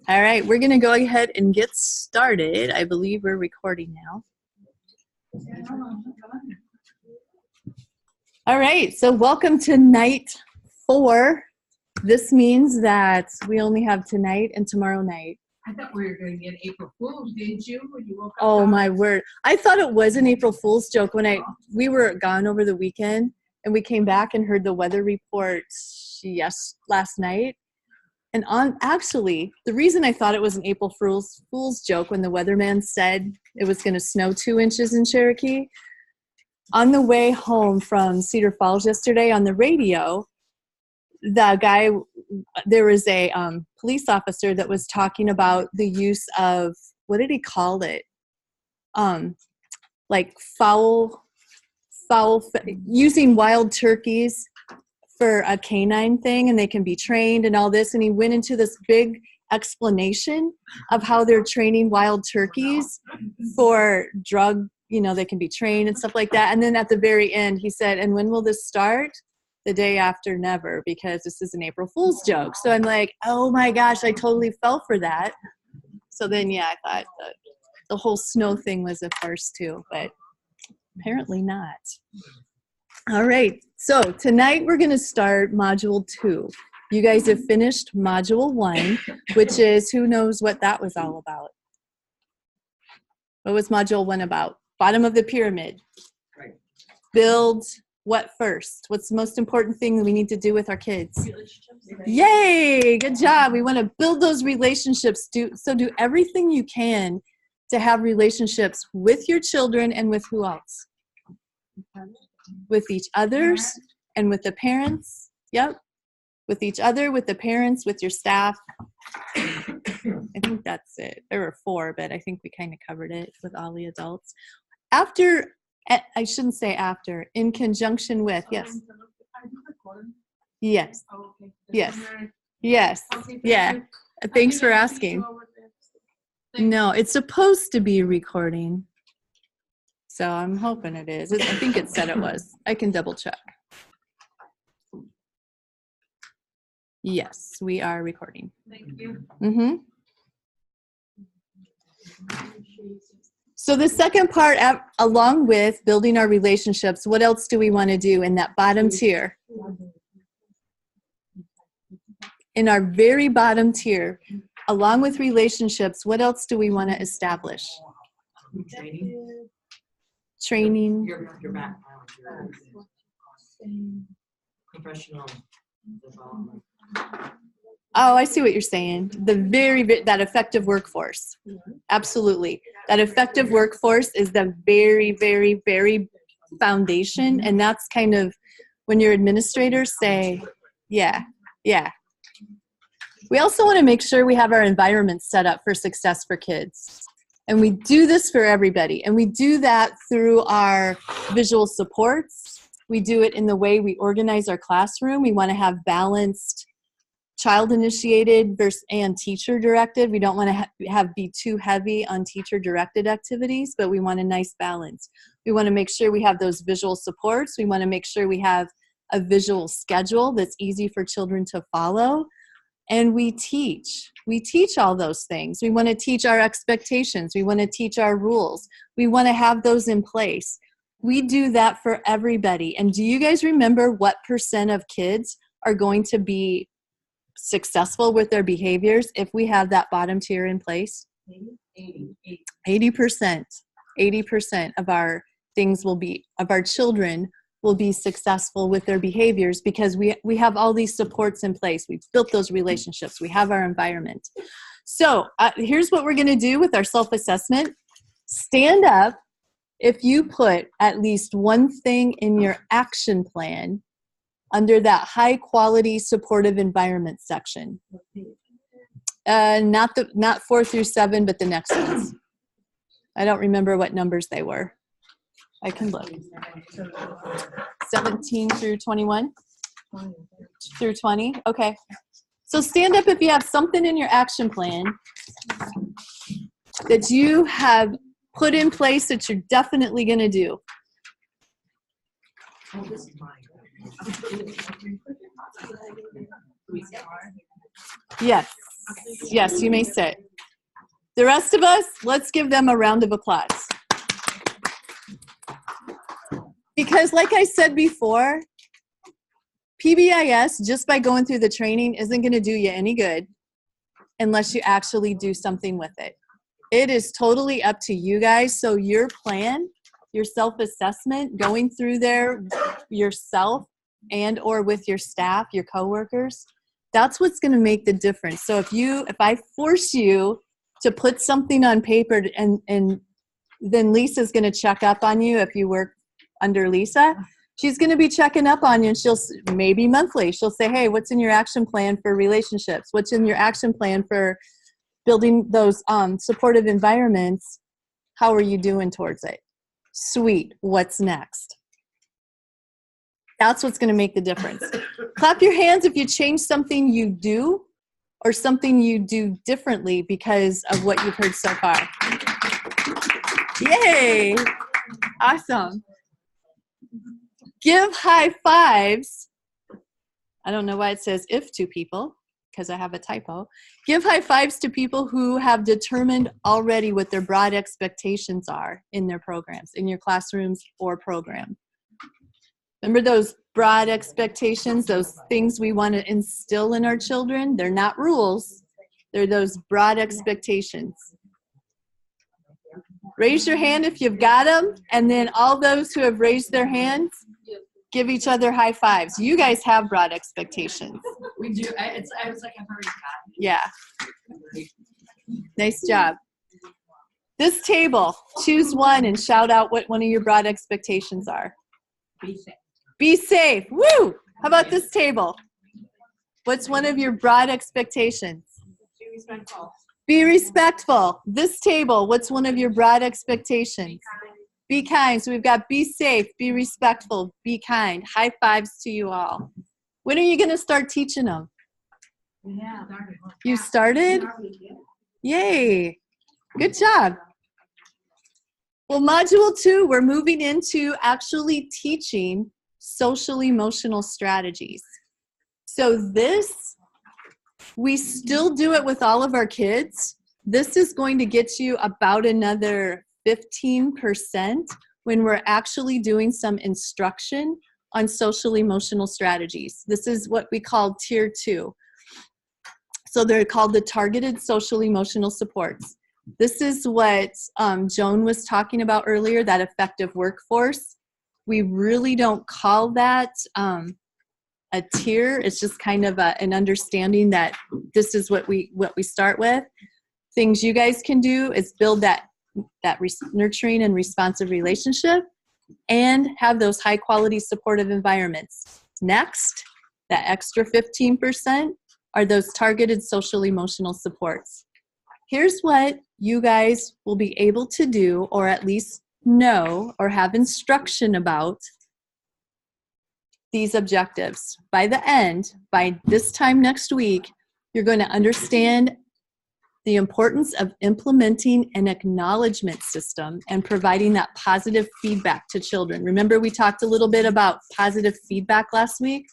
All right, we're going to go ahead and get started. I believe we're recording now. All right, so welcome to night 4. This means that we only have tonight and tomorrow night. I thought we were going to get April Fool's, didn't you? When you woke up. Oh my word. I thought it was an April Fool's joke when we were gone over the weekend and we came back and heard the weather report last night. And actually, the reason I thought it was an April Fool's joke when the weatherman said it was going to snow 2 inches in Cherokee, on the way home from Cedar Falls yesterday on the radio, there was a police officer that was talking about the use of, what did he call it? Like using wild turkeys for a canine thing, and they can be trained and all this. And he went into this big explanation of how they're training wild turkeys for drug, they can be trained and stuff like that. And then at the very end, he said, and when will this start? The day after never, because this is an April Fool's joke. So I'm like, oh my gosh, I totally fell for that. So then, yeah, I thought the whole snow thing was a farce too, but apparently not. All right, so tonight we're going to start Module 2. You guys have finished Module 1, which is, who knows what that was all about? What was Module 1 about? Bottom of the pyramid. Right. Build what first? What's the most important thing that we need to do with our kids? Yay, good job. We want to build those relationships. Do everything you can to have relationships with your children and with who else? With each others and with the parents. Yep. With each other, with the parents, with your staff. I think that's it. There were 4, but I think we kind of covered it with all the adults. After, I shouldn't say after, in conjunction with, yes. Yes. Yes. Yes. Yeah. Thanks for asking. No, it's supposed to be recording. So I'm hoping it is. I think it said it was. I can double check. Yes, we are recording. Thank you. Mm-hmm. So the second part, along with building our relationships, what else do we want to do in that bottom tier? In our very bottom tier, along with relationships, what else do we want to establish? Training. Your background, your professional development. Oh, I see what you're saying. That effective workforce. Absolutely. That effective workforce is the very, very, very foundation. And that's kind of when your administrators say, yeah. We also want to make sure we have our environment set up for success for kids. And we do this for everybody. And we do that through our visual supports. We do it in the way we organize our classroom. We want to have balanced child-initiated and teacher-directed. We don't want to be too heavy on teacher-directed activities, but we want a nice balance. We want to make sure we have those visual supports. We want to make sure we have a visual schedule that's easy for children to follow. And we teach all those things. We want to teach our expectations. We want to teach our rules. We want to have those in place. We do that for everybody. And do you guys remember what % of kids are going to be successful with their behaviors if we have that bottom tier in place? 80%. 80% of our children will be successful with their behaviors because we have all these supports in place. We've built those relationships. We have our environment. So here's what we're going to do with our self-assessment. Stand up if you put at least one thing in your action plan under that high quality supportive environment section. Not 4 through 7, but the next ones. I don't remember what numbers they were. I can look. 17 through 21? Through 20? Okay. So stand up if you have something in your action plan that you have put in place that you're definitely going to do. Yes. Yes, you may sit. The rest of us, let's give them a round of applause. Because like I said before, PBIS, just by going through the training, isn't going to do you any good unless you actually do something with it. It is totally up to you guys. So your plan, your self-assessment, going through there yourself and or with your staff, your coworkers, that's what's going to make the difference. So if I force you to put something on paper and then Lisa's going to check up on you if you work under Lisa, she's going to be checking up on you, and she'll maybe monthly, she'll say, hey, what's in your action plan for relationships? What's in your action plan for building those supportive environments? How are you doing towards it? Sweet. What's next? That's what's going to make the difference. Clap your hands if you change something you do or something you do differently because of what you've heard so far. Yay. Awesome. Give high fives. I don't know why it says if to people, because I have a typo. Give high fives to people who have determined already what their broad expectations are in their programs, in your classrooms or program. Remember those broad expectations, those things we want to instill in our children? They're not rules. They're those broad expectations. Raise your hand if you've got them, and then all those who have raised their hands, give each other high fives. You guys have broad expectations. We do. I was like, I've already got it. Yeah. Nice job. This table, choose one and shout out what one of your broad expectations are. Be safe. Be safe. Woo! How about this table? What's one of your broad expectations? Be respectful. Be respectful. This table, what's one of your broad expectations? Be kind. So we've got be safe, be respectful, be kind. High fives to you all. When are you going to start teaching them? Yeah. You started? Yay. Good job. Well, module 2, we're moving into actually teaching social emotional strategies. So this, we still do it with all of our kids. This is going to get you about another 15% when we're actually doing some instruction on social emotional strategies. This is what we call tier 2. So they're called the targeted social emotional supports. This is what Joan was talking about earlier, that effective workforce. We really don't call that a tier. It's just kind of an understanding that this is what we start with. Things you guys can do is build that nurturing and responsive relationship and have those high quality supportive environments. Next, that extra 15% are those targeted social emotional supports. Here's what you guys will be able to do, or at least know or have instruction about these objectives. By the end, by this time next week, you're going to understand the importance of implementing an acknowledgement system and providing that positive feedback to children. Remember, we talked a little bit about positive feedback last week?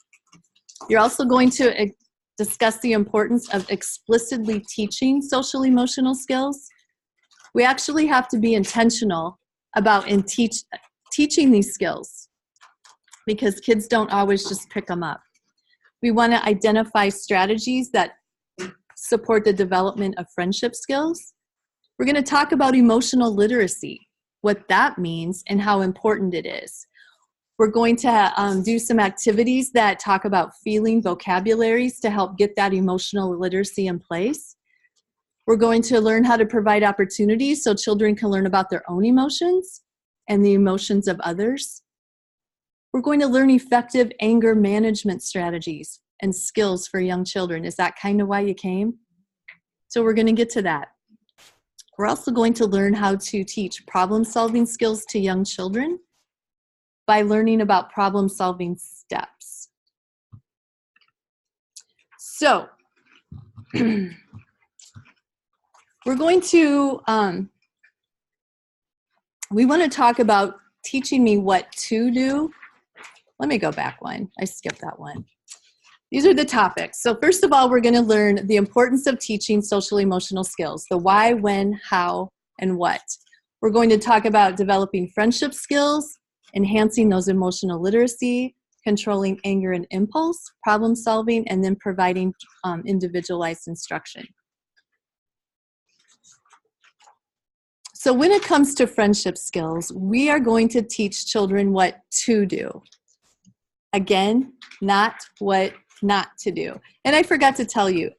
You're also going to discuss the importance of explicitly teaching social emotional skills. We actually have to be intentional about teaching these skills because kids don't always just pick them up. We want to identify strategies that support the development of friendship skills. We're going to talk about emotional literacy, what that means and how important it is. We're going to do some activities that talk about feeling vocabularies to help get that emotional literacy in place. We're going to learn how to provide opportunities so children can learn about their own emotions and the emotions of others. We're going to learn effective anger management strategies and skills for young children. Is that kind of why you came? So we're going to get to that. We're also going to learn how to teach problem-solving skills to young children by learning about problem-solving steps. So we're going to, we want to talk about teaching me what to do. Let me go back one. I skipped that one. These are the topics. So first of all, we're going to learn the importance of teaching social emotional skills, the why, when, how, and what. We're going to talk about developing friendship skills, enhancing those emotional literacy, controlling anger and impulse, problem solving, and then providing individualized instruction. So when it comes to friendship skills, we are going to teach children what to do. Again, not what not to do. And I forgot to tell you,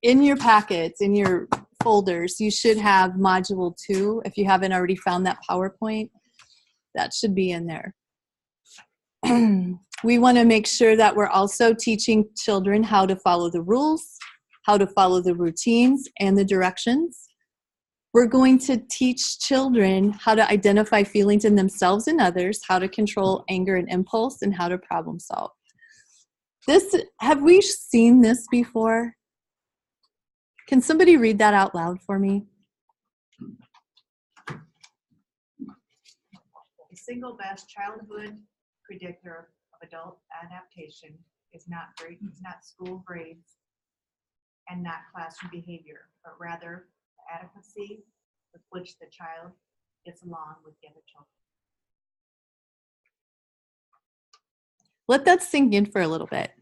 in your packets, in your folders, you should have module 2. If you haven't already found that PowerPoint, that should be in there. We want to make sure that we're also teaching children how to follow the rules, how to follow the routines and the directions. We're going to teach children how to identify feelings in themselves and others, how to control anger and impulse, and how to problem solve. Have we seen this before? Can somebody read that out loud for me? The single best childhood predictor of adult adaptation is not school grades and not classroom behavior, but rather the adequacy with which the child gets along with the other children. Let that sink in for a little bit.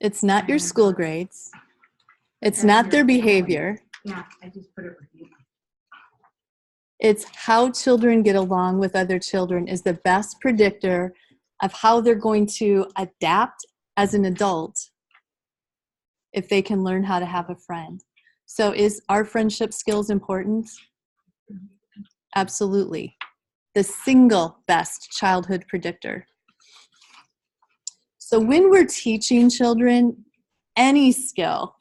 It's not your school grades. It's not their behavior. Yeah, I just put it with you. It's how children get along with other children is the best predictor of how they're going to adapt as an adult if they can learn how to have a friend. So is our friendship skills important? Absolutely. The single best childhood predictor. So when we're teaching children any skill,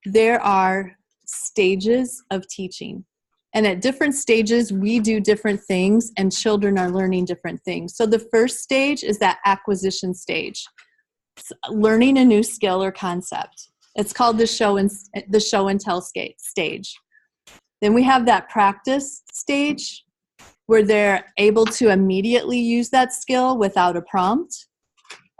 there are stages of teaching. And at different stages, we do different things and children are learning different things. So the first stage is that acquisition stage. It's learning a new skill or concept. It's called the show and tell stage. Then we have that practice stage where they're able to immediately use that skill without a prompt.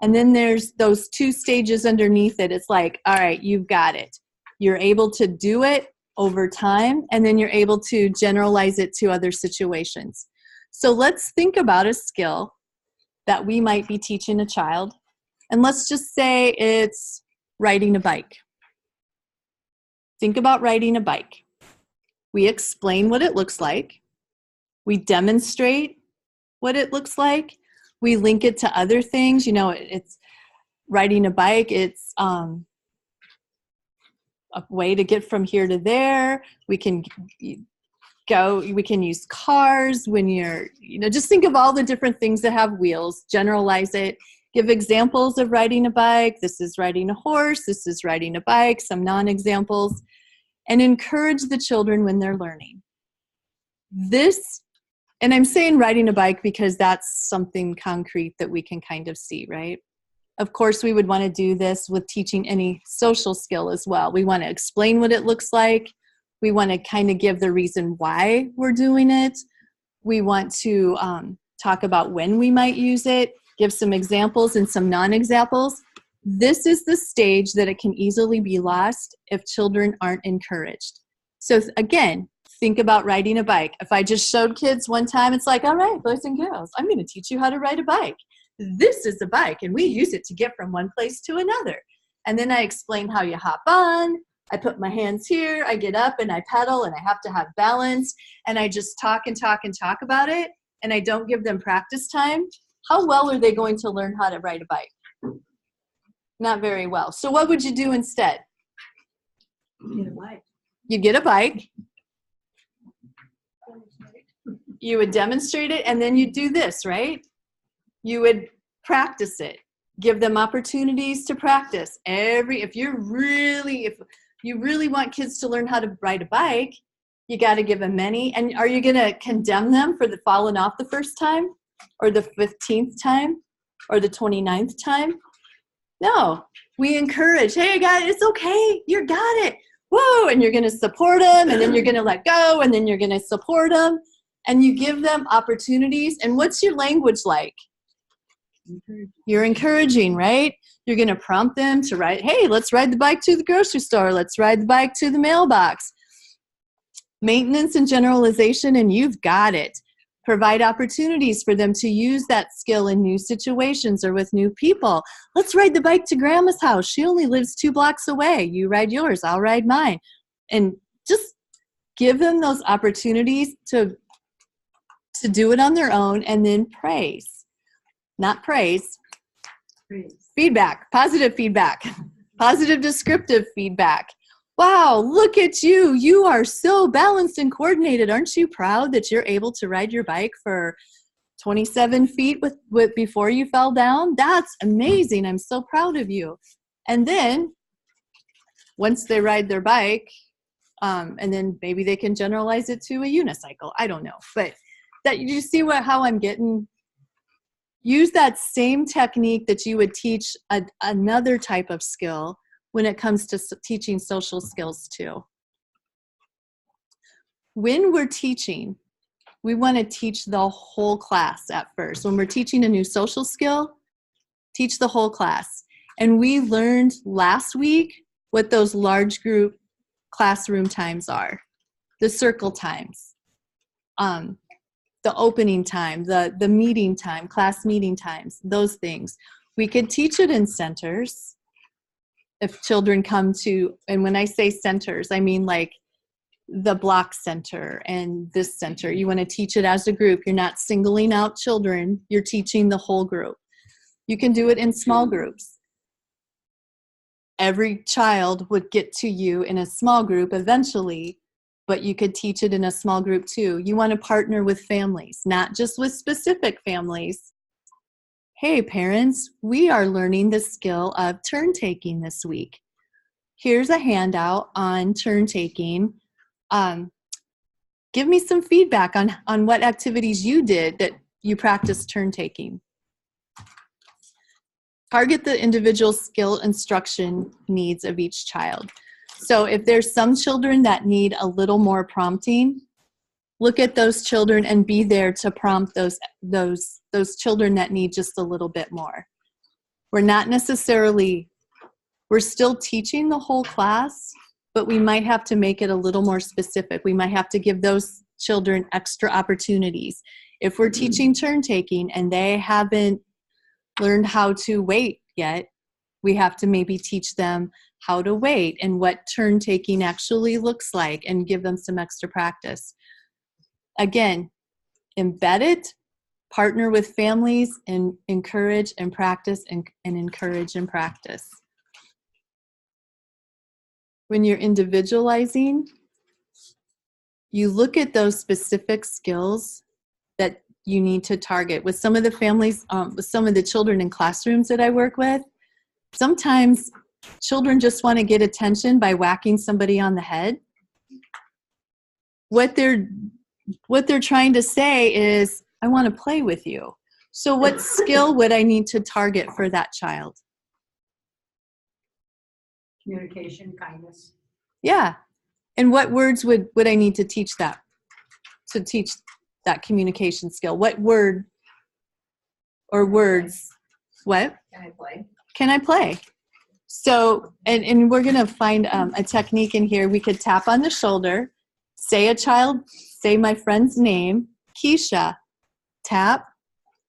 And then there's those 2 stages underneath it. It's like, all right, you've got it. You're able to do it over time, and then you're able to generalize it to other situations. So let's think about a skill that we might be teaching a child. And let's just say it's riding a bike. Think about riding a bike. We explain what it looks like. We demonstrate what it looks like. We link it to other things. You know, it's riding a bike. It's a way to get from here to there. We can use cars when just think of all the different things that have wheels, generalize it, give examples of riding a bike. This is riding a horse. This is riding a bike, some non-examples, and encourage the children when they're learning. And I'm saying riding a bike because that's something concrete that we can kind of see, right? Of course, we would want to do this with teaching any social skill as well. We want to explain what it looks like. We want to kind of give the reason why we're doing it. We want to talk about when we might use it, give some examples and some non-examples. This is the stage that it can easily be lost if children aren't encouraged. So again, think about riding a bike. If I just showed kids one time, it's like, all right, boys and girls, I'm going to teach you how to ride a bike. This is a bike, and we use it to get from one place to another. And then I explain how you hop on. I put my hands here. I get up and I pedal, and I have to have balance. And I just talk and talk and talk about it, and I don't give them practice time. How well are they going to learn how to ride a bike? Not very well. So what would you do instead? Get a bike. You get a bike. You would demonstrate it, and then you do this, right? You would practice it. Give them opportunities to practice. If you really want kids to learn how to ride a bike, you got to give them many. And are you going to condemn them for the falling off the first time, or the 15th time, or the 29th time? No, we encourage, hey guys, it's okay, you got it. Whoa, and you're going to support them, and then you're going to let go, and then you're going to support them, and you give them opportunities. And what's your language like? You're encouraging, right? You're going to prompt them to ride, hey, let's ride the bike to the grocery store. Let's ride the bike to the mailbox. Maintenance and generalization, and you've got it. Provide opportunities for them to use that skill in new situations or with new people. Let's ride the bike to grandma's house. She only lives 2 blocks away. You ride yours, I'll ride mine. And just give them those opportunities to do it on their own, and then praise. Not praise. Feedback, positive feedback, positive descriptive feedback. Wow, look at you. You are so balanced and coordinated. Aren't you proud that you're able to ride your bike for 27 feet with before you fell down? That's amazing. I'm so proud of you. And then once they ride their bike, and then maybe they can generalize it to a unicycle. I don't know. But that you see how I'm getting? Use that same technique that you would teach another type of skill when it comes to teaching social skills too. When we're teaching, we want to teach the whole class at first. When we're teaching a new social skill, teach the whole class. And we learned last week what those large group classroom times are. The circle times, the opening time, the meeting time, class meeting times, those things. We could teach it in centers. If children come to, and when I say centers, I mean like the block center and this center. You want to teach it as a group. You're not singling out children. You're teaching the whole group. You can do it in small groups. Every child would get to you in a small group eventually, but you could teach it in a small group too. You want to partner with families, not just with specific families. Hey parents, we are learning the skill of turn taking this week. Here's a handout on turn taking. Give me some feedback on what activities you did that you practiced turn taking. Target the individual skill instruction needs of each child. So if there's some children that need a little more prompting, look at those children and be there to prompt those children that need just a little bit more. We're still teaching the whole class, but we might have to make it a little more specific. We might have to give those children extra opportunities. If we're teaching turn taking and they haven't learned how to wait yet, we have to maybe teach them how to wait and what turn taking actually looks like and give them some extra practice. Again, embed it, partner with families, and encourage and practice and encourage and practice. When you're individualizing, you look at those specific skills that you need to target. With some of the families, with some of the children in classrooms that I work with, sometimes children just want to get attention by whacking somebody on the head. What they're trying to say is, I want to play with you. So what skill would I need to target for that child? Communication, kindness. Yeah. And what words would I need to teach that communication skill? What word or words? What? Can I play? Can I play? So, and we're going to find a technique in here. We could tap on the shoulder, say my friend's name, Keisha, tap,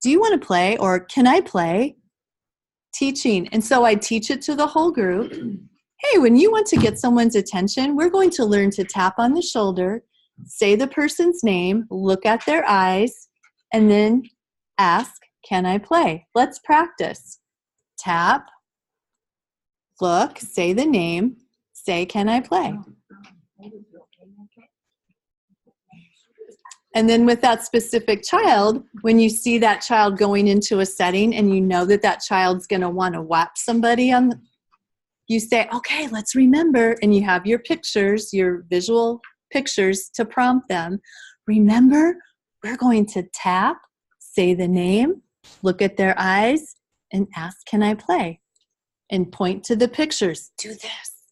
do you want to play? Or can I play? Teaching. And so I teach it to the whole group. Hey, when you want to get someone's attention, we're going to learn to tap on the shoulder, say the person's name, look at their eyes, and then ask, can I play? Let's practice. Tap, look, say the name, say, can I play? And then with that specific child, when you see that child going into a setting and you know that child's going to want to whap somebody you say, okay, let's remember, and you have your pictures, your visual pictures to prompt them. Remember, we're going to tap, say the name, look at their eyes, and ask, can I play? And point to the pictures. Do this.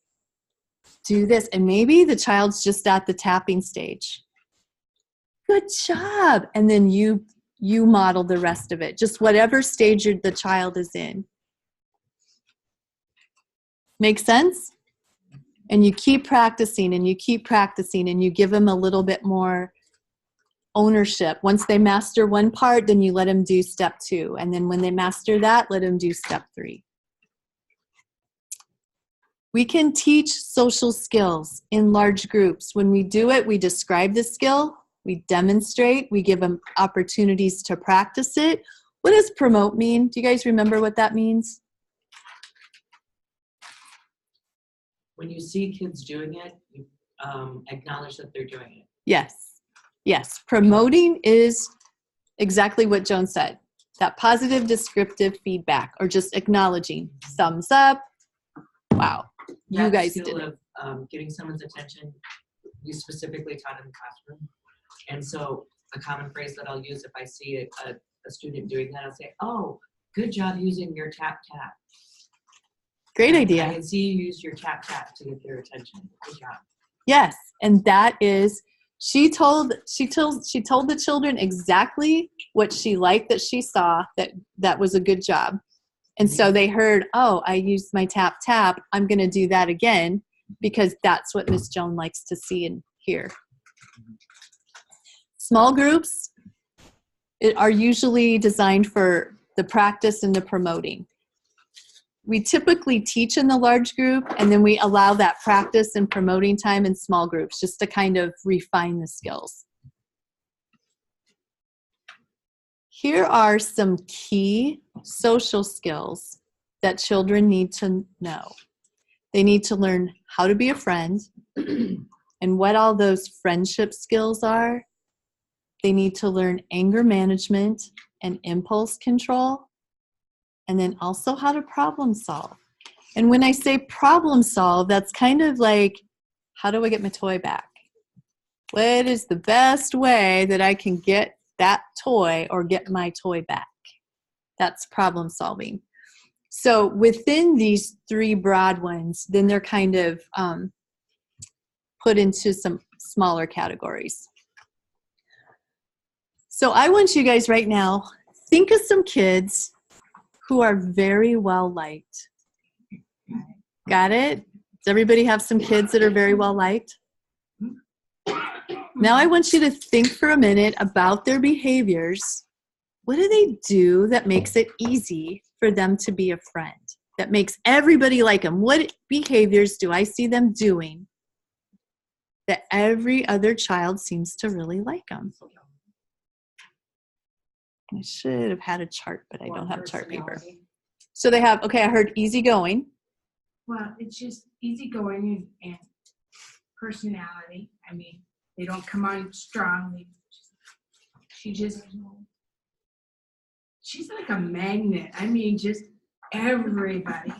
Do this. And maybe the child's just at the tapping stage. Good job. And then you you model the rest of it, just whatever stage the child is in. Make sense? And you keep practicing and you keep practicing and you give them a little bit more ownership. Once they master one part, then you let them do step 2. And then when they master that, let them do step 3. We can teach social skills in large groups. When we do it, we describe the skill, we demonstrate, we give them opportunities to practice it. What does promote mean? Do you guys remember what that means? When you see kids doing it, you acknowledge that they're doing it. Yes. Yes. Promoting is exactly what Joan said. That positive descriptive feedback, or just acknowledging. Thumbs up. Wow. You That guys skill did it. of getting someone's attention, we specifically taught in the classroom. And so a common phrase that I'll use if I see a student doing that, I'll say, oh, good job using your tap tap. Great I idea. can see you use your tap tap to get their attention. Good job. Yes. And that is, she told the children exactly what she liked that she saw, that was a good job. And so they heard, oh, I used my tap tap. I'm going to do that again because that's what Miss Joan likes to see and hear. Small groups are usually designed for the practice and the promoting. We typically teach in the large group, and then we allow that practice and promoting time in small groups just to kind of refine the skills. Here are some key social skills that children need to know. They need to learn how to be a friend and what all those friendship skills are. They need to learn anger management and impulse control, and then also how to problem solve. And when I say problem solve, that's kind of like, how do I get my toy back? What is the best way that I can get that toy or get my toy back? That's problem solving. So within these 3 broad ones, then they're kind of put into some smaller categories. So I want you guys right now, think of some kids who are very well liked. Got it? Does everybody have some kids that are very well liked? Now I want you to think for a minute about their behaviors. What do they do that makes it easy for them to be a friend? That makes everybody like them? What behaviors do I see them doing that every other child seems to really like them? I should have had a chart, but I don't have chart paper. So they have, okay, I heard easygoing. Well, it's just easygoing and personality. I mean, they don't come on strong. She's like a magnet. I mean, just everybody.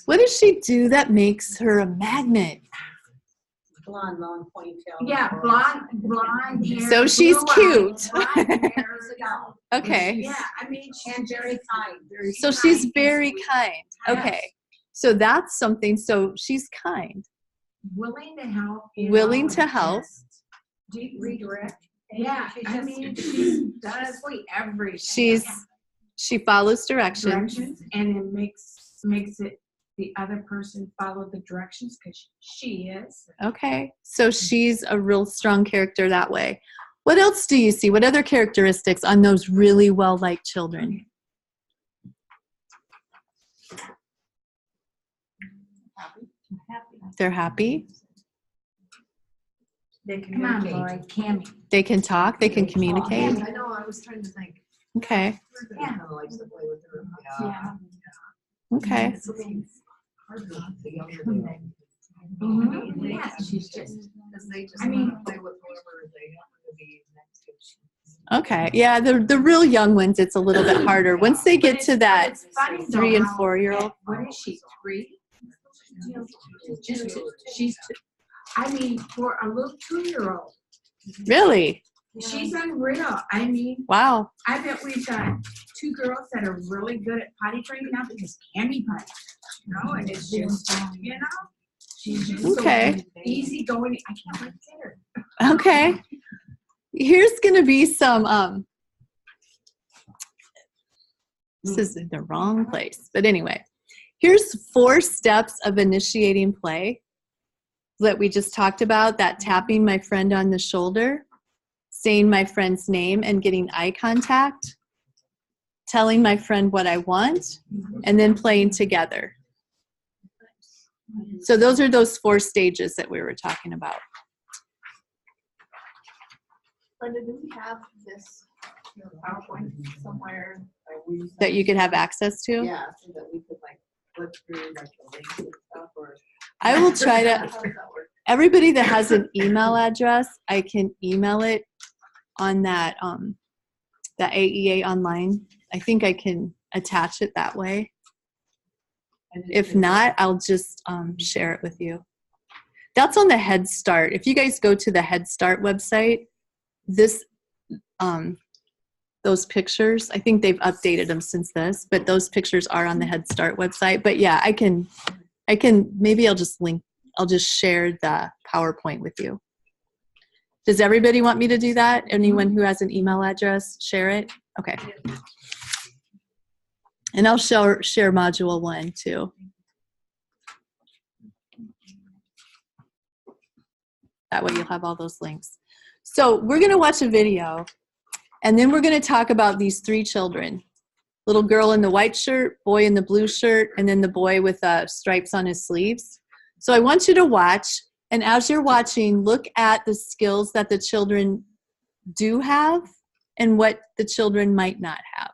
What does she do that makes her a magnet? Blonde, long ponytail. Yeah, blonde hair. So she's cute. Blonde hair, Okay. yeah, I mean, And very kind. So she's very kind. Okay. So that's something. So she's kind. willing to help. Willing to help. Redirect. Yeah, I mean, she does everything. She follows directions. And it makes it the other person follow the directions because she is. Okay. So she's a real strong character that way. What else do you see? What other characteristics on those really well-liked children? They're happy. They can Come on, communicate. boy, Cammy. They can talk. They can communicate. I know, I was trying to think. Okay. Yeah. Kind of likes to play with her. Yeah. Okay. Mhm. Yeah, she's just. Because they just I mean- want to play with whoever they happen to be next to. Okay. Yeah, the real young ones, it's a little bit harder. Once they get to that 3 and 4-year-old. What is she, 3? She's two. I mean, for a little 2-year-old, Really? she's unreal. I mean, Wow. I bet we've got 2 girls that are really good at potty training now because Cammy potty, and it's just, she's just Okay. so easy going. I can't wait to get her. Okay. Here's going to be some This is in the wrong place. But anyway, here's 4 steps of initiating play that we just talked about, that tapping my friend on the shoulder, saying my friend's name and getting eye contact, telling my friend what I want, and then playing together. So those are those 4 stages that we were talking about. Brenda, do we have this PowerPoint somewhere? That you could have access to? Yeah, so that we could like flip through like the links and stuff, or I will try to, how does that work? everybody that has an email address, I can email it on that AEA online. I think I can attach it that way. If not, I'll just share it with you. That's on the Head Start. If you guys go to the Head Start website, this those pictures, I think they've updated them since this, but those pictures are on the Head Start website. But yeah, I can maybe I'll just share the PowerPoint with you. Does everybody want me to do that? Anyone who has an email address, share it? Okay. And I'll share module 1 too. That way you'll have all those links. So we're going to watch a video, and then we're going to talk about these 3 children. Little girl in the white shirt, boy in the blue shirt, and then the boy with stripes on his sleeves. So I want you to watch, and as you're watching, look at the skills that the children do have and what the children might not have.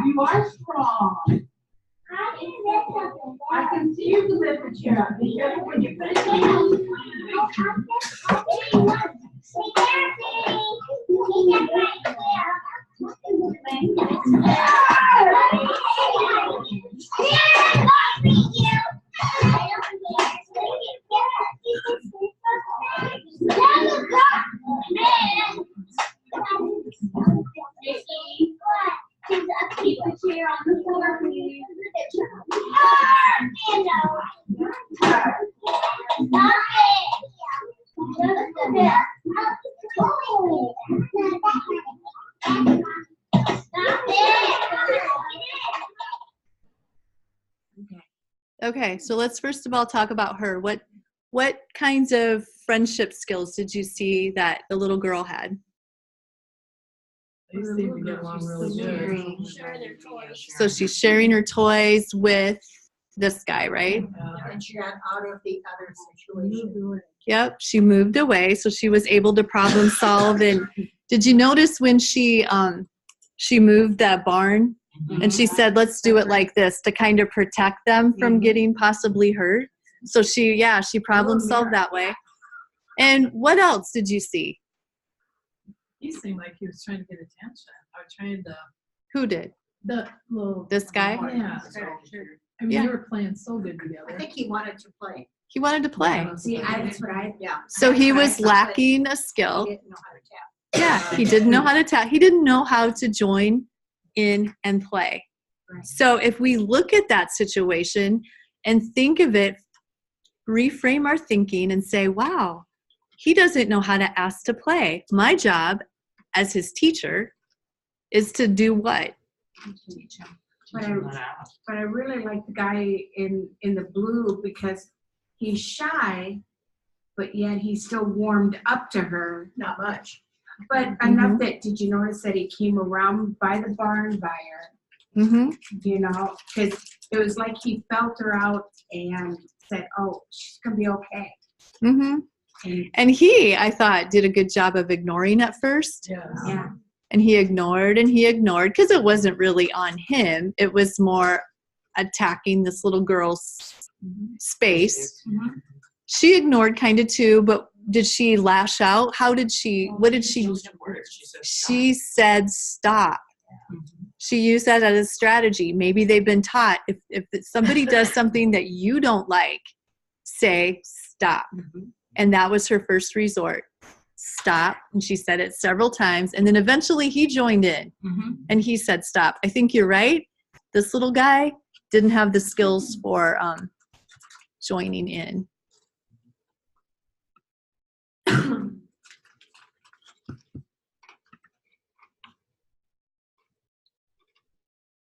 You are strong. I can see you can lift the chair up. Be careful when you put it down. Keep the chair on the floor, please. Okay, so let's first of all talk about her. What kinds of friendship skills did you see that the little girl had? They seem to get along really good. Share their toys. So she's sharing her toys with this guy, right? And she got out of the other situation. Yep, she moved away, so she was able to problem solve. And did you notice when she moved that barn and she said, let's do it like this to kind of protect them from getting possibly hurt? So she problem solved that way. And what else did you see? He seemed like he was trying to get attention, or trying to. Who did? The little. This guy? Yeah. I mean, Yeah. they were playing so good together. I think he wanted to play. He wanted to play. See, that's what I, Yeah. So he That's was what I thought, lacking a but skill. He didn't know how to tap. Yeah, he didn't know how to tap. He didn't know how to join in and play. Right. So if we look at that situation and think of it, reframe our thinking and say, wow, he doesn't know how to ask to play. My job as his teacher is to do what? teach him. But I really like the guy in the blue because he's shy, but yet he still warmed up to her. Not much. But enough that, did you notice that he came around by the barn by her? Mm-hmm. You know, because it was like he felt her out and said, oh, she's going to be okay. Mm-hmm. And he, I thought, did a good job of ignoring at first. Yeah. Yeah. And he ignored because it wasn't really on him. It was more attacking this little girl's space. Mhm. She ignored kind of too, but did she lash out? What did she? Used words. She said, She said stop. She used that as a strategy. Maybe they've been taught if somebody does something that you don't like, say stop. And that was her first resort. Stop. And she said it several times. And then eventually he joined in and he said stop. I think you're right. This little guy didn't have the skills for joining in.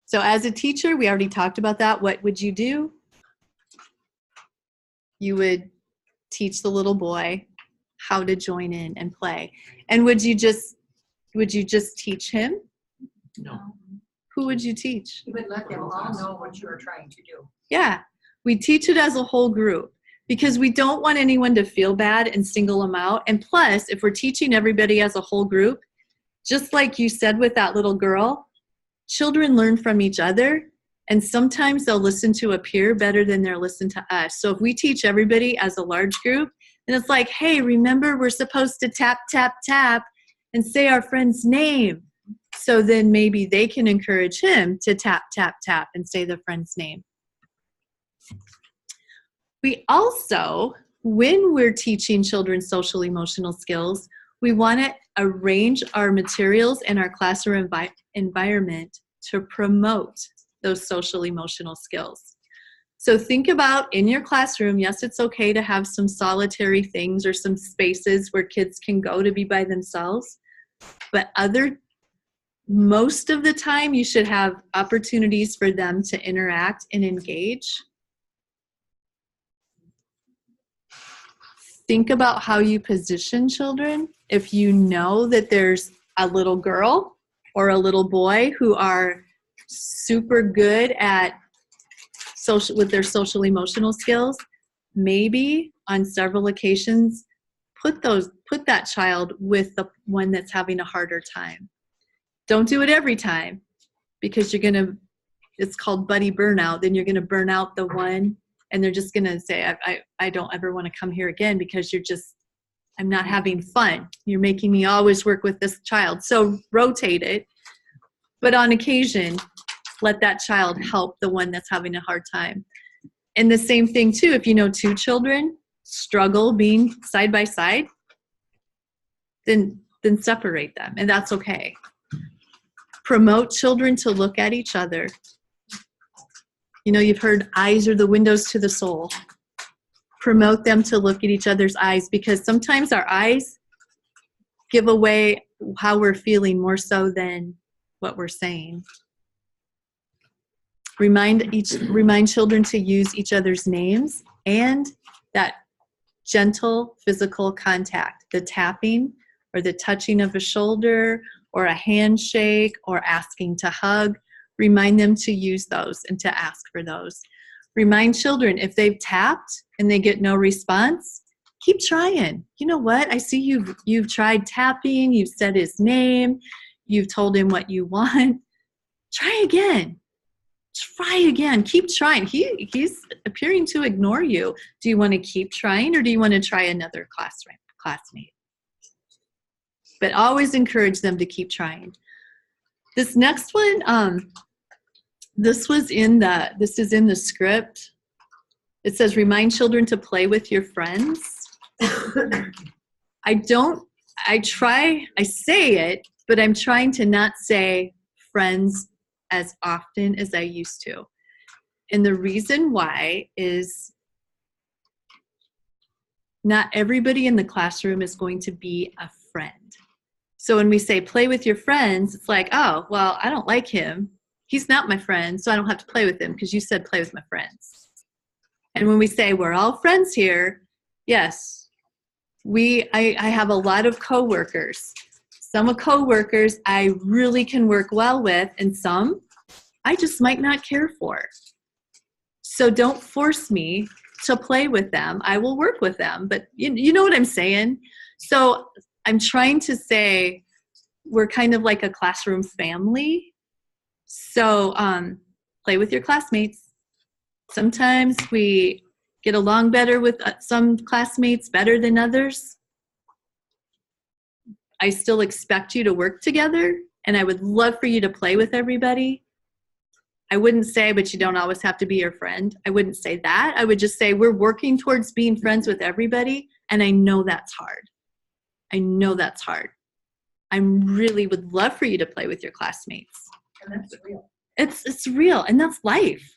So as a teacher, we already talked about that. What would you do? You would teach the little boy how to join in and play. And would you just teach him? no. Who would you teach? You would let them all know what you are trying to do. Yeah, we teach it as a whole group because we don't want anyone to feel bad and single them out. And plus, if we're teaching everybody as a whole group, just like you said with that little girl, children learn from each other, and sometimes they'll listen to a peer better than they'll listen to us. So if we teach everybody as a large group, then it's like, hey, remember we're supposed to tap, tap, tap and say our friend's name. So then maybe they can encourage him to tap, tap, tap and say the friend's name. We also, when we're teaching children social emotional skills, we want to arrange our materials and our classroom environment to promote those social emotional skills. So think about in your classroom, yes, it's okay to have some solitary things or some spaces where kids can go to be by themselves, but most of the time you should have opportunities for them to interact and engage. Think about how you position children. If you know that there's a little girl or a little boy who are super good at with their social emotional skills, maybe on several occasions put that child with the one that's having a harder time. Don't do it every time because it's called buddy burnout. Then you're gonna burn out the one and they're just gonna say, I don't ever want to come here again because I'm not having fun. You're making me always work with this child. So rotate it, but on occasion, let that child help the one that's having a hard time. And the same thing too, if you know two children struggle being side by side, then separate them, and that's okay. Promote children to look at each other. You know, you've heard eyes are the windows to the soul. Promote them to look at each other's eyes because sometimes our eyes give away how we're feeling more so than what we're saying. Remind children to use each other's names and that gentle physical contact, the tapping or the touching of a shoulder or a handshake or asking to hug. Remind them to use those and to ask for those. Remind children if they've tapped and they get no response, keep trying. You know what? I see you've tried tapping, you've said his name, you've told him what you want. Try again. Try again. Keep trying. He's appearing to ignore you. Do you want to keep trying or do you want to try another classmate? But always encourage them to keep trying. This next one, this is in the script. It says, remind children to play with your friends. I say it, but I'm trying to not say friends as often as I used to. And the reason why is not everybody in the classroom is going to be a friend. So when we say play with your friends, it's like, oh, well, I don't like him. He's not my friend, so I don't have to play with him because you said play with my friends. And when we say we're all friends here, yes, I have a lot of coworkers. Some coworkers I really can work well with, and some I just might not care for. So don't force me to play with them, I will work with them. But you know what I'm saying? So I'm trying to say we're kind of like a classroom family. So play with your classmates. Sometimes we get along better with some classmates better than others. I still expect you to work together, and I would love for you to play with everybody. I wouldn't say, but you don't always have to be your friend. I wouldn't say that. I would just say we're working towards being friends with everybody, and I know that's hard. I know that's hard. I really would love for you to play with your classmates. And that's real. It's real, and that's life.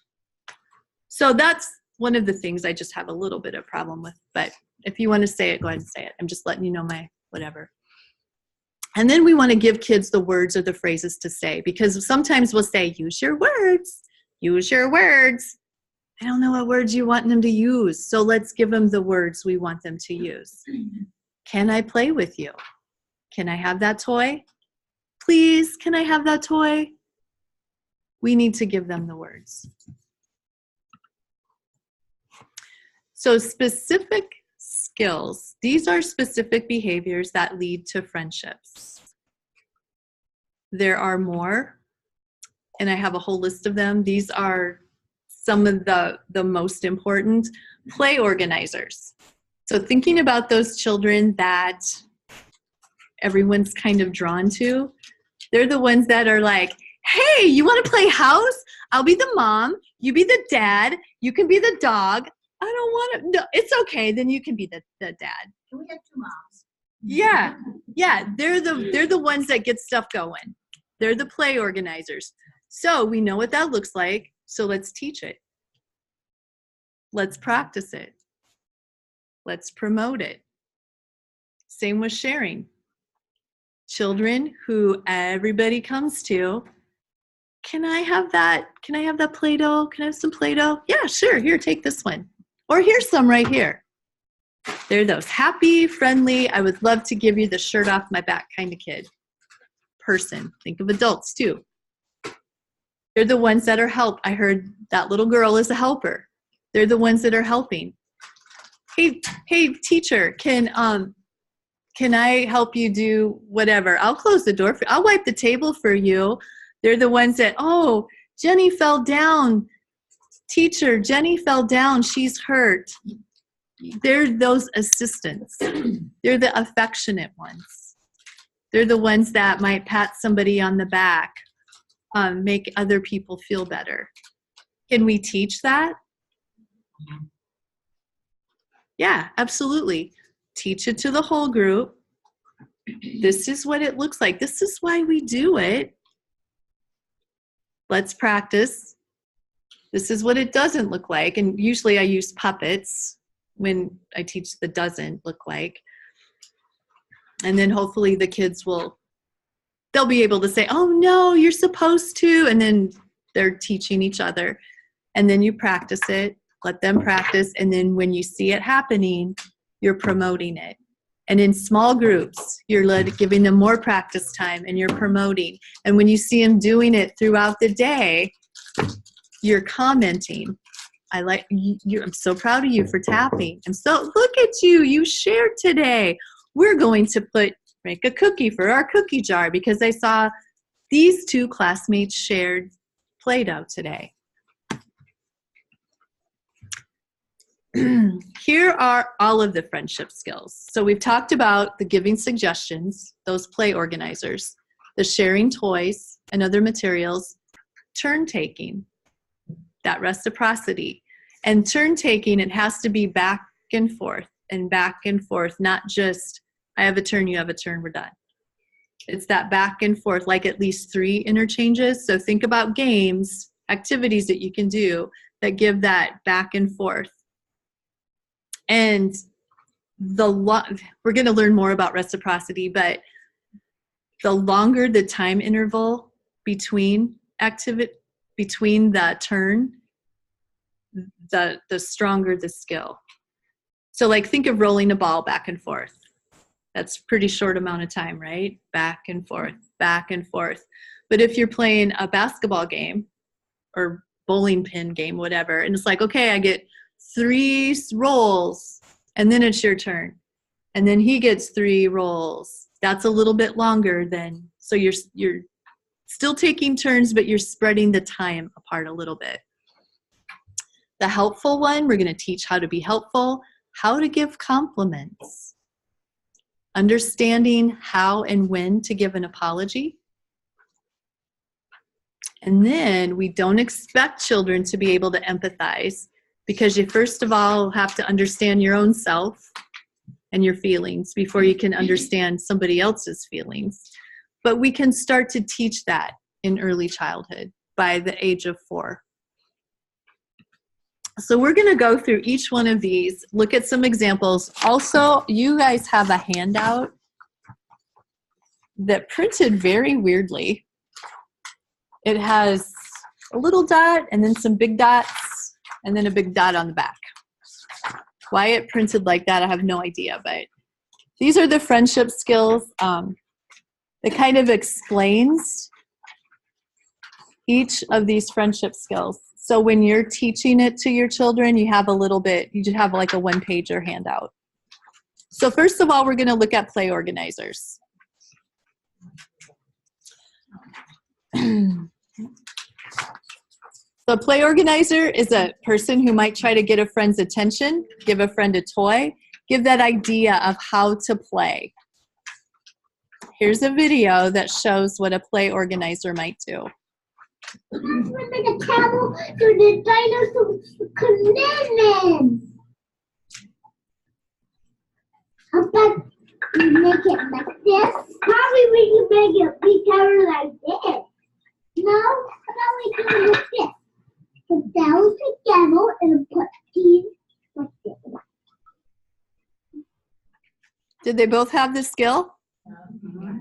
So that's one of the things I just have a little bit of problem with. But if you want to say it, go ahead and say it. I'm just letting you know my whatever. And then we want to give kids the words or the phrases to say, because sometimes we'll say, use your words, use your words. I don't know what words you want them to use. So let's give them the words we want them to use. Can I play with you? Can I have that toy? Please, can I have that toy? We need to give them the words. So specific skills. These are specific behaviors that lead to friendships. There are more, and I have a whole list of them. These are some of the most important. Play organizers. So thinking about those children that everyone's kind of drawn to, they're the ones that are like, hey, you want to play house? I'll be the mom, you be the dad, you can be the dog. I don't want to, no, it's okay, then you can be the dad. Can we have two moms? Yeah, they're the ones that get stuff going. They're the play organizers. So we know what that looks like, so let's teach it. Let's practice it. Let's promote it. Same with sharing. Children who everybody comes to, can I have that? Can I have that Play-Doh? Can I have some Play-Doh? Yeah, sure, here, take this one. Or here's some right here. They're those happy, friendly, I would love to give you the shirt off my back kind of kid. Person. Think of adults too. They're the ones that are help. I heard that little girl is a helper. They're the ones that are helping. Hey, teacher, can I help you do whatever? I'll close the door for you. I'll wipe the table for you. They're the ones that, oh, Jenny fell down. Teacher, Jenny fell down. She's hurt. They're those assistants. They're the affectionate ones. They're the ones that might pat somebody on the back, make other people feel better. Can we teach that? Yeah, absolutely. Teach it to the whole group. This is what it looks like. This is why we do it. Let's practice. This is what it doesn't look like. And usually I use puppets when I teach the doesn't look like. And then hopefully the kids they'll be able to say, oh no, you're supposed to. And then they're teaching each other. And then you practice it, let them practice. And then when you see it happening, you're promoting it. And in small groups, you're giving them more practice time and you're promoting. And when you see them doing it throughout the day, you're commenting. I'm so proud of you for tapping. And so look at you, you shared today. We're going to make a cookie for our cookie jar because I saw these two classmates shared Play-Doh today. Here are all of the friendship skills. So we've talked about the giving suggestions, those play organizers, the sharing toys and other materials, turn taking, that reciprocity. And turn taking, it has to be back and forth, not just, I have a turn, you have a turn, we're done. It's that back and forth, like at least 3 interchanges. So think about games, activities that you can do that give that back and forth. And we're going to learn more about reciprocity, but the longer the time interval between the turn, the stronger the skill. So like think of rolling a ball back and forth. That's a pretty short amount of time, right? Back and forth, back and forth. But if you're playing a basketball game or bowling pin game, whatever, and it's like, okay, I get 3 rolls, and then it's your turn. And then he gets 3 rolls. That's a little bit longer than, so you're still taking turns, but you're spreading the time apart a little bit. The helpful one, we're going to teach how to be helpful, how to give compliments, understanding how and when to give an apology. And then we don't expect children to be able to empathize, because you first of all have to understand your own self and your feelings before you can understand somebody else's feelings. But we can start to teach that in early childhood by the age of 4. So we're going to go through each one of these, look at some examples. Also, you guys have a handout that printed very weirdly. It has a little dot and then some big dots and then a big dot on the back. Why it printed like that, I have no idea, but these are the friendship skills. It kind of explains each of these friendship skills. So when you're teaching it to your children, you have a little bit, you just have like a 1-pager handout. So first of all, we're going to look at play organizers. The play organizer is a person who might try to get a friend's attention, give a friend a toy, give that idea of how to play. Here's a video that shows what a play organizer might do. Remember the camel to the dinosaur commandments. How about we make it like this? Probably we can make it be covered like this. No, how about we do it like this? Put down together and put these like this. Did they both have the skill?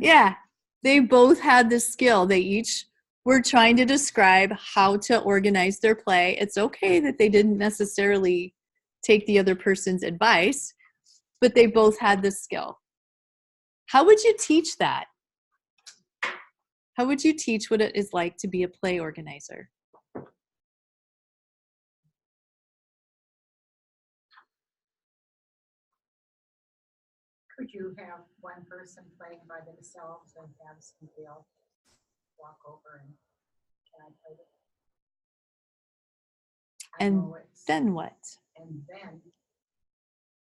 Yeah, they both had the skill. They each were trying to describe how to organize their play. It's okay that they didn't necessarily take the other person's advice, but they both had the skill. How would you teach that? How would you teach what it is like to be a play organizer? Could you have one person playing by themselves and have somebody else walk over and can I play with it? I And know it's- then what? And then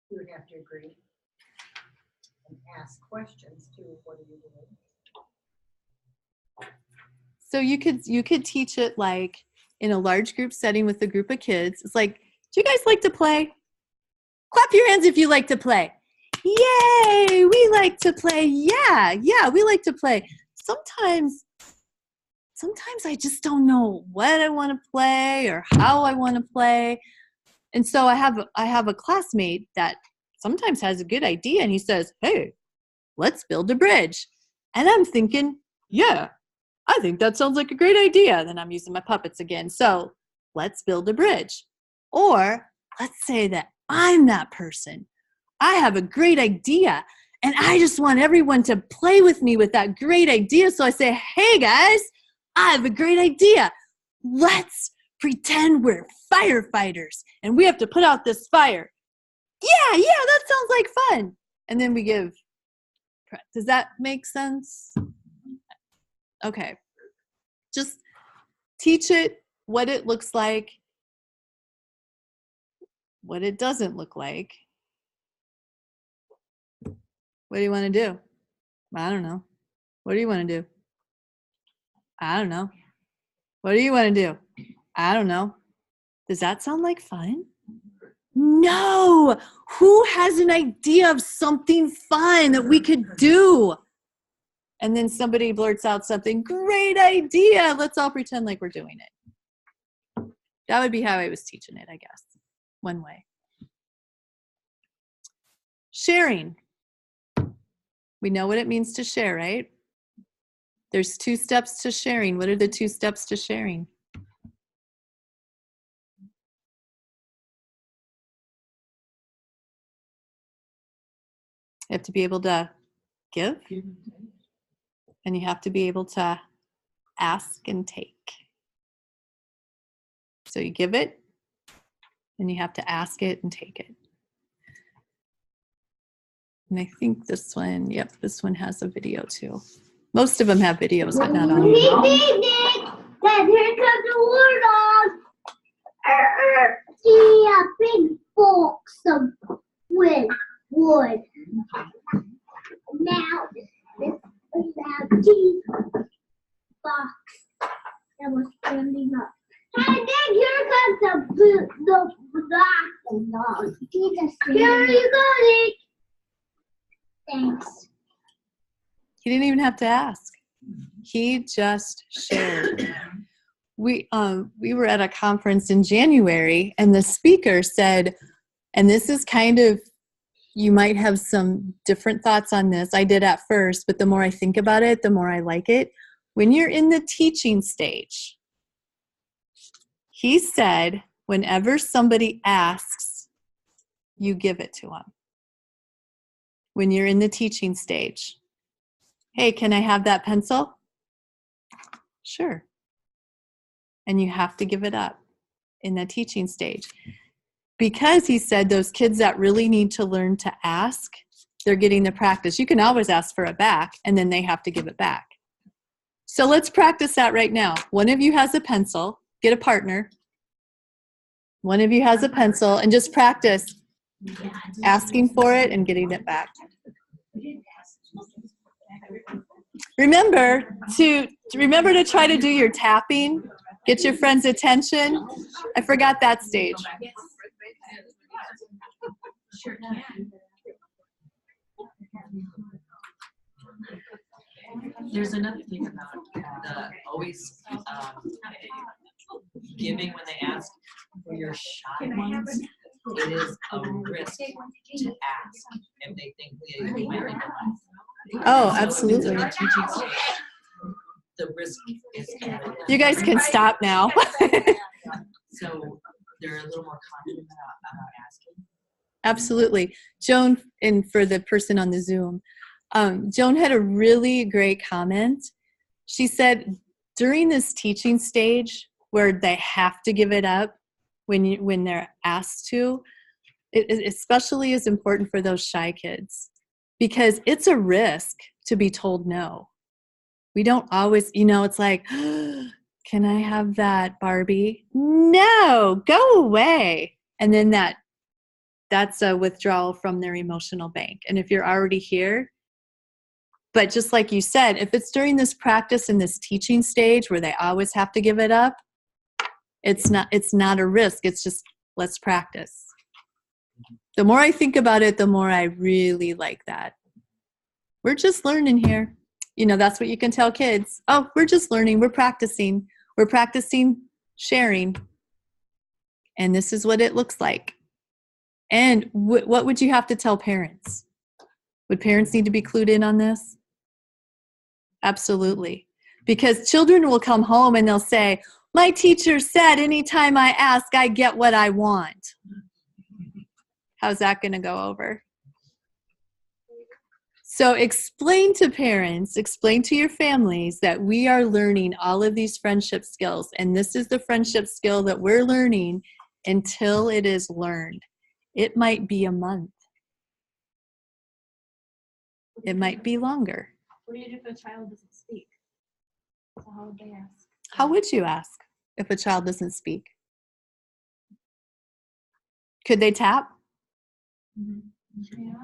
you would have to agree and ask questions too. What are you doing? So you could teach it like in a large group setting with a group of kids. It's like, do you guys like to play? Clap your hands if you like to play. Yay, we like to play. Yeah, we like to play. Sometimes I just don't know what I want to play or how I want to play. And so I have a classmate that sometimes has a good idea and he says, hey, let's build a bridge. And I'm thinking, yeah, I think that sounds like a great idea. Then I'm using my puppets again. So let's build a bridge. Or let's say that I'm that person. I have a great idea and I just want everyone to play with me with that great idea. So I say, hey guys, I have a great idea. Let's pretend we're firefighters and we have to put out this fire. Yeah, that sounds like fun. And then we give, does that make sense? Okay. Just teach it what it looks like, what it doesn't look like. What do you want to do? I don't know. What do you want to do? I don't know. What do you want to do? I don't know. Does that sound like fun? No. Who has an idea of something fun that we could do? And then somebody blurts out something, great idea. Let's all pretend like we're doing it. That would be how I was teaching it, I guess. One way. Sharing. We know what it means to share, right? There's 2 steps to sharing. What are the 2 steps to sharing? You have to be able to give, and you have to be able to ask and take. So you give it, And you have to ask it and take it. And I think this one, yep, this one has a video too. Most of them have videos, but not all. Dad, here comes the warthog. See a big box of wood. Now, this is a cheese box that was standing up. Hey, Dad, here comes the black dog. Here you go, Nick. Thanks. He didn't even have to ask. He just shared. We were at a conference in January, and the speaker said, and this is kind of, you might have some different thoughts on this. I did at first, but the more I think about it, the more I like it. When you're in the teaching stage, he said, whenever somebody asks, you give it to them. When you're in the teaching stage. Hey, can I have that pencil? Sure. And you have to give it up in the teaching stage. Because he said those kids that really need to learn to ask, they're getting the practice. You can always ask for it back, and then they have to give it back. So let's practice that right now. One of you has a pencil. Get a partner. One of you has a pencil, and just practice asking for it and getting it back. Remember to try to do your tapping. Get your friend's attention. I forgot that stage. Sure can. There's another thing about the always giving when they ask for your shy ones. It is a risk to ask if they think they might need the money. Oh, So absolutely. in the teaching stage, the risk is You guys can stop now. so they're a little more confident about asking. Absolutely. Joan, and for the person on the Zoom, Joan had a really great comment. She said, during this teaching stage where they have to give it up when they're asked to, it especially is important for those shy kids because it's a risk to be told no. We don't always, it's like, can I have that, Barbie? No, go away. And then that's a withdrawal from their emotional bank. And if you're already here, but just like you said, if it's during this practice in this teaching stage where they always have to give it up, it's not a risk. It's just, let's practice. The more I think about it, the more I really like that. We're just learning here. That's what you can tell kids. Oh, we're just learning. We're practicing. We're practicing sharing. And this is what it looks like. And what would you have to tell parents? Would parents need to be clued in on this? Absolutely. Because children will come home and they'll say, my teacher said anytime I ask, I get what I want. How's that going to go over? So explain to parents, explain to your families that we are learning all of these friendship skills. And this is the friendship skill that we're learning until it is learned. It might be a month. It might be longer. What do you do if a child doesn't speak? So how would they ask? How would you ask if a child doesn't speak? Could they tap? Yeah.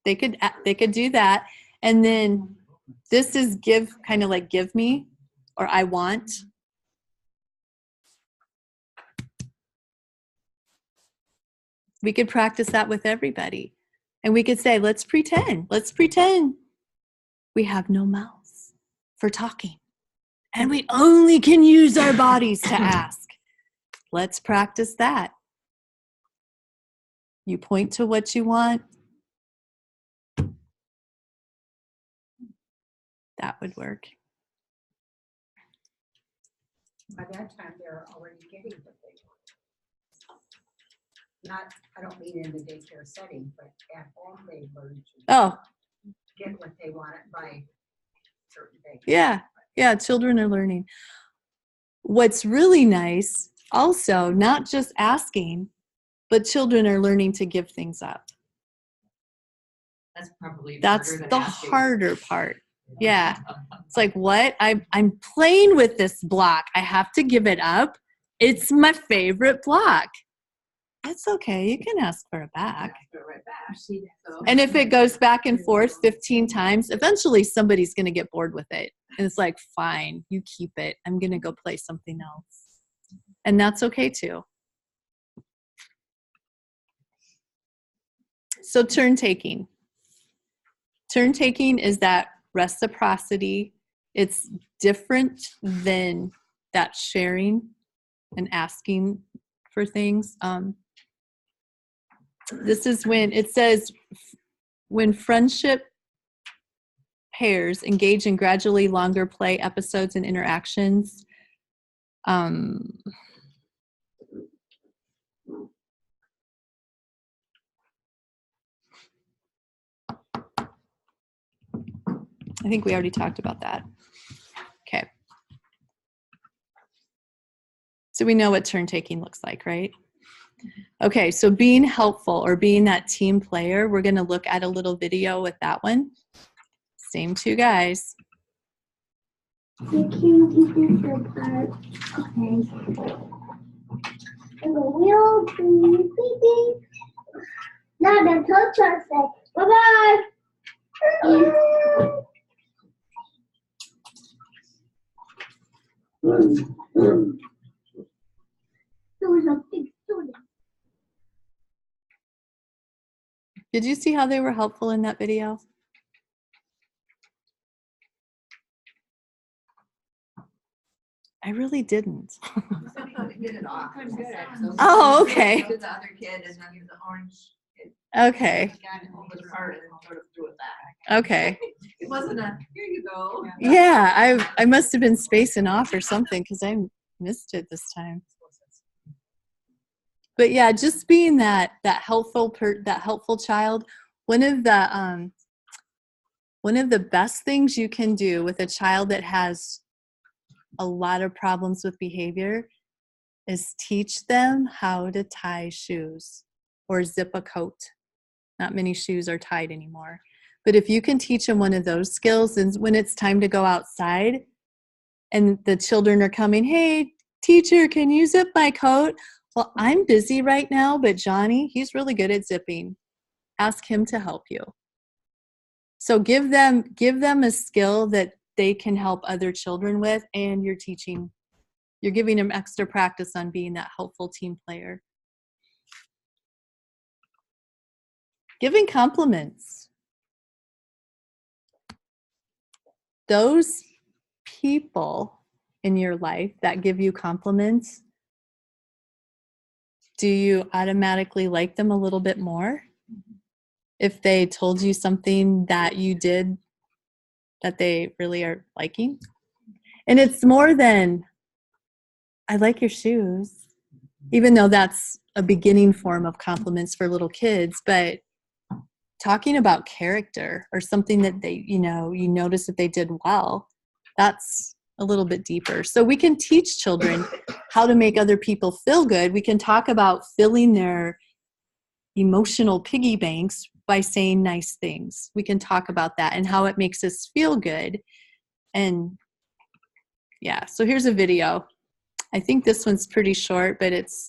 They could do that. And then this is give, kind of like give me or I want. We could practice that with everybody. And we could say, let's pretend we have no mouths for talking. And we only can use our bodies to ask. Let's practice that. You point to what you want. That would work. By that time, they're already getting what they want. I don't mean in the daycare setting, but at home they learn to get what they want by certain things. Yeah, children are learning. What's really nice, also, not just asking, but children are learning to give things up. That's probably That's harder than the asking. harder part. Yeah. It's like, what? I'm playing with this block. I have to give it up. It's my favorite block. It's okay. You can ask for it back. And if it goes back and forth 15 times, eventually somebody's going to get bored with it. And it's like, fine, you keep it. I'm going to go play something else. And that's okay too. So turn taking. Turn taking is that reciprocity. It's different than that sharing and asking for things. This is when it says, when friendship pairs engage in gradually longer play episodes and interactions. I think we already talked about that. Okay. So we know what turn taking looks like, right? Okay, so being helpful or being that team player, we're going to look at a little video with that one. Same two guys. You can keep this apart. Okay. And the wheel beep beep. Now the tow truck said, bye-bye. There was a big student. Did you see how they were helpful in that video? I really didn't. Oh, okay. The other kid and then the orange kid. Okay. Got it over the heart and sort of threw it back. Okay. It wasn't a, here you go. Yeah, I must have been spacing off or something because I missed it this time. But yeah, just being that helpful child. One of the best things you can do with a child that has a lot of problems with behavior is teach them how to tie shoes or zip a coat. Not many shoes are tied anymore. But if you can teach them one of those skills, and when it's time to go outside and the children are coming, hey, teacher, can you zip my coat? Well, I'm busy right now, but Johnny, he's really good at zipping. Ask him to help you. So give them a skill that they can help other children with, and you're giving them extra practice on being that helpful team player. Giving compliments. Those people in your life that give you compliments, do you automatically like them a little bit more? If they told you something that you did that they really are liking? And it's more than, I like your shoes, even though that's a beginning form of compliments for little kids, but talking about character or something that they, you notice that they did well, that's a little bit deeper. So we can teach children how to make other people feel good. We can talk about filling their emotional piggy banks by saying nice things. We can talk about that and how it makes us feel good. And yeah, so here's a video. I think this one's pretty short, but it's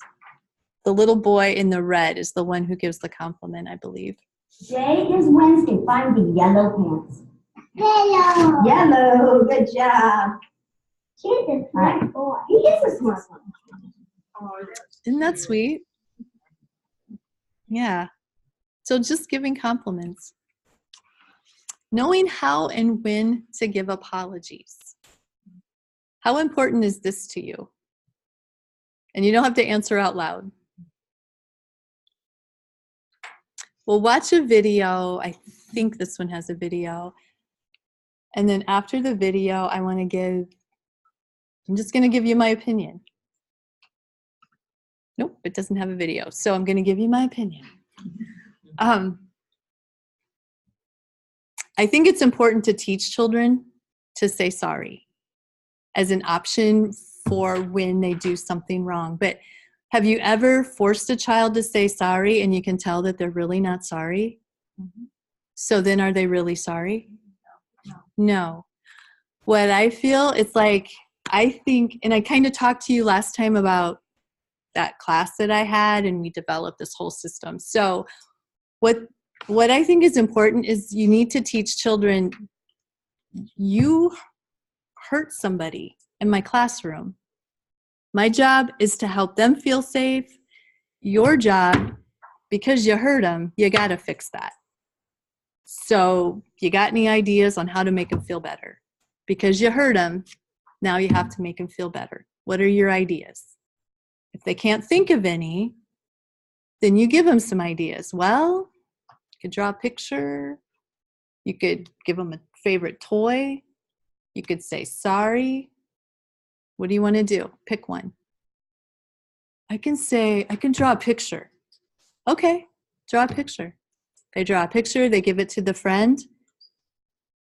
the little boy in the red is the one who gives the compliment, I believe. Today is Wednesday. Find the yellow pants. Hello. Yellow. Good job. She's a smart boy. He is a smart one. Isn't that sweet? Yeah. So just giving compliments. Knowing how and when to give apologies. How important is this to you? And you don't have to answer out loud. We'll watch a video. I think this one has a video. And then after the video, I'm just going to give you my opinion. Nope, it doesn't have a video. So I'm going to give you my opinion. I think it's important to teach children to say sorry as an option for when they do something wrong. But Have you ever forced a child to say sorry and you can tell that they're really not sorry? So then are they really sorry? No. What I feel, it's like, I think, and I kind of talked to you last time about that class that I had, and we developed this whole system. So what I think is important is you need to teach children, you hurt somebody in my classroom. My job is to help them feel safe. Your job, because you hurt them, you got to fix that. So you got any ideas on how to make them feel better? Because you hurt them, now you have to make them feel better. What are your ideas? If they can't think of any, then you give them some ideas. Well, you could draw a picture. You could give them a favorite toy. You could say sorry. What do you want to do? Pick one. I can draw a picture. Okay, draw a picture. They draw a picture, they give it to the friend.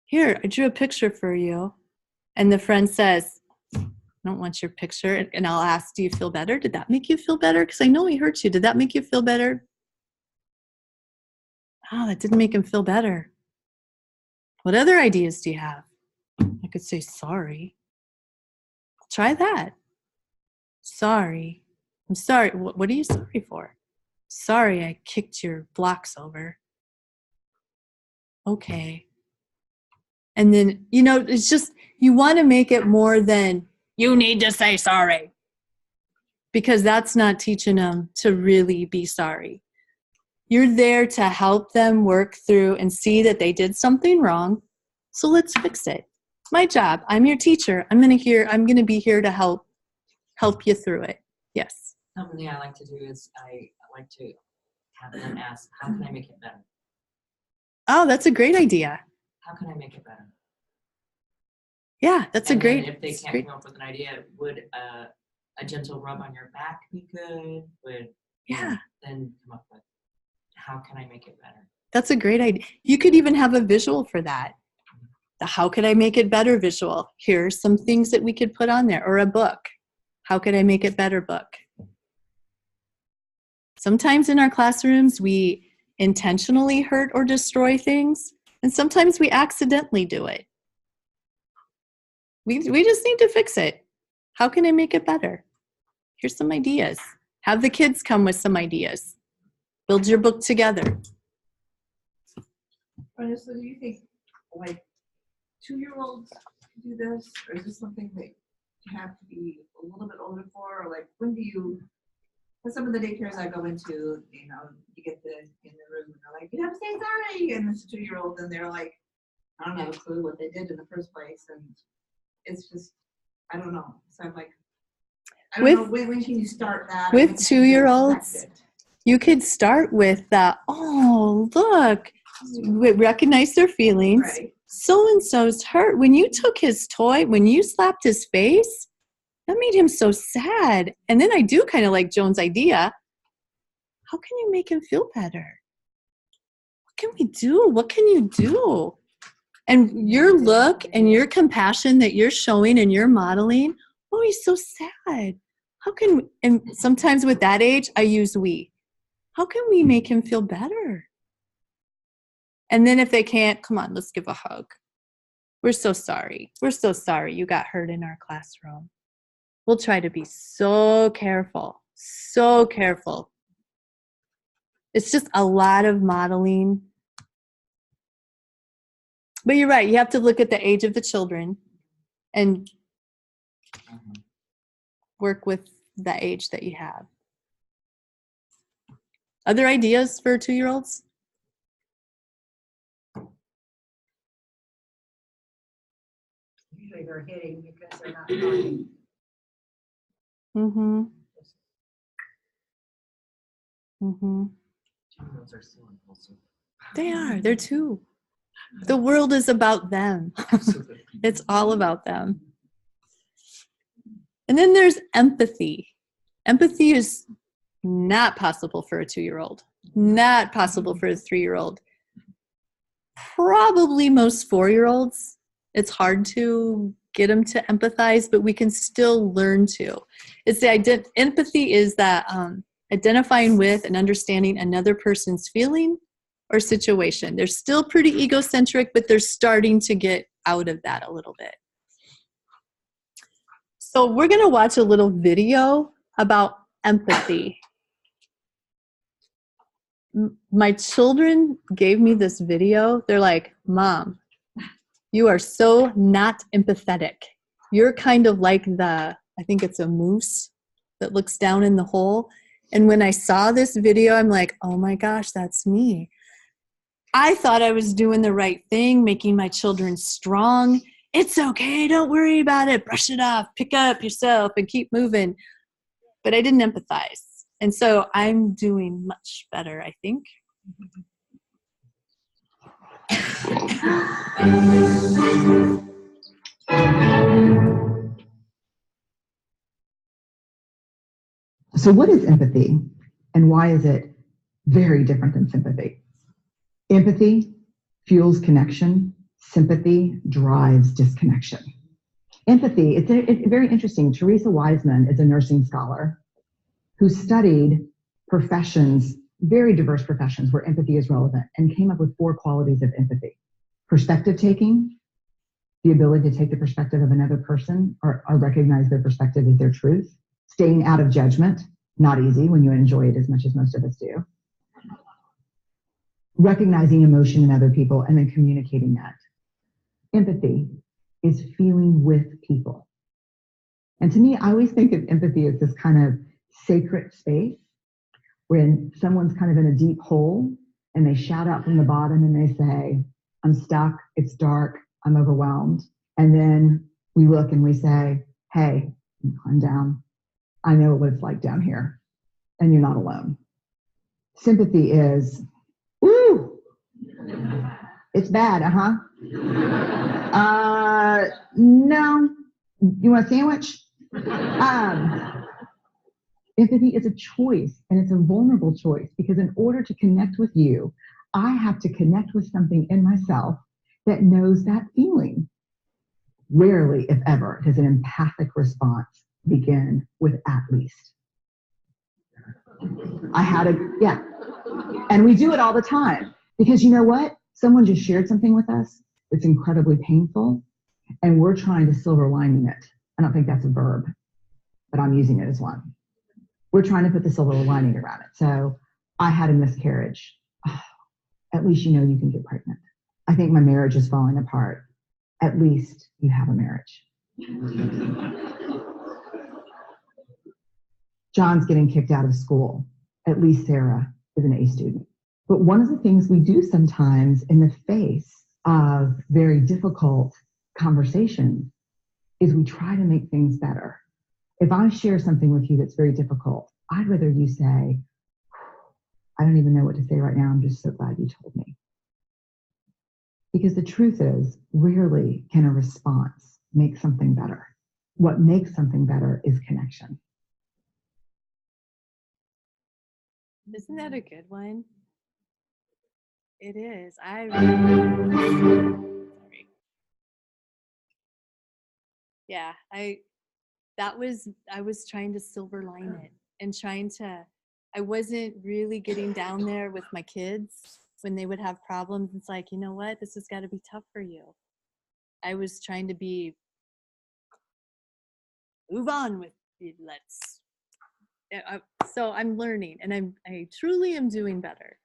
Here, I drew a picture for you. And the friend says, I don't want your picture. And I'll ask, do you feel better? Did that make you feel better? Because I know he hurt you. Did that make you feel better? Oh, that didn't make him feel better. What other ideas do you have? I could say sorry. Try that. Sorry. I'm sorry. What are you sorry for? Sorry, I kicked your blocks over. Okay. And then, it's just, you want to make it more than, you need to say sorry. Because that's not teaching them to really be sorry. You're there to help them work through and see that they did something wrong. So let's fix it. My job, I'm your teacher. I'm going to be here to help you through it. Yes. Something I like to do is I like to have them ask, how can I make it better? Oh, that's a great idea. How can I make it better? Yeah, that's And a great. then if they can't come up with an idea, would a gentle rub on your back be good? Then come up with, how can I make it better? That's a great idea. You could even have a visual for that. The how could I make it better visual. Here are some things that we could put on there, or a book. How could I make it better book? Sometimes in our classrooms, we intentionally hurt or destroy things, and sometimes we accidentally do it. We just need to fix it. How can I make it better? Here's some ideas. Have the kids come with some ideas. Build your book together. So do you think, like, 2-year-olds do this, or is this something that you have to be a little bit older for, or like, when do you? Because some of the daycares I go into, you get in the room and they're like, you have to say sorry, and this 2-year-old, and they're like, I don't have a clue what they did in the first place, and it's just, I don't know. So I'm like, I don't know, when can you start that? With 2-year-olds, you could start with oh, look, recognize their feelings. Right. So-and-so's hurt. When you took his toy, when you slapped his face, that made him so sad. And then I do kind of like Joan's idea. How can you make him feel better? What can we do? What can you do? And your look and your compassion that you're showing and you're modeling, oh, he's so sad. And sometimes with that age, I use we. How can we make him feel better? And then if they can't, come on, let's give a hug. We're so sorry. We're so sorry you got hurt in our classroom. We'll try to be so careful, so careful. It's just a lot of modeling. But you're right, you have to look at the age of the children and work with the age that you have. Other ideas for 2-year-olds? Usually they're hitting because they're not talking. Mm-hmm. Mm-hmm. 2-year-olds are so impulsive. They are. They're 2. The world is about them. Absolutely. It's all about them. And then there's empathy. Empathy is not possible for a 2-year-old. Not possible for a 3-year-old. Probably most 4-year-olds. It's hard to get them to empathize, but we can still learn to. It's the empathy is that identifying with and understanding another person's feeling or situation. They're still pretty egocentric, but they're starting to get out of that a little bit. So we're going to watch a little video about empathy. My children gave me this video. They're like, Mom, you are so not empathetic. You're kind of like I think it's a moose that looks down in the hole. And when I saw this video, I'm like, oh my gosh, that's me. I thought I was doing the right thing, making my children strong. It's okay, don't worry about it. Brush it off, pick up yourself and keep moving. But I didn't empathize. And so I'm doing much better, I think. So what is empathy and why is it very different than sympathy? Empathy fuels connection. Sympathy drives disconnection. Empathy, it's very interesting. Teresa Wiseman is a nursing scholar who studied professions, very diverse professions where empathy is relevant, and came up with 4 qualities of empathy. Perspective taking, the ability to take the perspective of another person or recognize their perspective as their truth. Staying out of judgment, not easy when you enjoy it as much as most of us do. Recognizing emotion in other people and then communicating that. Empathy is feeling with people. And to me, I always think of empathy as this kind of sacred space when someone's kind of in a deep hole and they shout out from the bottom and they say, I'm stuck, it's dark, I'm overwhelmed. And then we look and we say, hey, climb down. I know what it's like down here, and you're not alone. Sympathy is, ooh, it's bad, no, you want a sandwich? Empathy is a choice, and it's a vulnerable choice, because in order to connect with you, I have to connect with something in myself that knows that feeling. Rarely, if ever, does an empathic response begin with at least. And we do it all the time, because you know what? Someone just shared something with us that's incredibly painful, and we're trying to silver lining it. I don't think that's a verb, but I'm using it as one. We're trying to put the silver lining around it. So I had a miscarriage. Oh, at least you know you can get pregnant. I think my marriage is falling apart. At least you have a marriage. John's getting kicked out of school. At least Sarah is an A student. But one of the things we do sometimes in the face of very difficult conversations is we try to make things better. If I share something with you that's very difficult, I'd rather you say, I don't even know what to say right now. I'm just so glad you told me. Because the truth is, rarely can a response make something better. What makes something better is connection. Isn't that a good one? It is. Sorry. Yeah, I was trying to silver line it and I wasn't really getting down there with my kids when they would have problems. It's like, you know what? This has got to be tough for you. I was trying to move on with it. So I'm learning, and I truly am doing better.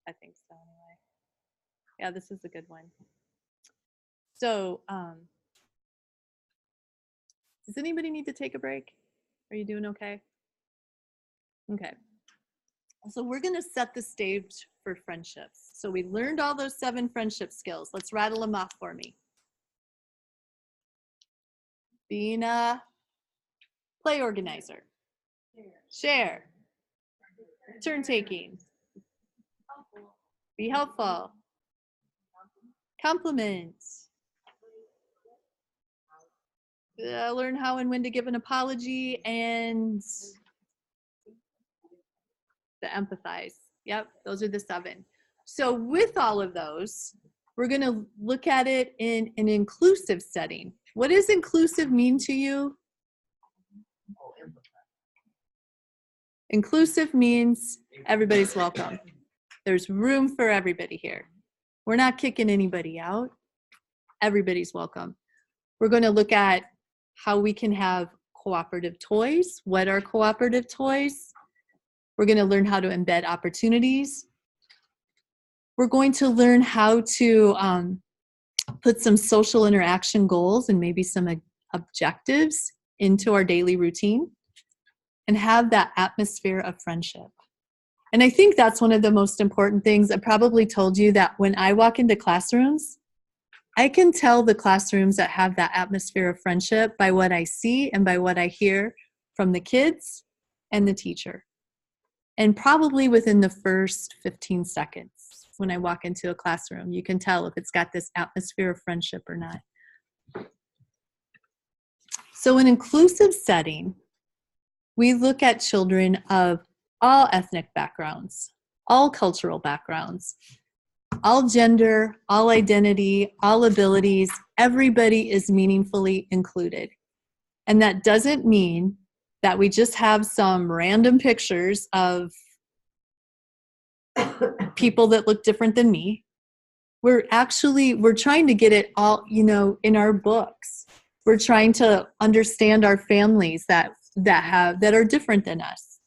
I think so anyway. Yeah, this is a good one. So, does anybody need to take a break? Are you doing okay? Okay. So we're going to set the stage for friendships. So we learned all those 7 friendship skills. Let's rattle them off for me. Being a play organizer. Share. Turn taking. Be helpful. Compliment. Learn how and when to give an apology, and to empathize. Yep, those are the 7. So with all of those, we're going to look at it in an inclusive setting. What does inclusive mean to you? Inclusive means everybody's welcome. There's room for everybody here. We're not kicking anybody out. Everybody's welcome. We're going to look at how we can have cooperative toys. What are cooperative toys? We're going to learn how to embed opportunities. We're going to learn how to put some social interaction goals and maybe some objectives into our daily routine and have that atmosphere of friendship. And I think that's one of the most important things. I probably told you that when I walk into classrooms, I can tell the classrooms that have that atmosphere of friendship by what I see and by what I hear from the kids and the teacher. And probably within the first 15 seconds when I walk into a classroom, you can tell if it's got this atmosphere of friendship or not. So an inclusive setting, we look at children of all ethnic backgrounds, all cultural backgrounds, all gender, all identity, all abilities. Everybody is meaningfully included. And that doesn't mean that we just have some random pictures of people that look different than me. We're trying to get it all, in our books. We're trying to understand our families that are different than us,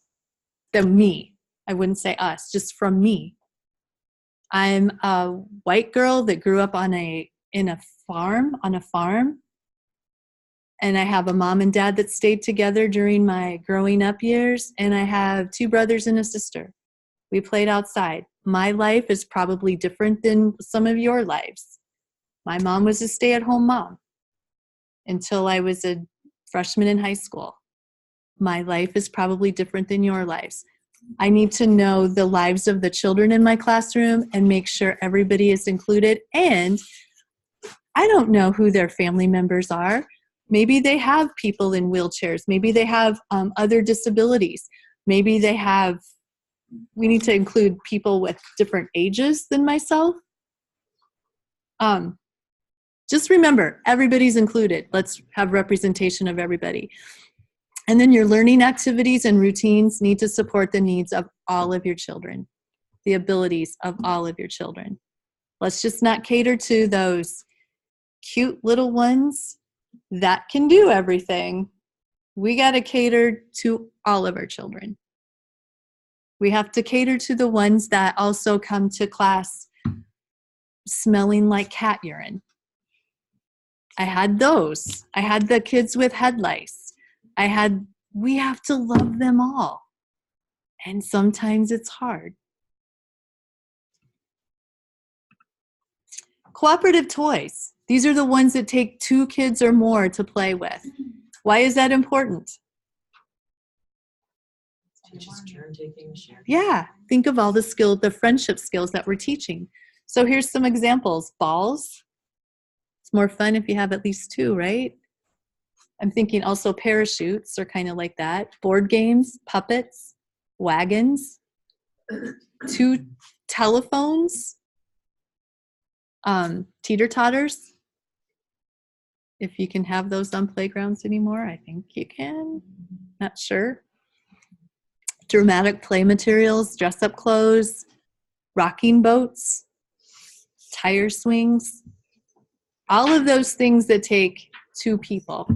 than me. I wouldn't say us, just from me. I'm a white girl that grew up on a farm, and I have a mom and dad that stayed together during my growing up years, and I have 2 brothers and a sister. We played outside. My life is probably different than some of your lives. My mom was a stay-at-home mom until I was a freshman in high school. My life is probably different than your lives. I need to know the lives of the children in my classroom and make sure everybody is included. And I don't know who their family members are. Maybe they have people in wheelchairs. Maybe they have other disabilities. Maybe we need to include people with different ages than myself. Just remember, everybody's included. Let's have representation of everybody. And then your learning activities and routines need to support the needs of all of your children, the abilities of all of your children. Let's just not cater to those cute little ones that can do everything. We got to cater to all of our children. We have to cater to the ones that also come to class smelling like cat urine. I had those. I had the kids with head lice. We have to love them all. And sometimes it's hard. Cooperative toys. These are the ones that take 2 kids or more to play with. Why is that important? Just turn taking, share. Yeah, think of all the friendship skills that we're teaching. So here's some examples. Balls. It's more fun if you have at least 2, right? I'm thinking also parachutes are kind of like that. Board games, puppets, wagons, 2 telephones, teeter-totters. If you can have those on playgrounds anymore, I think you can. Not sure. Dramatic play materials, dress-up clothes, rocking boats, tire swings. All of those things that take 2 people.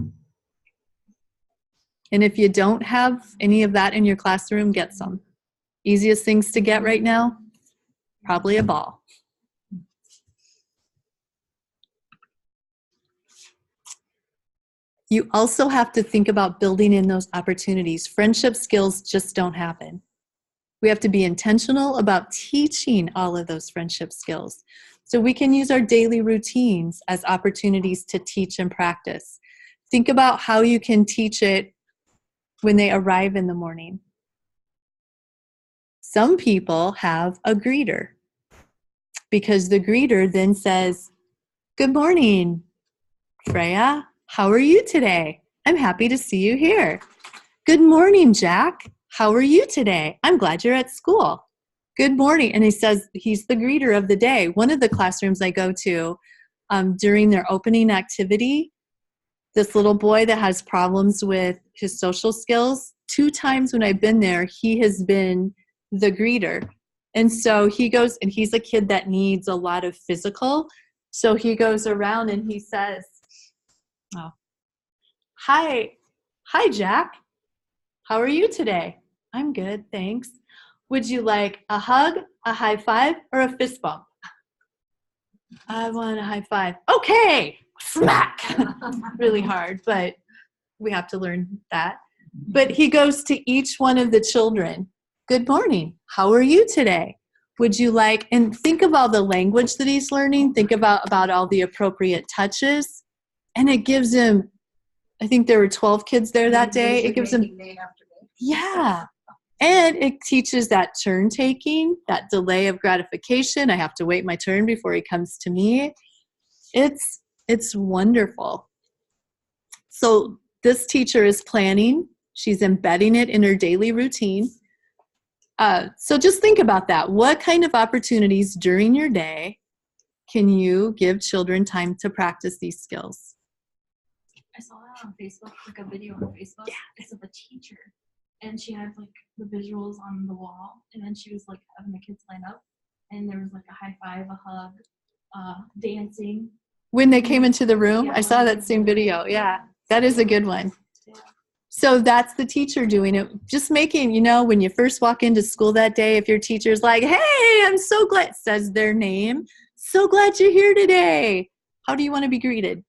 And if you don't have any of that in your classroom, get some. Easiest things to get right now, probably a ball. You also have to think about building in those opportunities. Friendship skills just don't happen. We have to be intentional about teaching all of those friendship skills. So we can use our daily routines as opportunities to teach and practice. Think about how you can teach it when they arrive in the morning. Some people have a greeter because the greeter then says, "Good morning, Freya. How are you today? I'm happy to see you here. Good morning, Jack. How are you today? I'm glad you're at school. Good morning." And he says he's the greeter of the day. One of the classrooms I go to during their opening activity, this little boy that has problems with his social skills, 2 times when I've been there, he has been the greeter. And so he goes, and he's a kid that needs a lot of physical. So he goes around and he says, oh, hi, Jack. How are you today? I'm good, thanks. Would you like a hug, a high five, or a fist bump? I want a high five. Okay, smack. Really hard, but we have to learn that. But he goes to each one of the children. Good morning. How are you today? Would you like, and think of all the language that he's learning. Think about all the appropriate touches. And it gives him, I think there were 12 kids there that day. It gives him, yeah. And it teaches that turn taking, that delay of gratification. I have to wait my turn before he comes to me. It's wonderful. So this teacher is planning. She's embedding it in her daily routine. So just think about that. What kind of opportunities during your day can you give children time to practice these skills? I saw that on Facebook, like a video on Facebook. Yeah. It's of a teacher. And she had like the visuals on the wall. And then she was like having the kids line up. And there was like a high five, a hug, dancing. When they came into the room, I saw that same video. Yeah, that is a good one. Yeah. So that's the teacher doing it. Just making, when you first walk into school that day, if your teacher's like, hey, I'm so glad, says their name, so glad you're here today. How do you want to be greeted?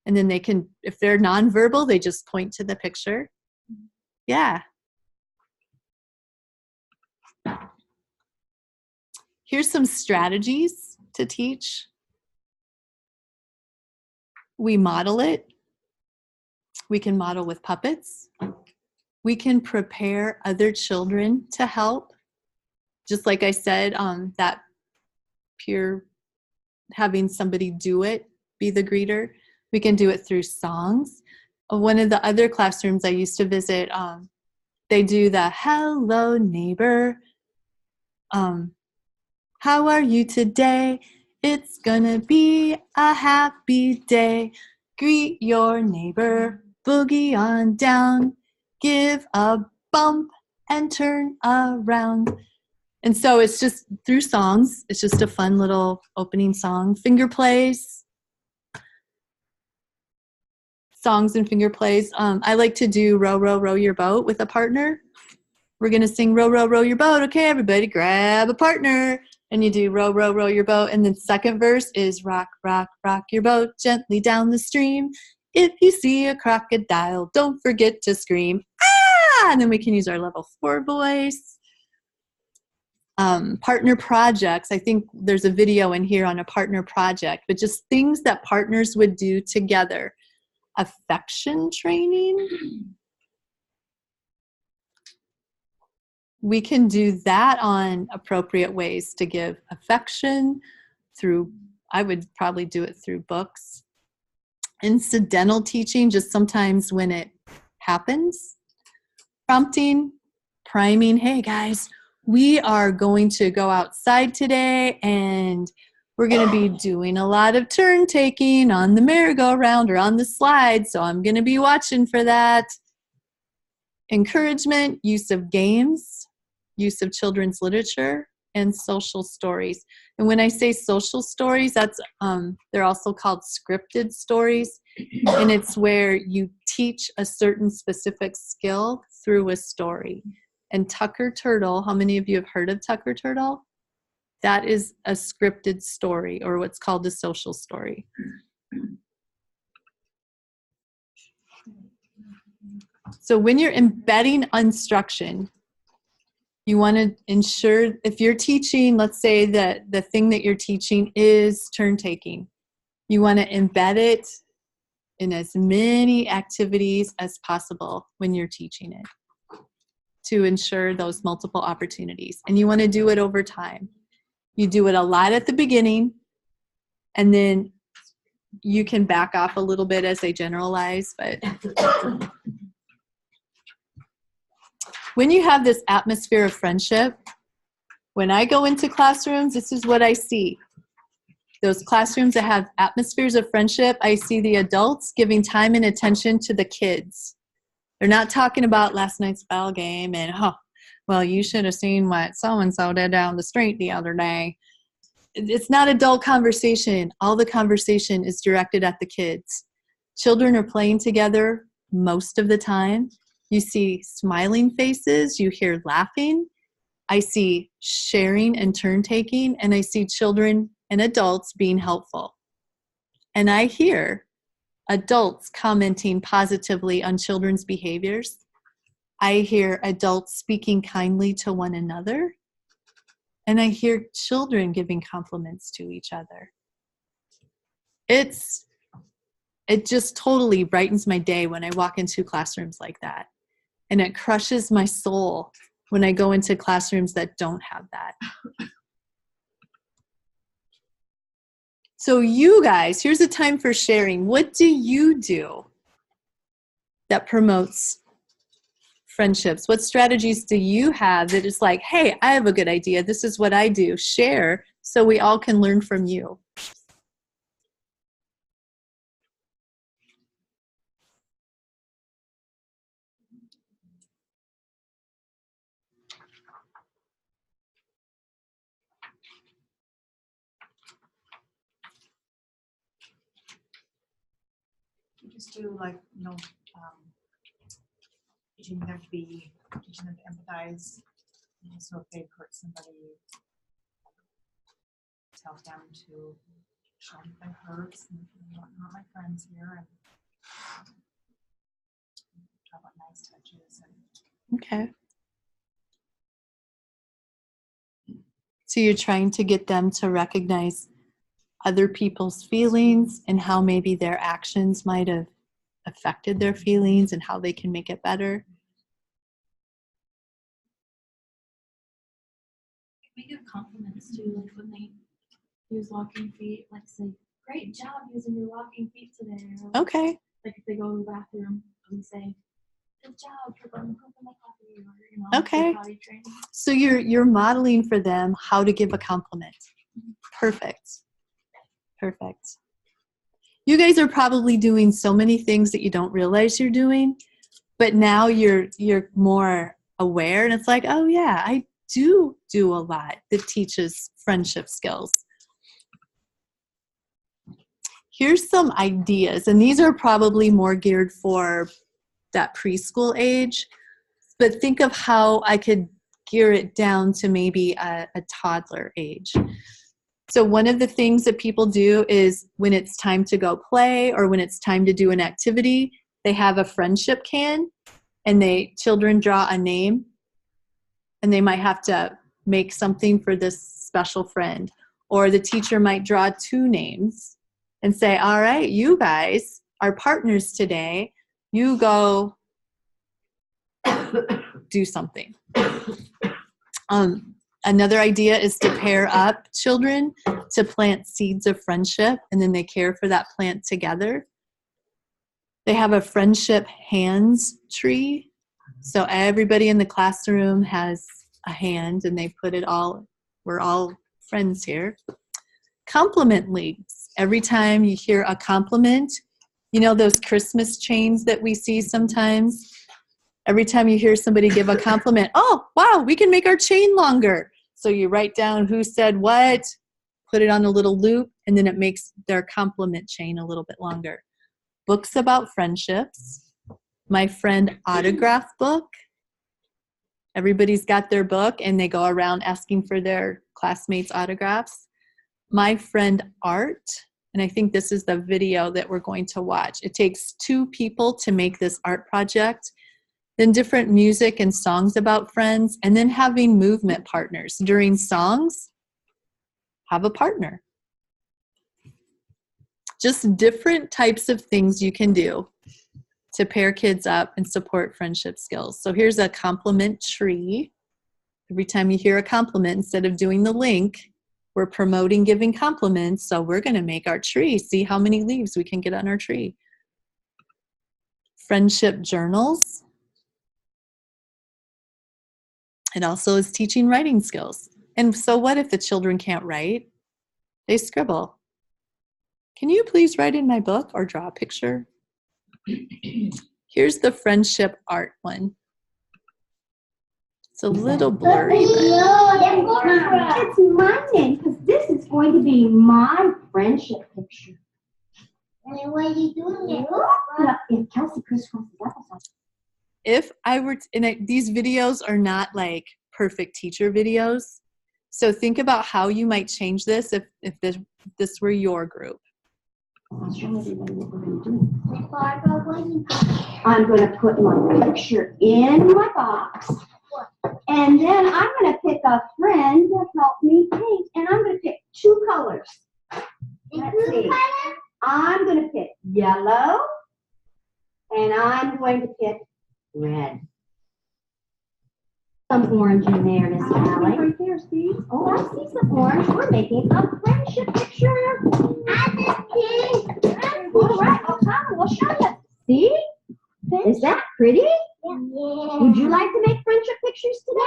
And then they can, if they're nonverbal, they just point to the picture. Yeah. Here's some strategies to teach. We model it. We can model with puppets. We can prepare other children to help. Just like I said, that pure having somebody do it, be the greeter. We can do it through songs. One of the other classrooms I used to visit, they do the hello neighbor. How are you today? It's gonna be a happy day. Greet your neighbor, boogie on down, give a bump and turn around. And so it's just through songs. It's just a fun little opening song. Finger plays. Songs and finger plays. I like to do row, row, row your boat with a partner. We're gonna sing row, row, row your boat. Okay, everybody grab a partner. And you do row, row, row your boat. And then second verse is rock, rock, rock your boat gently down the stream. If you see a crocodile, don't forget to scream, ah! And then we can use our level 4 voice. Partner projects. I think there's a video in here on a partner project, but just things that partners would do together. Affection training. We can do that on appropriate ways to give affection through, I would probably do it through books. Incidental teaching, just sometimes when it happens. Prompting, priming, hey guys, we are going to go outside today and we're going to be doing a lot of turn taking on the merry-go-round or on the slide, so I'm going to be watching for that. Encouragement, use of games, use of children's literature, and social stories. And when I say social stories, that's they're also called scripted stories, and it's where you teach a certain specific skill through a story. And Tucker Turtle, how many of you have heard of Tucker Turtle? That is a scripted story, or what's called a social story. So when you're embedding instruction, you want to ensure, if you're teaching, let's say that the thing that you're teaching is turn taking, you want to embed it in as many activities as possible when you're teaching it to ensure those multiple opportunities. And you want to do it over time. You do it a lot at the beginning, and then you can back off a little bit as they generalize, but when you have this atmosphere of friendship, when I go into classrooms, this is what I see. Those classrooms that have atmospheres of friendship, I see the adults giving time and attention to the kids. They're not talking about last night's ball game and, oh, well, you should have seen what so-and-so did down the street the other day. It's not adult conversation. All the conversation is directed at the kids. Children are playing together most of the time. You see smiling faces, you hear laughing. I see sharing and turn taking, and I see children and adults being helpful. And I hear adults commenting positively on children's behaviors. I hear adults speaking kindly to one another. And I hear children giving compliments to each other. It just totally brightens my day when I walk into classrooms like that. And it crushes my soul when I go into classrooms that don't have that. So you guys, here's a time for sharing. What do you do that promotes friendships? What strategies do you have that is like, hey, I have a good idea. This is what I do. Share so we all can learn from you. Just do like, teaching them to empathize. And so if they've hurt somebody, tell them to show them their hurts and not my friends here, and talk about nice touches. And Okay. So you're trying to get them to recognize other people's feelings and how maybe their actions might have affected their feelings and how they can make it better. We give compliments too, like when they use walking feet, like say, great job using your walking feet today. Or Okay. like if they go to the bathroom and say, good job for going to my coffee, or Okay. potty training. So you're modeling for them how to give a compliment. Perfect. Perfect. You guys are probably doing so many things that you don't realize you're doing, but now you're more aware, and it's like, oh yeah, I do a lot that teaches friendship skills. Here's some ideas, and these are probably more geared for that preschool age, but think of how I could gear it down to maybe a toddler age. So one of the things that people do is when it's time to go play or when it's time to do an activity, they have a friendship can and children draw a name, and they might have to make something for this special friend. Or the teacher might draw 2 names and say, all right, you guys are partners today. You go do something. Another idea is to pair up children to plant seeds of friendship, and then they care for that plant together. They have a friendship hands tree. So everybody in the classroom has a hand, and they put it all, we're all friends here. Compliment leagues. Every time you hear a compliment, you know those Christmas chains that we see sometimes? Every time you hear somebody give a compliment, oh, wow, we can make our chain longer. So you write down who said what, put it on a little loop, and then it makes their compliment chain a little bit longer. Books about friendships. My friend autograph book. Everybody's got their book, and they go around asking for their classmates' autographs. My friend art, and I think this is the video that we're going to watch. It takes 2 people to make this art project. Then different music and songs about friends, and then having movement partners. During songs, have a partner. Just different types of things you can do to pair kids up and support friendship skills. So here's a compliment tree. Every time you hear a compliment, instead of doing the link, we're promoting giving compliments. So we're going to make our tree, see how many leaves we can get on our tree. Friendship journals. It also is teaching writing skills. And so what if the children can't write? They scribble. Can you please write in my book or draw a picture? Here's the friendship art one. It's a little blurry, but It's my name because this is going to be my friendship picture. And what are you doing it? If Kelsey crisscrosses applesauce. if I were to, and these videos are not like perfect teacher videos. So think about how you might change this if this were your group. I'll show everybody what we're going to do. I'm going to put my picture in my box. And then I'm going to pick a friend to help me paint. And I'm going to pick 2 colors. Let's see. I'm going to pick yellow. And I'm going to pick red. Some orange in there, Miss Allie. Right there, see? Oh, I see some orange. We're making a friendship picture. All right, well, come, we'll show you. See? Is that pretty? Yeah. Would you like to make friendship pictures today?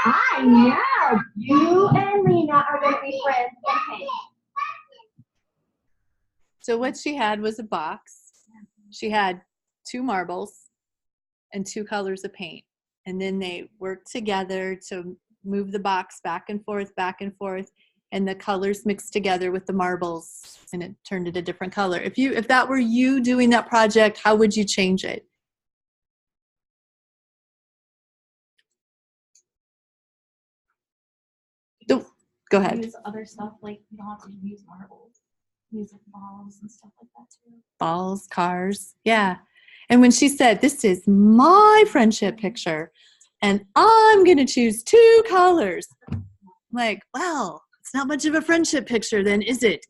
I know. You and Lena are going to be friends and paint. So what she had was a box. She had 2 marbles and 2 colors of paint. And then they worked together to move the box back and forth, and the colors mixed together with the marbles, and it turned it a different color. If that were you doing that project, how would you change it? Go ahead. Use other stuff, like you don't have to use marbles. Use like balls and stuff like that too. Balls, cars, yeah. And when she said, this is my friendship picture, and I'm going to choose 2 colors, I'm like, well, it's not much of a friendship picture then, is it?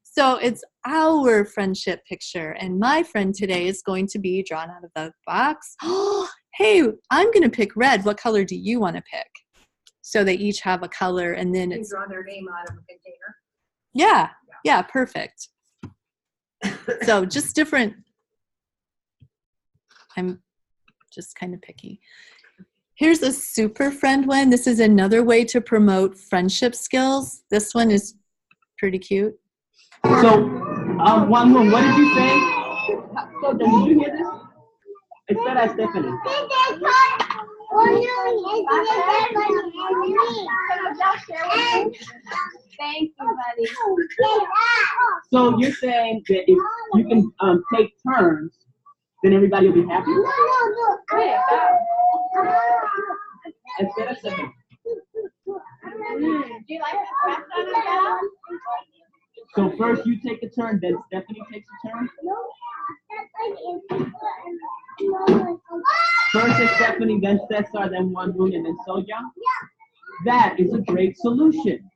So it's our friendship picture, and my friend today is going to be drawn out of the box. Oh, hey, I'm going to pick red. What color do you want to pick? So they each have a color, and then You it's draw their name out of a container. yeah, perfect. So just different. I'm just kind of picky. Here's a super friend one. This is another way to promote friendship skills. This one is pretty cute. So, one more. What did you say? So, did you hear this? It's said as Stephanie. Thank you, buddy. So you're saying that if you can take turns, then everybody will be happy? Instead of Stephanie. Do you like the press on it now? So first you take a turn, then Stephanie takes a turn? First is Stephanie, then Cesar, then Wanbun, and then Soja? That is a great solution.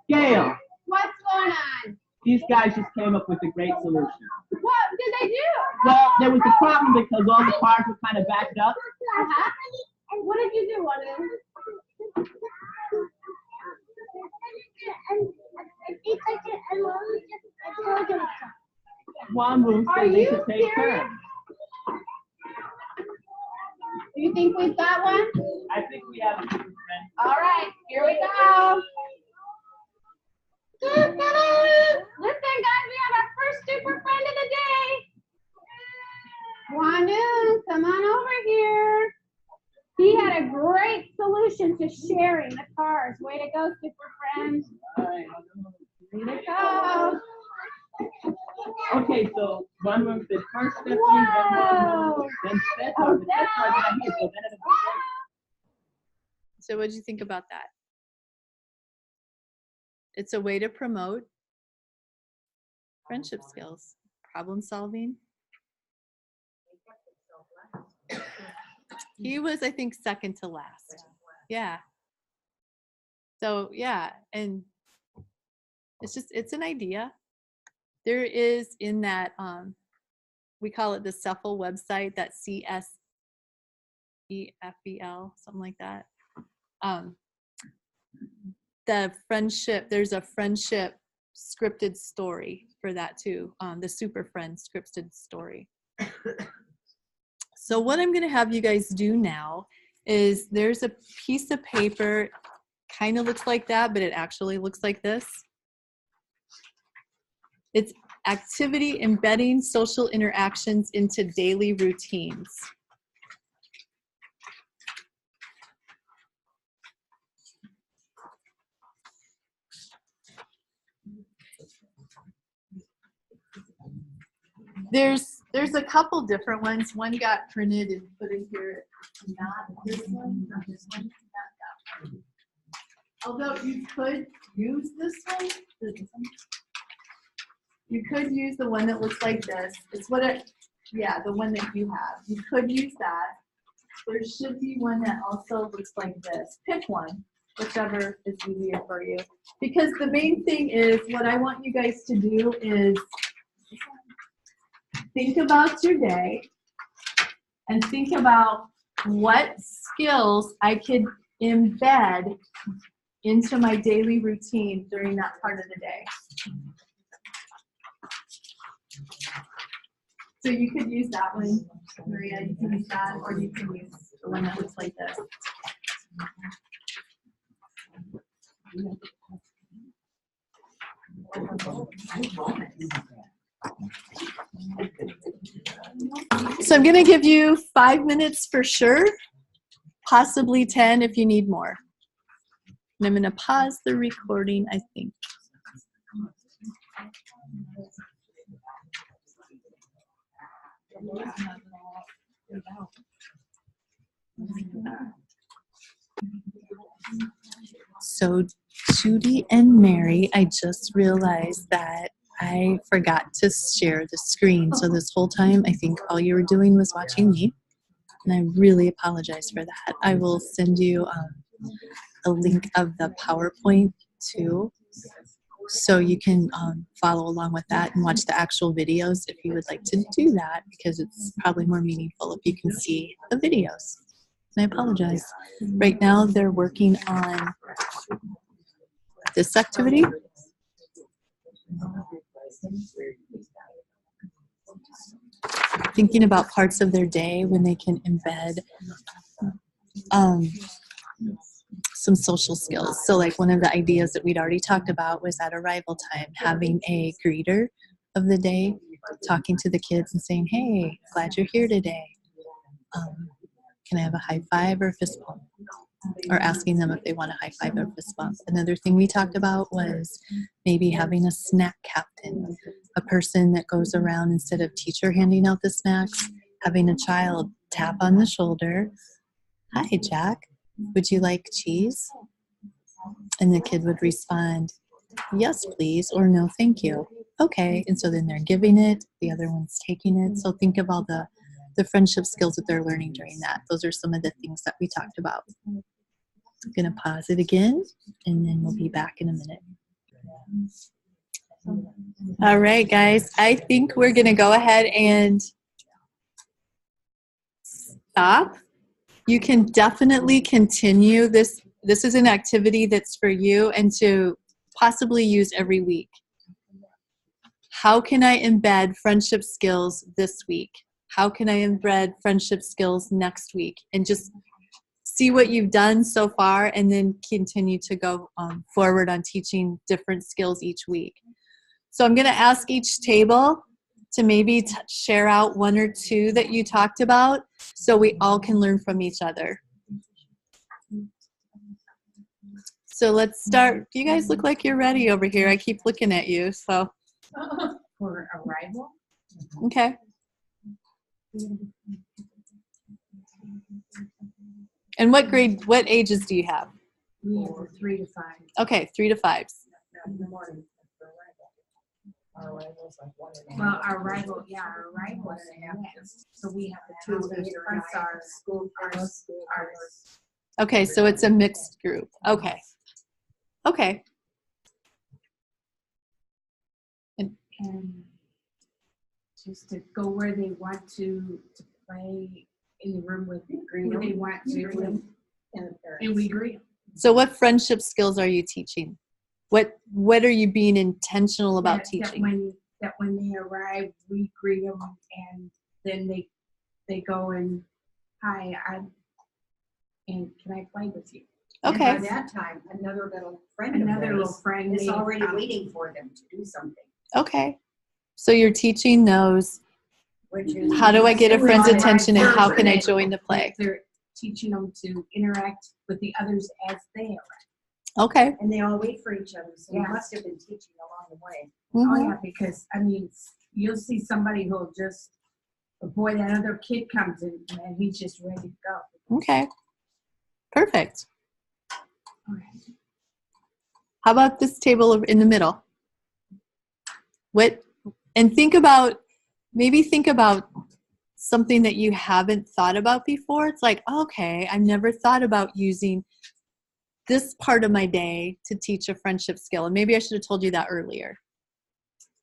Gail. What's going on? These guys just came up with a great solution. What did they do? Well, there was a problem because all the cars were kind of backed up. What did you do, Wanu? Wanbun Are said they you could take serious? turns. Do you think we've got one? I think we have a super friend. All right, here we go. Listen, guys, we have our first super friend of the day. Wanu, come on over here. He had a great solution to sharing the cars. Way to go, super friend. Way to go. Okay, so Wanbun said first Stephanie, Whoa. then Cesar, Oh, but Cesar's not here, so then it'll be So what did you think about that? It's a way to promote friendship skills, problem solving. He was, I think, second to last. Yeah. So yeah, and it's an idea. There is in that, we call it the CEFL website, that CSEFEL, something like that. The friendship, there's a friendship scripted story for that too, the Super Friends scripted story. So what I'm going to have you guys do now is there's a piece of paper, kind of looks like that, but it actually looks like this. It's activity embedding social interactions into daily routines. There's a couple different ones. One got printed and put in here. Not this one, not this one, not that one. Although you could use this one. You could use the one that looks like this. It's what it, yeah, the one that you have. You could use that. There should be one that also looks like this. Pick one, whichever is easier for you. Because the main thing is, what I want you guys to do is think about your day and think about what skills I could embed into my daily routine during that part of the day. So you could use that one, Maria, you can use that, or you can use the one that looks like this. So I'm going to give you 5 minutes for sure, possibly 10 if you need more. And I'm going to pause the recording, I think. So Judy and Mary, I just realized that I forgot to share the screen. So this whole time, I think all you were doing was watching me. And I really apologize for that. I will send you a link of the PowerPoint too, so you can follow along with that and watch the actual videos if you would like to do that, because it's probably more meaningful if you can see the videos. And I apologize. Right now they're working on this activity. Thinking about parts of their day when they can embed some social skills. So like one of the ideas that we'd already talked about was at arrival time, having a greeter of the day, talking to the kids and saying, hey, glad you're here today. Can I have a high five or a fist bump? Or asking them if they want a high five or fist bump. Another thing we talked about was maybe having a snack captain, a person that goes around instead of teacher handing out the snacks, having a child tap on the shoulder. Hi, Jack. Would you like cheese? And the kid would respond, yes, please, or no, thank you. Okay, and so then they're giving it, the other one's taking it. So think of all the friendship skills that they're learning during that. Those are some of the things that we talked about. I'm going to pause it again, and then we'll be back in a minute. All right, guys, I think we're going to go ahead and stop. You can definitely continue this. This is an activity that's for you and to possibly use every week. How can I embed friendship skills this week? How can I embed friendship skills next week? And just see what you've done so far and then continue to go forward on teaching different skills each week. So I'm going to ask each table to maybe share out one or two that you talked about so we all can learn from each other. So let's start. You guys look like you're ready over here. I keep looking at you, so. For arrival? Okay. And what grade, what ages do you have? We have 3 to 5. Okay, 3 to 5s. In the morning. Our arrival's like 1:30. Well, our arrival, yeah, our arrival is next. So we have the 2 After plus our school, ours. Okay, so it's a mixed group. Okay. Okay. And just to go where they want to play in the room with who they want to, and we agree. So what friendship skills are you teaching? What are you being intentional about teaching? That when they arrive, we greet them, and then they go and, hi, and can I play with you? Okay. And by that time, another little friend Another little friend is may already come. waiting for them to do something. Okay. So you're teaching those, which is. how do I get a friend's Right. attention and how can I First, join the play? They're teaching them to interact with the others as they interact. Okay. And they all wait for each other, so you Yeah. must have been teaching along the way. Oh, Mhm. yeah, because, I mean, you'll see somebody who'll just, boy, that other kid comes in and he's just ready to go. Okay. Perfect. How about this table in the middle? And think about something that you haven't thought about before. It's like, okay, I've never thought about using this part of my day to teach a friendship skill. And maybe I should have told you that earlier.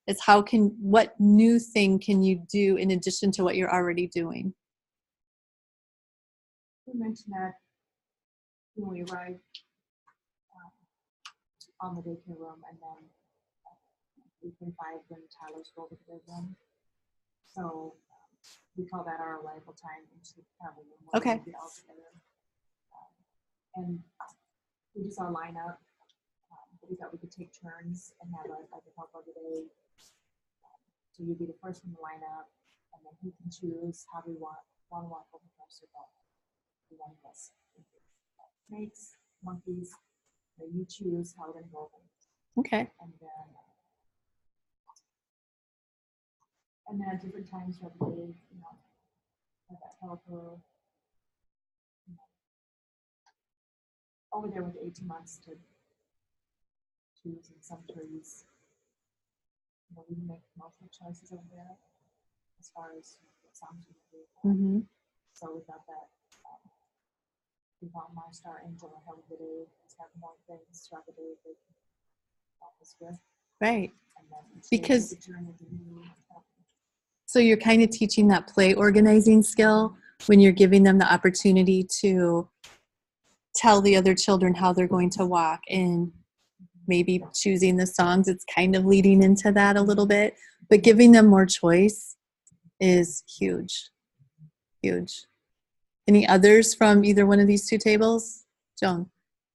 It's what new thing can you do in addition to what you're already doing? You mentioned that when we arrived on the daycare room, and then we can find when Tyler's go to their room. So we call that our arrival time into the travel room. Where Okay. we get all together. And we just all line up. We thought we could take turns and have like a help of the day. So you'd be the first one to line up, and then he can choose how we want to walk over first or not. We want this. Snakes, monkeys, so you choose how we're going to go over. Okay. And then at different times throughout the day, have that helper. Over there with 18 months to choose, and some trees. We make multiple choices over there as far as what songs we do. Mm-hmm. So we thought that we want my star angel or help of the day. Let's have more things throughout the day that help us with. Right. And then each Because day we turn with a new help. so you're kind of teaching that play organizing skill when you're giving them the opportunity to tell the other children how they're going to walk, and maybe choosing the songs. It's kind of leading into that a little bit, but giving them more choice is huge. Huge. Any others from either one of these two tables? Joan?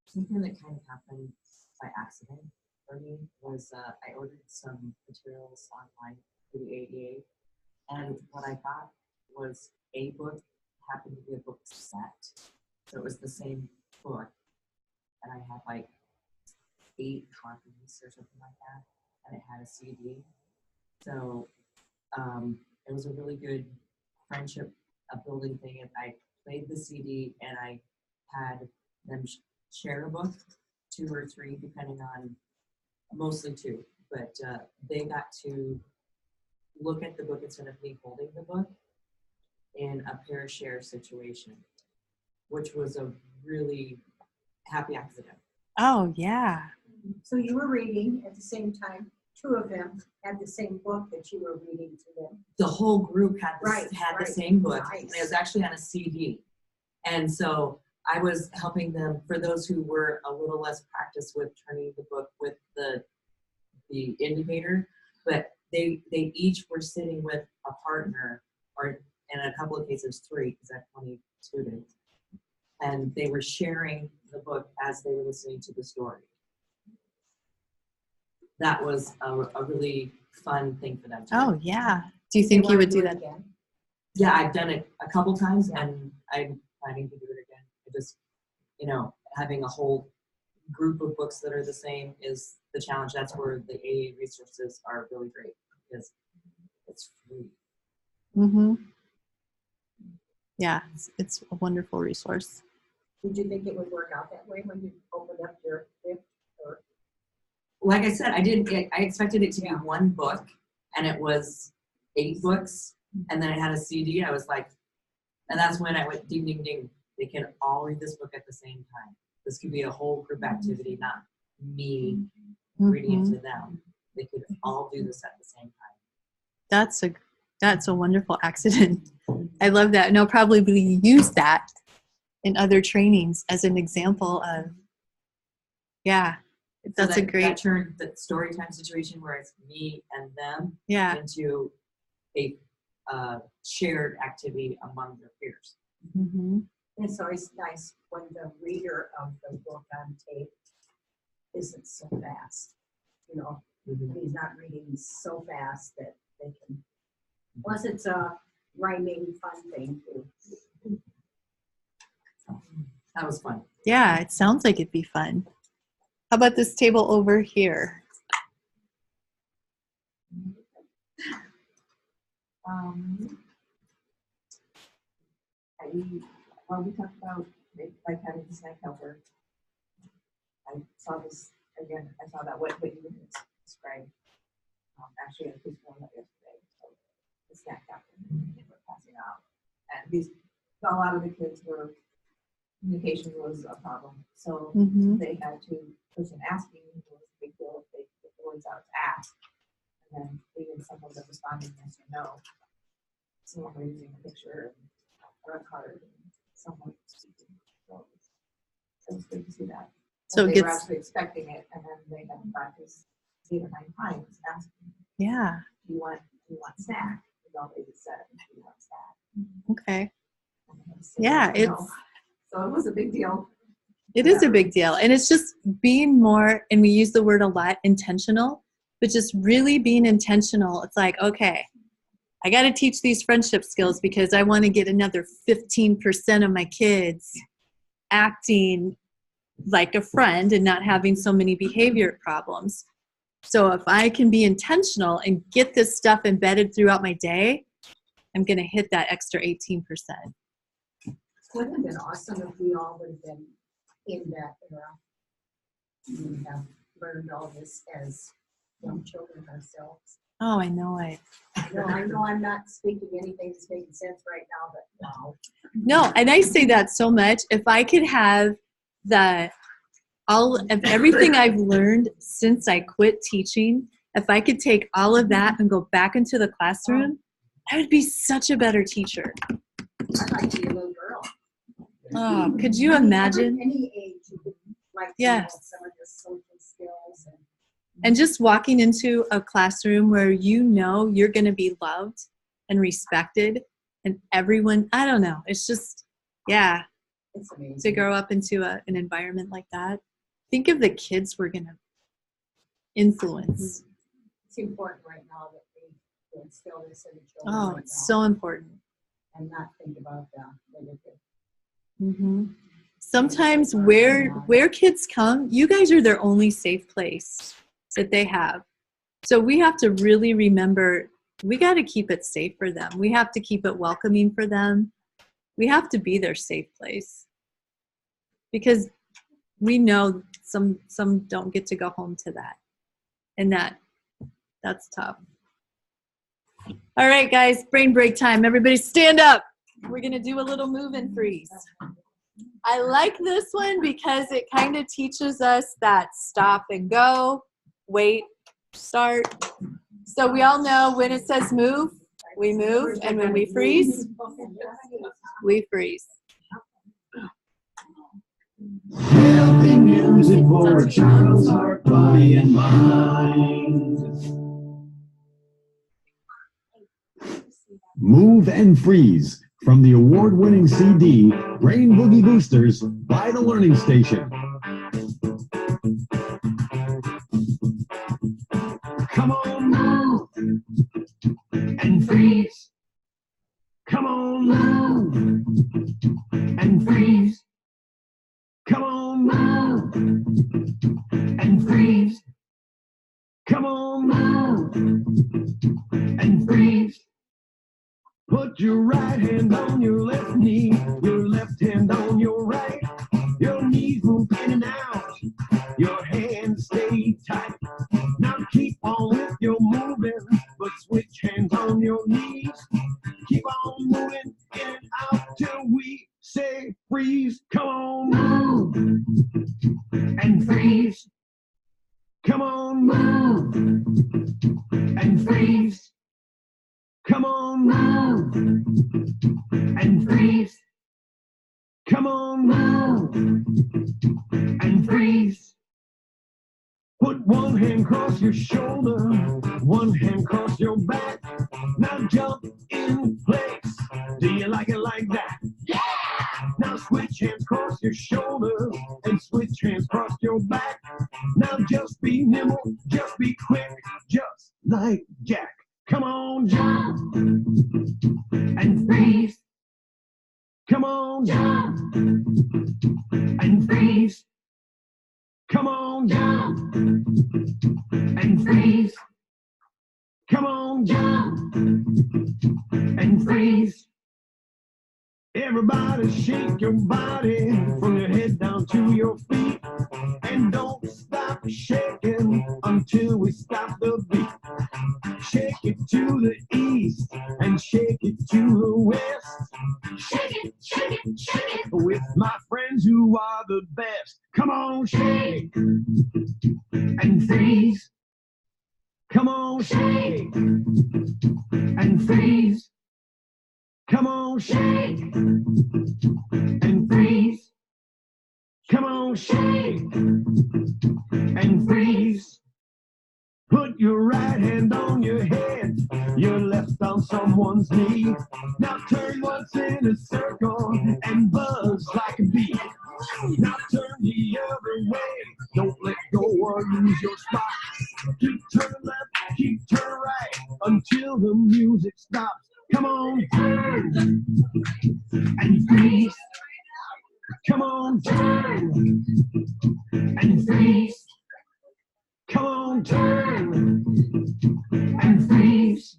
Something that kind of happened by accident for me was I ordered some materials online for the ADA, and what I thought was a book happened to be a book set. So it was the same book, and I had like 8 copies or something like that, and it had a CD. So it was a really good friendship building thing, and I played the CD, and I had them share a book, 2 or 3, depending on, mostly 2, but they got to look at the book instead of me holding the book in a pair share situation, which was a really happy accident. Oh, yeah. So you were reading at the same time, 2 of them had the same book that you were reading to them. The whole group had Right, the same book, Nice. and it was actually on a CD. And so I was helping them, for those who were a little less practiced with turning the book with the indicator, but they each were sitting with a partner, or in a couple of cases 3, because I have 20 students, and they were sharing the book as they were listening to the story. That was a really fun thing for them to do. Oh, yeah. Do you think you would do that again? Yeah, I've done it a couple times, and I'm planning to do it again. I just, having a whole group of books that are the same is the challenge. That's where the AA resources are really great, because it's free. Mm-hmm. Yeah, it's a wonderful resource. Did you think it would work out that way when you opened up your gift? Or? Like I said, I expected it to be one book, and it was 8 books, and then I had a CD. I was like, and that's when I went ding, ding, ding. They can all read this book at the same time. This could be a whole group activity, not me reading it to them. They could all do this at the same time. That's a wonderful accident. I love that. And I'll probably use that in other trainings as an example of, that's a great. That turned the story time situation where it's me and them into a shared activity among their peers. Mm-hmm. And it's always nice when the reader of the book on tape isn't so fast. He's not reading so fast that they can, plus it's a rhyming fun thing too. That was fun. Yeah, it sounds like it'd be fun. How about this table over here? Well, we talked about like having a snack helper. I saw this again. I saw that what you described actually in preschool yesterday. So the snack helper they were passing out, and a lot of the kids were communication was a problem. So they had to person asking was a big deal if they get the words out to ask, and then even some of them responding yes or no. Someone were using a picture or a card. Someone speaking. So it was good to see that. So they were actually expecting it, and then they had to practice 8 or 9 times asking. Yeah. Do you want snack? Is all they said. Do you want snack? Okay. Yeah, so it was a big deal. It is a big deal, and it's just being more. And we use the word a lot, intentional, but just really being intentional. It's like, okay, I got to teach these friendship skills because I want to get another 15% of my kids acting like a friend and not having so many behavior problems. So if I can be intentional and get this stuff embedded throughout my day, I'm going to hit that extra 18%. Would have been awesome if we all would have been in that era. We have learned all this as young children ourselves. Oh, I know it. No, I know I'm not speaking anything that's making sense right now, but wow. No, and I say that so much. If I could have all of everything I've learned since I quit teaching, if I could take all of that and go back into the classroom, I would be such a better teacher. I'd like to be a little girl. Oh, could you imagine? Any age, you could like to Yes. know some of the social skills. And just walking into a classroom where you know you're going to be loved and respected, and everyone, I don't know, it's just, yeah, it's amazing to grow up into an environment like that. Think of the kids we're going to influence. It's important right now that we instill this in the children. Oh, right it's now so important. and not think about the negative. Mm-hmm. Sometimes where kids come, you guys are their only safe place that they have. So we have to really remember, we got to keep it safe for them. We have to keep it welcoming for them. We have to be their safe place, because we know some don't get to go home to that, and that's tough. All right, guys, brain break time. Everybody stand up. We're gonna do a little move and freeze. I like this one because it kind of teaches us that stop and go, wait, start. So we all know when it says move, we move, and when we freeze, we freeze. Healthy music for a child's heart, body, and mind. Move and Freeze from the award-winning CD, Brain Boogie Boosters by The Learning Station. Come on, move and freeze. Come on, move and freeze. Come on, move and freeze. Come on, move and freeze. Put your right hand on your left knee, your left hand on your right. Your knees move in and out, your hands stay tight. Now keep on with your moving, but switch hands on your knees. Keep on moving in and out till we say freeze. Come on, move and freeze. Come on, move and freeze. Come on, move and freeze. Come on, move and freeze. Put one hand across your shoulder, one hand across your back. Now jump in place. Do you like it like that? Yeah! Now switch hands across your shoulder and switch hands across your back. Now just be nimble, just be quick, just like Jack. Come on, jump and freeze. Come on, jump and freeze. Come on, jump and freeze. Come on, jump and freeze. Everybody shake your body from your head down to your feet. And don't stop shaking until we stop the beat. Shake it to the east and shake it to the west. Shake it, shake it, shake it with my friends who are the best. Come on, shake and freeze. Come on, shake and freeze. Come on, shake and freeze. Come on, shake and freeze. Put your right hand on your head, your left on someone's knee. Now turn once in a circle and buzz like a bee. Now turn the other way, don't let go or lose your spot. Keep turning left, keep turning right, until the music stops. Come on, turn and freeze. Come on, turn and freeze. Come on, turn and freeze.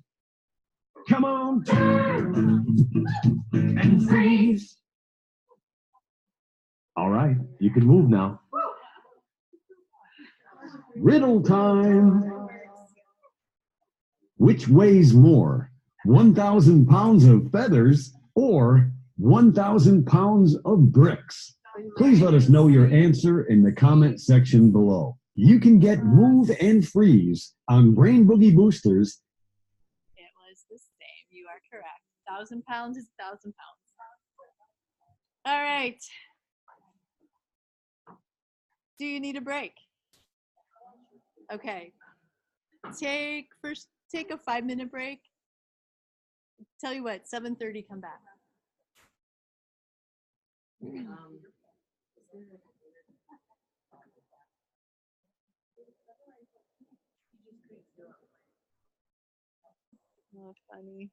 Come on, turn and freeze. All right, you can move now. Riddle time. Which weighs more, 1,000 pounds of feathers or 1,000 pounds of bricks? Please let us know your answer in the comment section below. You can get Move and Freeze on Brain Boogie Boosters. It was the same. You are correct. 1,000 pounds is 1,000 pounds. All right. Do you need a break? Okay. Take a 5-minute break. Tell you what, 7:30, come back. Oh, funny.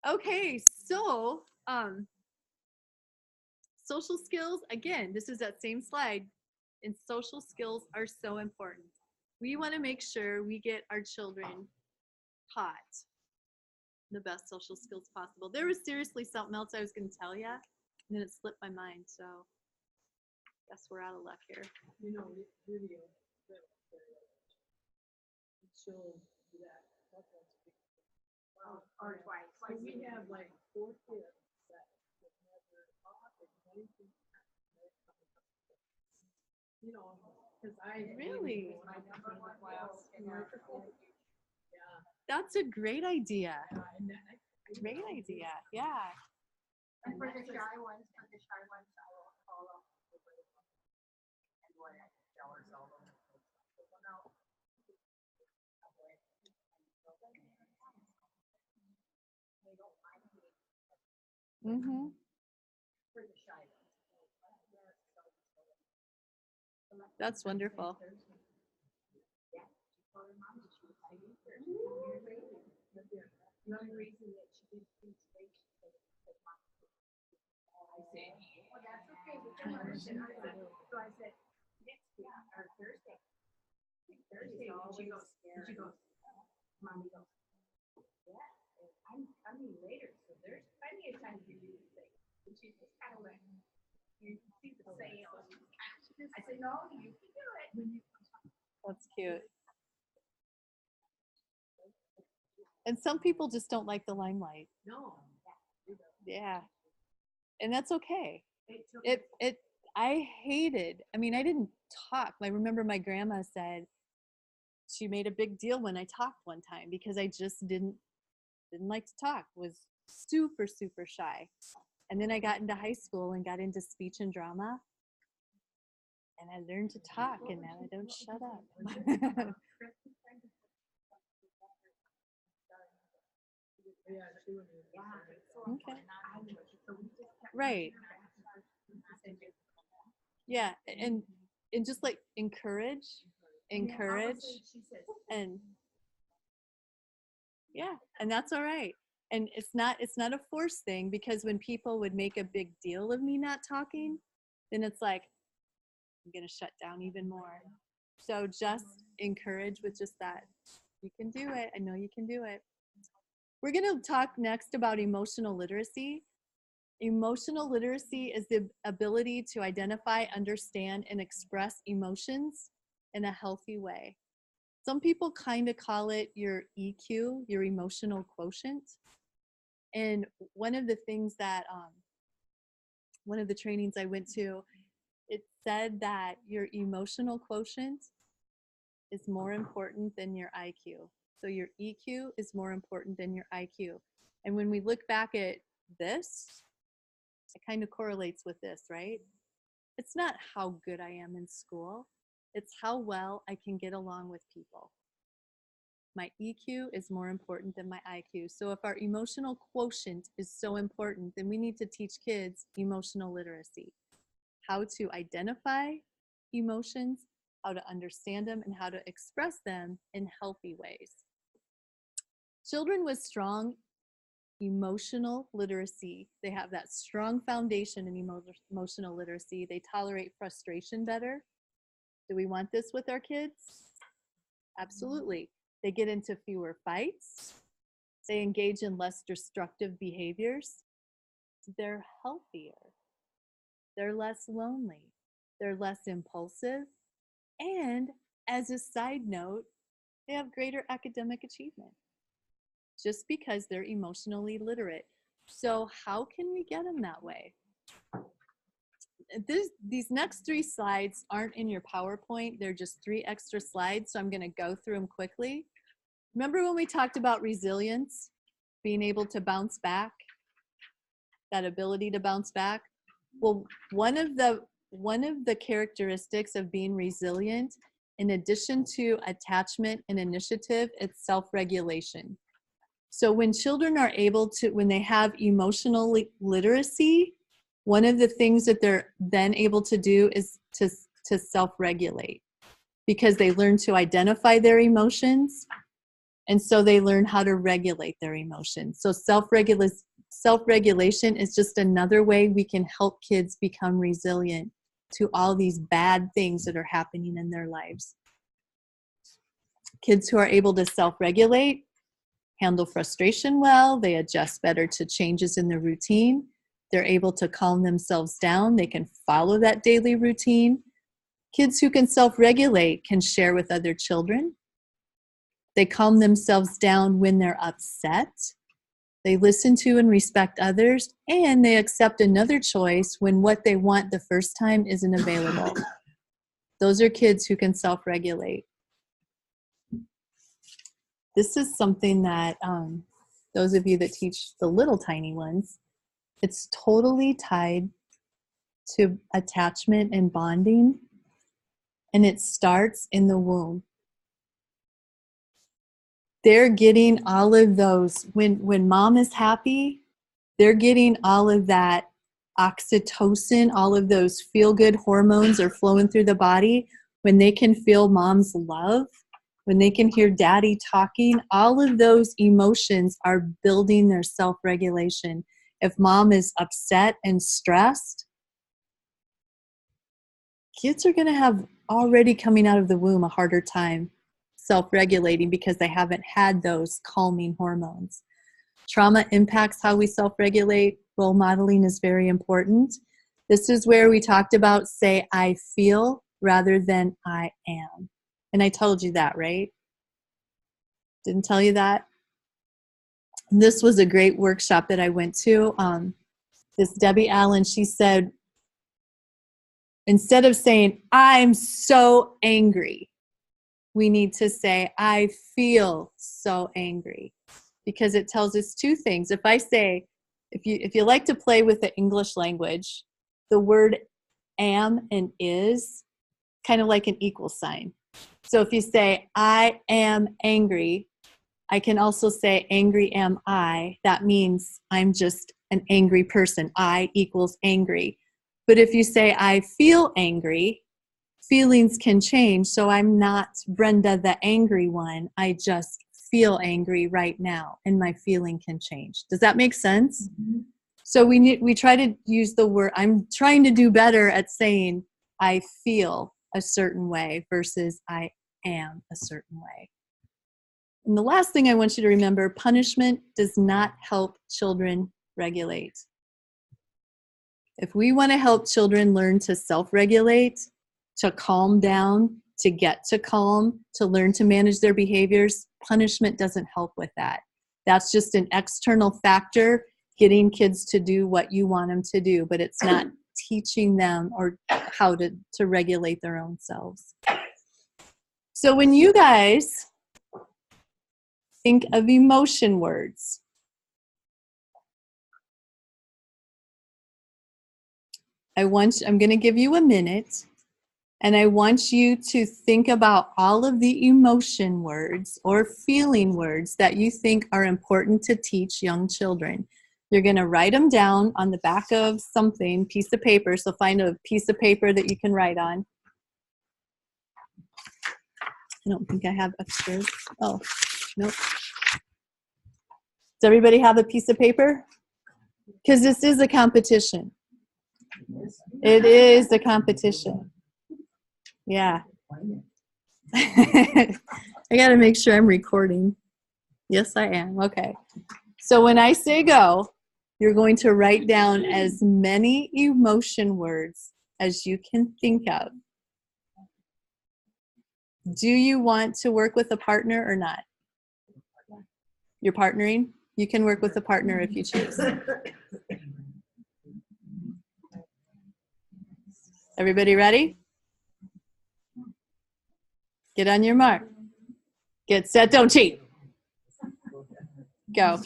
Okay, so social skills, again, this is that same slide, and social skills are so important. We want to make sure we get our children taught the best social skills possible. There was seriously something else I was going to tell you, and then it slipped my mind, so guess we're out of luck here. You know, video. Shows that. Or twice. So we have like 4 kids that never taught or anything. You know, because Really? When I come to the class, yeah. That's a great idea. And Great idea. Yeah. And for the shy ones, I will call up the break and what I tell her so. They don't mind me Mm-hmm. for the shy ones. That's wonderful. The only reason that she didn't teach me because I said, well, that's okay. We can understand. So I said, next week or Thursday. Thursday, and she goes, Mommy goes, yeah, and I'm coming later, so there's plenty of time for you to say. And she just kind of went, you can see the sail. I said, no, you can do it. That's cute. And some people just don't like the limelight. No. Yeah. And that's okay. I hated, I mean, I didn't talk. I remember my grandma said she made a big deal when I talked one time because I just didn't like to talk, was super, super shy. And then I got into high school and got into speech and drama. And I learned to talk, and now I don't shut up. Okay. Right. Yeah, and just like encourage, and Yeah, and that's all right. And it's not a forced thing, because when people would make a big deal of me not talking, then it's like, I'm going to shut down even more. So just encourage with just that. You can do it. I know you can do it. We're going to talk next about emotional literacy. Emotional literacy is the ability to identify, understand, and express emotions in a healthy way. Some people kind of call it your EQ, your emotional quotient. And one of the things that, one of the trainings I went to, it said that your emotional quotient is more important than your IQ. So your EQ is more important than your IQ. And when we look back at this, it kind of correlates with this, right? It's not how good I am in school. It's how well I can get along with people. My EQ is more important than my IQ. So if our emotional quotient is so important, then we need to teach kids emotional literacy. How to identify emotions, how to understand them, and how to express them in healthy ways. Children with strong emotional literacy, they have that strong foundation in emotional literacy. They tolerate frustration better. Do we want this with our kids? Absolutely. They get into fewer fights. They engage in less destructive behaviors. They're healthier. They're less lonely. They're less impulsive. And as a side note, they have greater academic achievement just because they're emotionally literate. So how can we get them that way? These next 3 slides aren't in your PowerPoint. They're just 3 extra slides, so I'm going to go through them quickly. Remember when we talked about resilience, being able to bounce back, that ability to bounce back? Well, one of the characteristics of being resilient, in addition to attachment and initiative, it's self-regulation. So when children are able to, when they have emotional literacy, one of the things that they're then able to do is to self-regulate, because they learn to identify their emotions, and so they learn how to regulate their emotions. So self-regulation is just another way we can help kids become resilient to all these bad things that are happening in their lives. Kids who are able to self-regulate handle frustration well. They adjust better to changes in their routine. They're able to calm themselves down. They can follow that daily routine. Kids who can self-regulate can share with other children. They calm themselves down when they're upset. They listen to and respect others, and they accept another choice when what they want the first time isn't available. Those are kids who can self-regulate. This is something that those of you that teach the little tiny ones, it's totally tied to attachment and bonding, and it starts in the womb. They're getting all of those, when mom is happy, they're getting all of that oxytocin, all of those feel-good hormones are flowing through the body. When they can feel mom's love, when they can hear daddy talking, all of those emotions are building their self-regulation. If mom is upset and stressed, kids are going to have, already coming out of the womb, a harder time self-regulating because they haven't had those calming hormones. Trauma impacts how we self-regulate. Role modeling is very important. This is where we talked about say I feel rather than I am. And I told you that, right? Didn't tell you that? This was a great workshop that I went to. This Debbie Allen, she said, instead of saying, I'm so angry, we need to say, I feel so angry. Because it tells us 2 things. If I say, if you like to play with the English language, the word am and is kind of like an equal sign. So if you say, I am angry, I can also say, angry am I. That means I'm just an angry person. I equals angry. But if you say, I feel angry, feelings can change. So I'm not Brenda the angry one. I just feel angry right now and my feeling can change. Does that make sense? So we try to use the word, I'm trying to do better at saying I feel a certain way versus I am a certain way. And the last thing I want you to remember, punishment does not help children regulate. If we want to help children learn to self-regulate, to calm down, to get to calm, to learn to manage their behaviors, punishment doesn't help with that. That's just an external factor getting kids to do what you want them to do, but it's not teaching them or how to regulate their own selves. So when you guys think of emotion words, I'm going to give you a minute, and I want you to think about all of the emotion words or feeling words that you think are important to teach young children. You're going to write them down on the back of something, piece of paper, so find a piece of paper that you can write on. I don't think I have extras. Oh, nope. Does everybody have a piece of paper? Because this is a competition. It is a competition. Yeah. I got to make sure I'm recording. Yes, I am. Okay. So when I say go, you're going to write down as many emotion words as you can think of. Do you want to work with a partner or not? You're partnering? You can work with a partner if you choose. Everybody ready? Get on your mark. Get set, don't cheat. Go.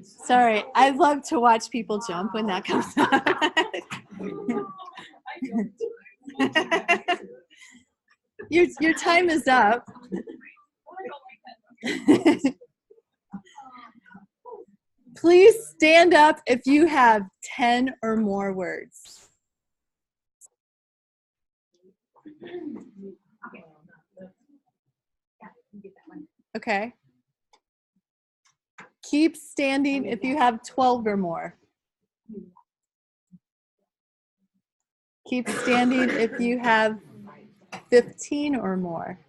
Sorry, I love to watch people jump when that comes up. Your time is up. Please stand up if you have 10 or more words. Okay. Keep standing if you have 12 or more. Keep standing if you have 15 or more.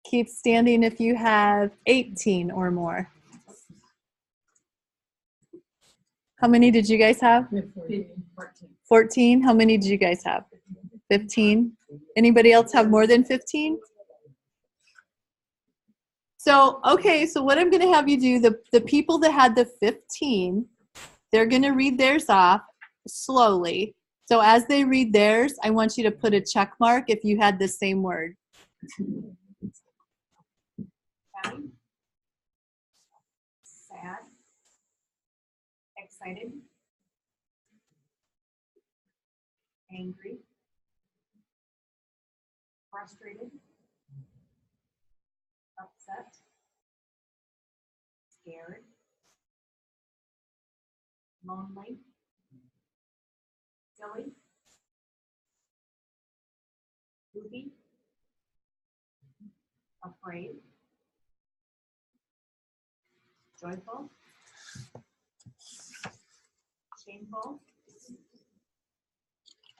Keep standing if you have 18 or more. How many did you guys have? 14. How many did you guys have? 15. Anybody else have more than 15? So, okay, so what I'm going to have you do, the people that had the 15, they're going to read theirs off slowly. So as they read theirs, I want you to put a check mark if you had the same word. Happy, sad, excited, angry, frustrated, upset, scared, lonely, silly, goofy, afraid, joyful, shameful,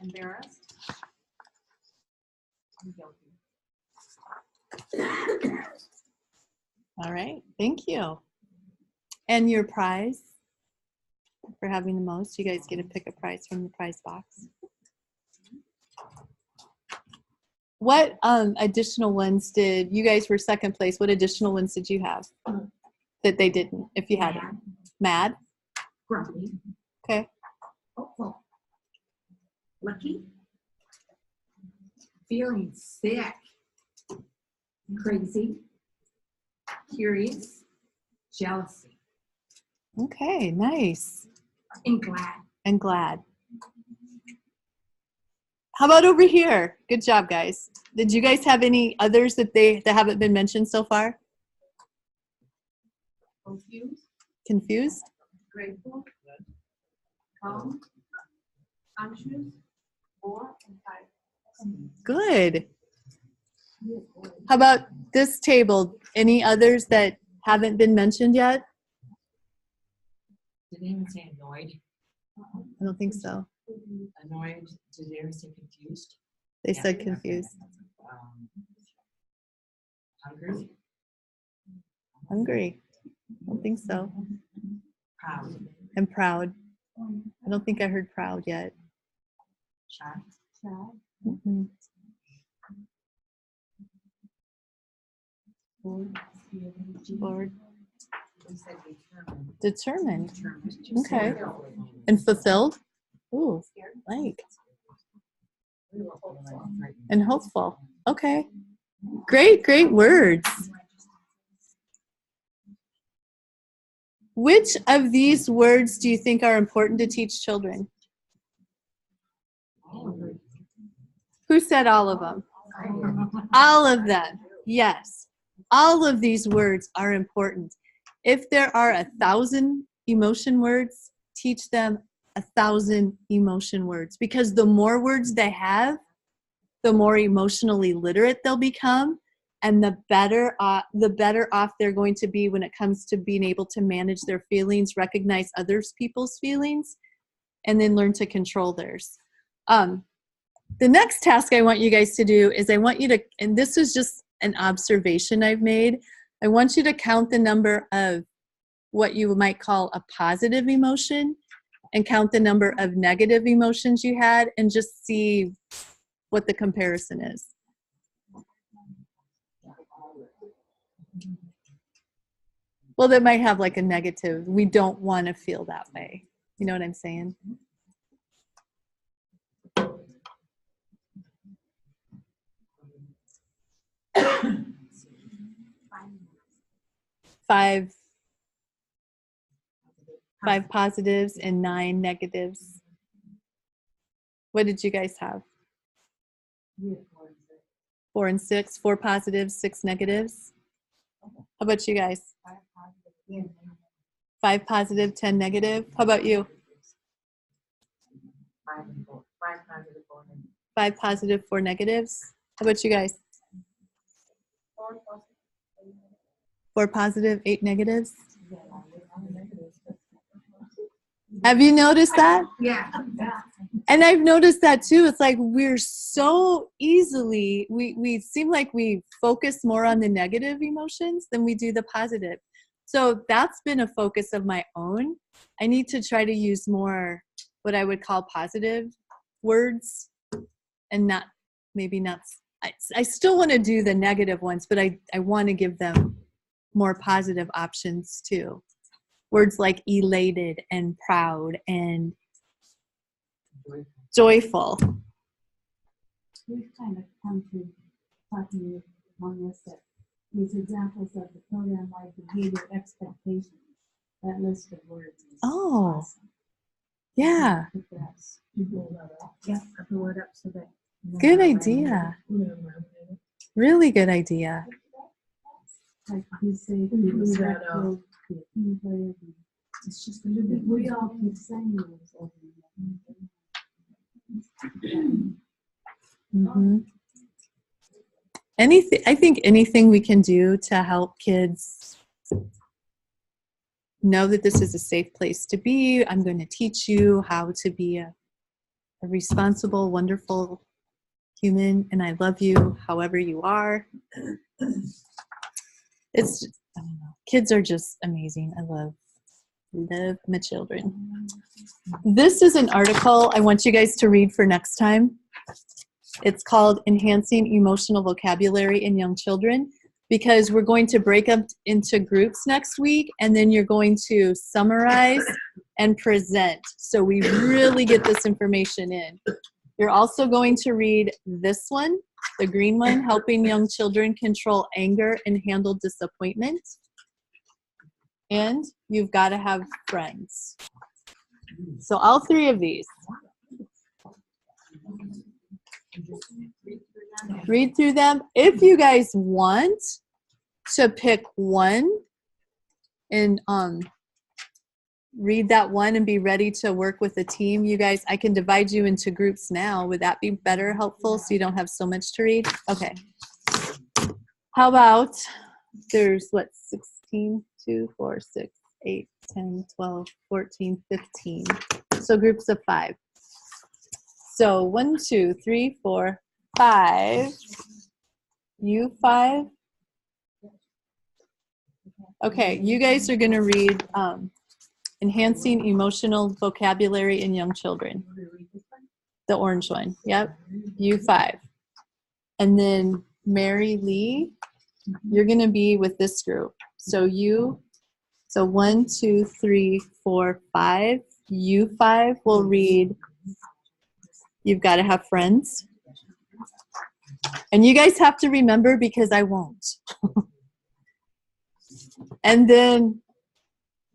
embarrassed, All right, thank you. And your prize for having the most, you guys get to pick a prize from the prize box. What additional ones did, you guys were second place, what additional ones did you have that they didn't, if you had them? Mad? Grumpy. Okay. Hopeful. Lucky. Feeling sick. Crazy. Curious. Jealousy. Okay, nice. And glad. And glad. How about over here? Good job, guys. Did you guys have any others that haven't been mentioned so far? Confused. Confused? Grateful. Calm. Anxious. Bored. And tired. Good. How about this table? Any others that haven't been mentioned yet? Did they even say annoyed? I don't think so. Annoyed. Did they ever say confused? They Yeah. said confused. Hungry. Hungry. I don't think so. Proud. And proud. I don't think I heard proud yet. Shy. Mm-mm. Bored. We said Determined. determined. Okay. And fulfilled? Ooh, like. And hopeful. Okay. Great, great words. Which of these words do you think are important to teach children? Who said all of them? All of them. Yes. All of these words are important. If there are 1,000 emotion words, teach them 1,000 emotion words, because the more words they have, the more emotionally literate they'll become, and the better off they're going to be when it comes to being able to manage their feelings, recognize other people's feelings, and then learn to control theirs. The next task I want you guys to do is I want you to, and this is just an observation I've made, I want you to count the number of what you might call a positive emotion and count the number of negative emotions you had and just see what the comparison is. Well, that might have like a negative. We don't want to feel that way. You know what I'm saying? Five positives and 9 negatives. What did you guys have? 4 and 6. 4 positives, 6 negatives. How about you guys? 5 positive, 10 negative. How about you? 5 positive, 4 negatives. How about you guys? 4 positive, 8 negatives. Have you noticed that? Yeah. And I've noticed that too. It's like we're so easily, we seem like we focus more on the negative emotions than we do the positive. So that's been a focus of my own. I need to try to use more what I would call positive words and not, maybe not, I still want to do the negative ones, but I want to give them more positive options too. Words like elated and proud and joyful. We've kind of come to talking on this, that these examples of the program like behavior expectations, that list of words is awesome. Yeah. Yeah, I blew it up so that. Good idea. Really good idea. Like you say, be respectful, be a team player. It's just, we all keep saying those over and Mm-hmm. I think anything we can do to help kids know that this is a safe place to be. I'm going to teach you how to be a responsible, wonderful human, and I love you however you are. It's, I don't know. Kids are just amazing. I love my children. This is an article I want you guys to read for next time. It's called Enhancing Emotional Vocabulary in Young Children, because we're going to break up into groups next week, and then you're going to summarize and present, so we really get this information in. You're also going to read this one, the green one, Helping Young Children Control Anger and Handle Disappointment. And you've got to have friends. So all three of these. Read through them. If you guys want to pick one and read that one and be ready to work with a team, you guys, I can divide you into groups now. Would that be better, helpful, so you don't have so much to read? Okay. How about, there's what, 16, 2, 4, 6, 8, 10, 12, 14, 15. So groups of 5. So 1, 2, 3, 4, 5. You 5. Okay, you guys are going to read Enhancing Emotional Vocabulary in Young Children. The orange one. Yep. You 5. And then Mary Lee, you're going to be with this group. So 1, 2, 3, 4, 5. You 5 will read You've Got to Have Friends. And you guys have to remember, because I won't. And then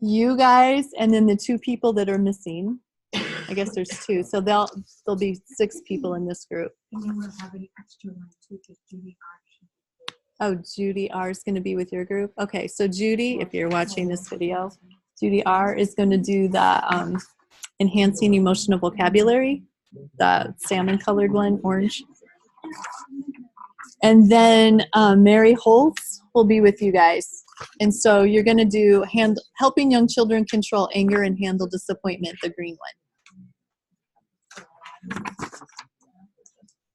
you guys, and then the 2 people that are missing. I guess there's 2. So there'll be 6 people in this group. And then we'll have an extra one too, because Judy R. Oh, Judy R is going to be with your group? Okay, so Judy, if you're watching this video, Judy R is going to do the Enhancing Emotional Vocabulary, the salmon colored one, orange. And then Mary Holtz will be with you guys. And so you're going to do Helping Young Children Control Anger and Handle Disappointment, the green one.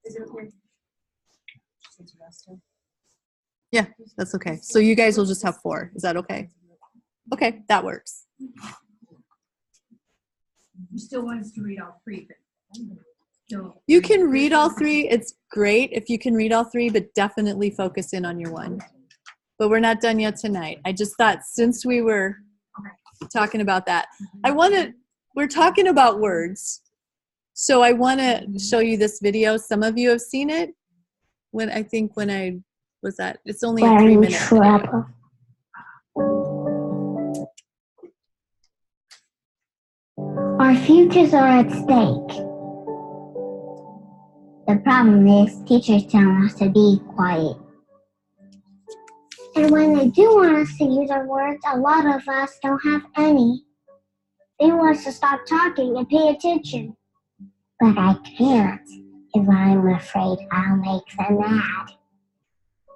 Is it okay? Yeah, that's okay. So you guys will just have 4. Is that okay? Okay, that works. You still want us to read all 3, but still. You can read all 3. It's great if you can read all 3, but definitely focus in on your one. But we're not done yet tonight. I just thought, since we were talking about that, we're talking about words. So I want to show you this video. Some of you have seen it. It's only a 3-minute video. Our futures are at stake. The problem is, teachers tell us to be quiet. And when they do want us to use our words, a lot of us don't have any. They want us to stop talking and pay attention. But I can't, if I'm afraid I'll make them mad.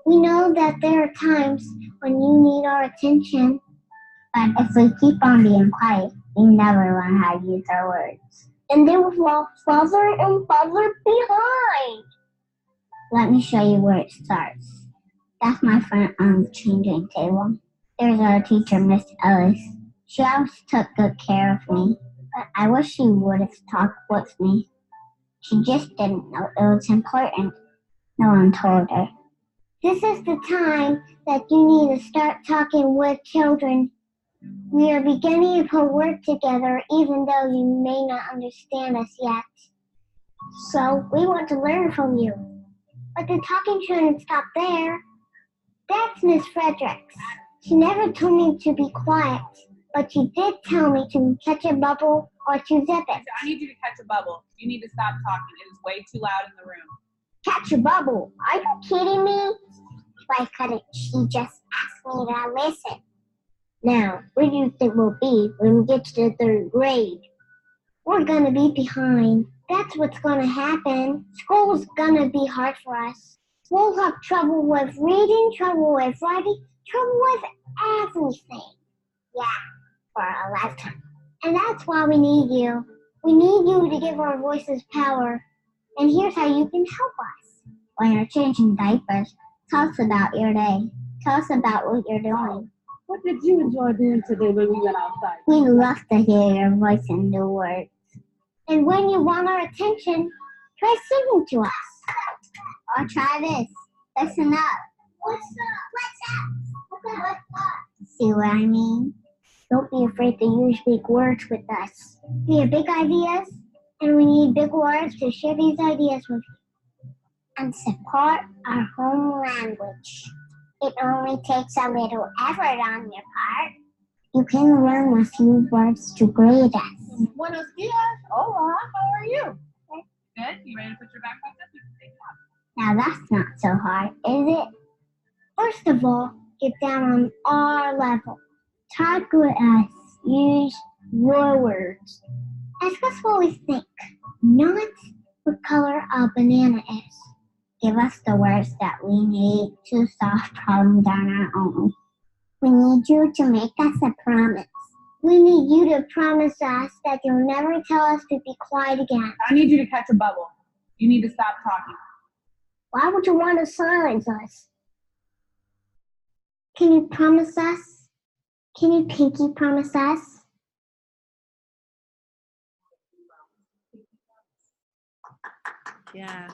We know that there are times when you need our attention, but if we keep on being quiet, we never learn how to use our words. And they will fall further and further behind. Let me show you where it starts. That's my friend on the changing table. There's our teacher, Miss Ellis. She always took good care of me, but I wish she would have talked with me. She just didn't know it was important. No one told her. This is the time that you need to start talking with children. We are beginning to put work together, even though you may not understand us yet. So we want to learn from you. But the talking shouldn't stop there. That's Miss Fredericks. She never told me to be quiet, but she did tell me to catch a bubble or to zip it. I need you to catch a bubble. You need to stop talking. It is way too loud in the room. Catch a bubble? Are you kidding me? Why couldn't she just ask me to listen? Now, where do you think we'll be when we get to the 3rd grade? We're gonna be behind. That's what's gonna happen. School's gonna be hard for us. We'll have trouble with reading, trouble with writing, trouble with everything. Yeah, for a lifetime. And that's why we need you. We need you to give our voices power. And here's how you can help us. When you're changing diapers, tell us about your day. Tell us about what you're doing. What did you enjoy doing today when we went outside? We love to hear your voice and the words. And when you want our attention, try singing to us. Or try this. Listen up. What's up? What's up? See what I mean? Don't be afraid to use big words with us. We have big ideas, and we need big words to share these ideas with you. And support our home language. It only takes a little effort on your part. You can learn a few words to grade us. Buenos dias. Hola. How are you? Good. You ready to put your backpack up? Now that's not so hard, is it? First of all, get down on our level. Talk with us. Use your words. Ask us what we think, not what color a banana is. Give us the words that we need to solve problems on our own. We need you to make us a promise. We need you to promise us that you'll never tell us to be quiet again. I need you to catch a bubble. You need to stop talking. Why would you want to silence us? Can you promise us? Can you pinky promise us? Yeah,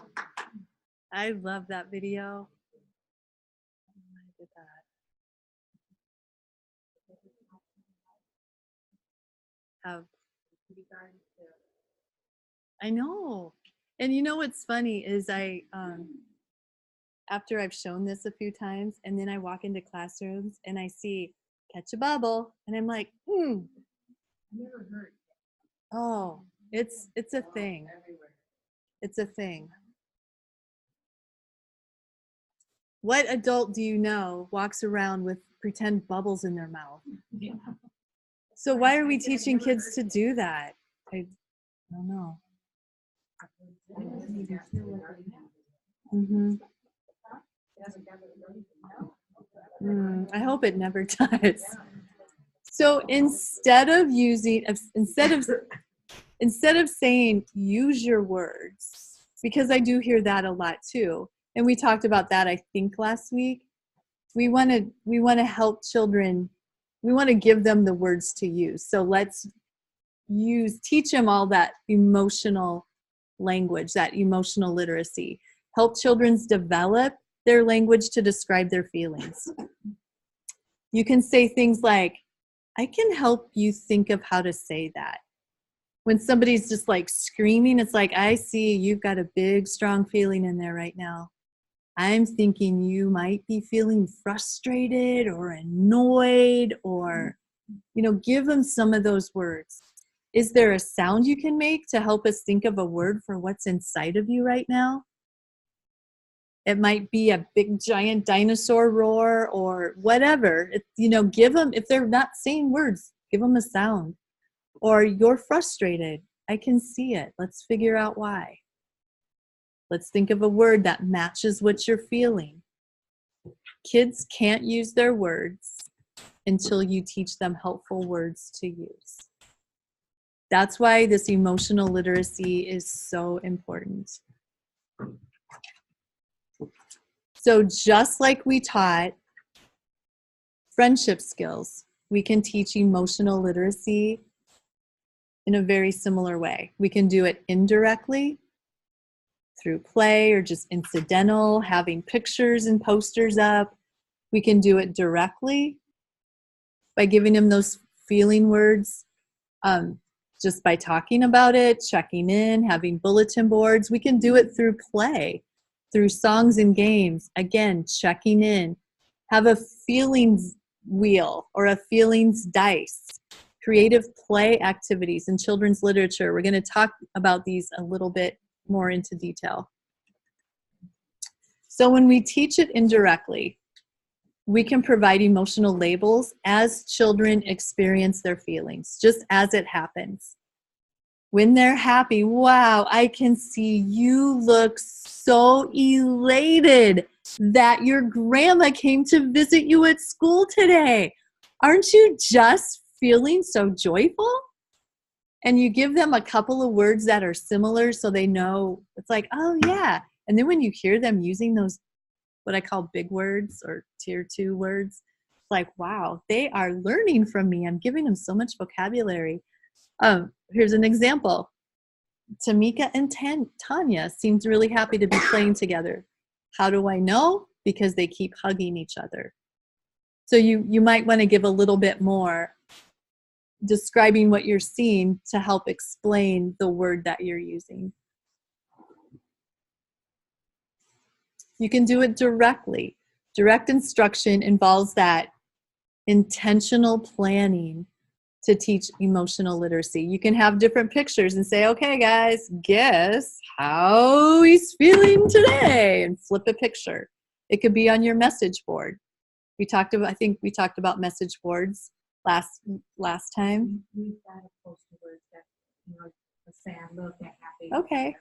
I love that video. I did that. I know. And you know what's funny is after I've shown this a few times, and then I walk into classrooms and I see catch a bubble, and I'm like, Never heard. oh, it's a thing. It's a thing. What adult do you know walks around with pretend bubbles in their mouth? Yeah. So why are we teaching kids to do that? I don't know. I hope it never does. So instead of saying use your words, because I do hear that a lot too, and we talked about that I think last week. We want to help children. We want to give them the words to use. So let's teach them all that emotional language, that emotional literacy. Help children develop their language to describe their feelings. You can say things like, I can help you think of how to say that. When somebody's just like screaming, it's like, I see you've got a big, strong feeling in there right now. I'm thinking you might be feeling frustrated or annoyed, or, give them some of those words. Is there a sound you can make to help us think of a word for what's inside of you right now? It might be a big giant dinosaur roar or whatever. Give them, if they're not saying words, give them a sound. Or you're frustrated. I can see it. Let's figure out why. Let's think of a word that matches what you're feeling. Kids can't use their words until you teach them helpful words to use. That's why this emotional literacy is so important. So just like we taught friendship skills, we can teach emotional literacy in a very similar way. We can do it indirectly through play or just incidental, having pictures and posters up. We can do it directly by giving them those feeling words, just by talking about it, checking in, having bulletin boards. We can do it through play, through songs and games. Again, checking in. Have a feelings wheel or a feelings dice. Creative play activities in children's literature. We're going to talk about these a little bit more into detail. So when we teach it indirectly, we can provide emotional labels as children experience their feelings, just as it happens. When they're happy, wow, I can see you look so elated that your grandma came to visit you at school today. Aren't you just feeling so joyful? And you give them a couple of words that are similar so they know. It's like, oh yeah, And then when you hear them using those, what I call big words or tier 2 words, it's like, wow, they are learning from me. I'm giving them so much vocabulary. Here's an example. Tamika and Tanya seems really happy to be playing together. How do I know? Because they keep hugging each other. So you might want to give a little bit more describing what you're seeing to help explain the word that you're using. You can do it directly. Direct instruction involves that intentional planning to teach emotional literacy. You can have different pictures and say, okay, guys, guess how he's feeling today, and flip a picture. It could be on your message board. I think we talked about message boards last time. We've got a poster word that, you know, a sad look, that happy. Okay.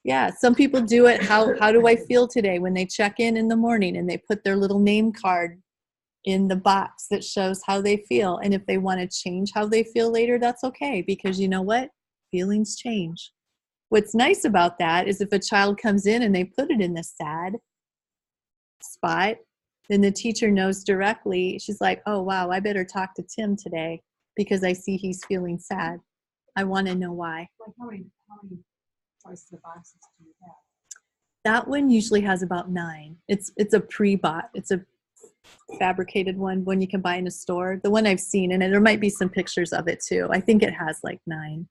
Yeah, some people do it, how do I feel today, when they check in the morning and they put their little name card in the box that shows how they feel. And if they want to change how they feel later, that's okay, because you know what? Feelings change. What's nice about that is if a child comes in and they put it in the sad spot, then the teacher knows directly. She's like, oh, wow, I better talk to Tim today because I see he's feeling sad. I want to know why. Like how many choices of boxes do you have? That one usually has about 9. It's a pre-bought. It's a fabricated one you can buy in a store. The one I've seen, and there might be some pictures of it too. I think it has like 9.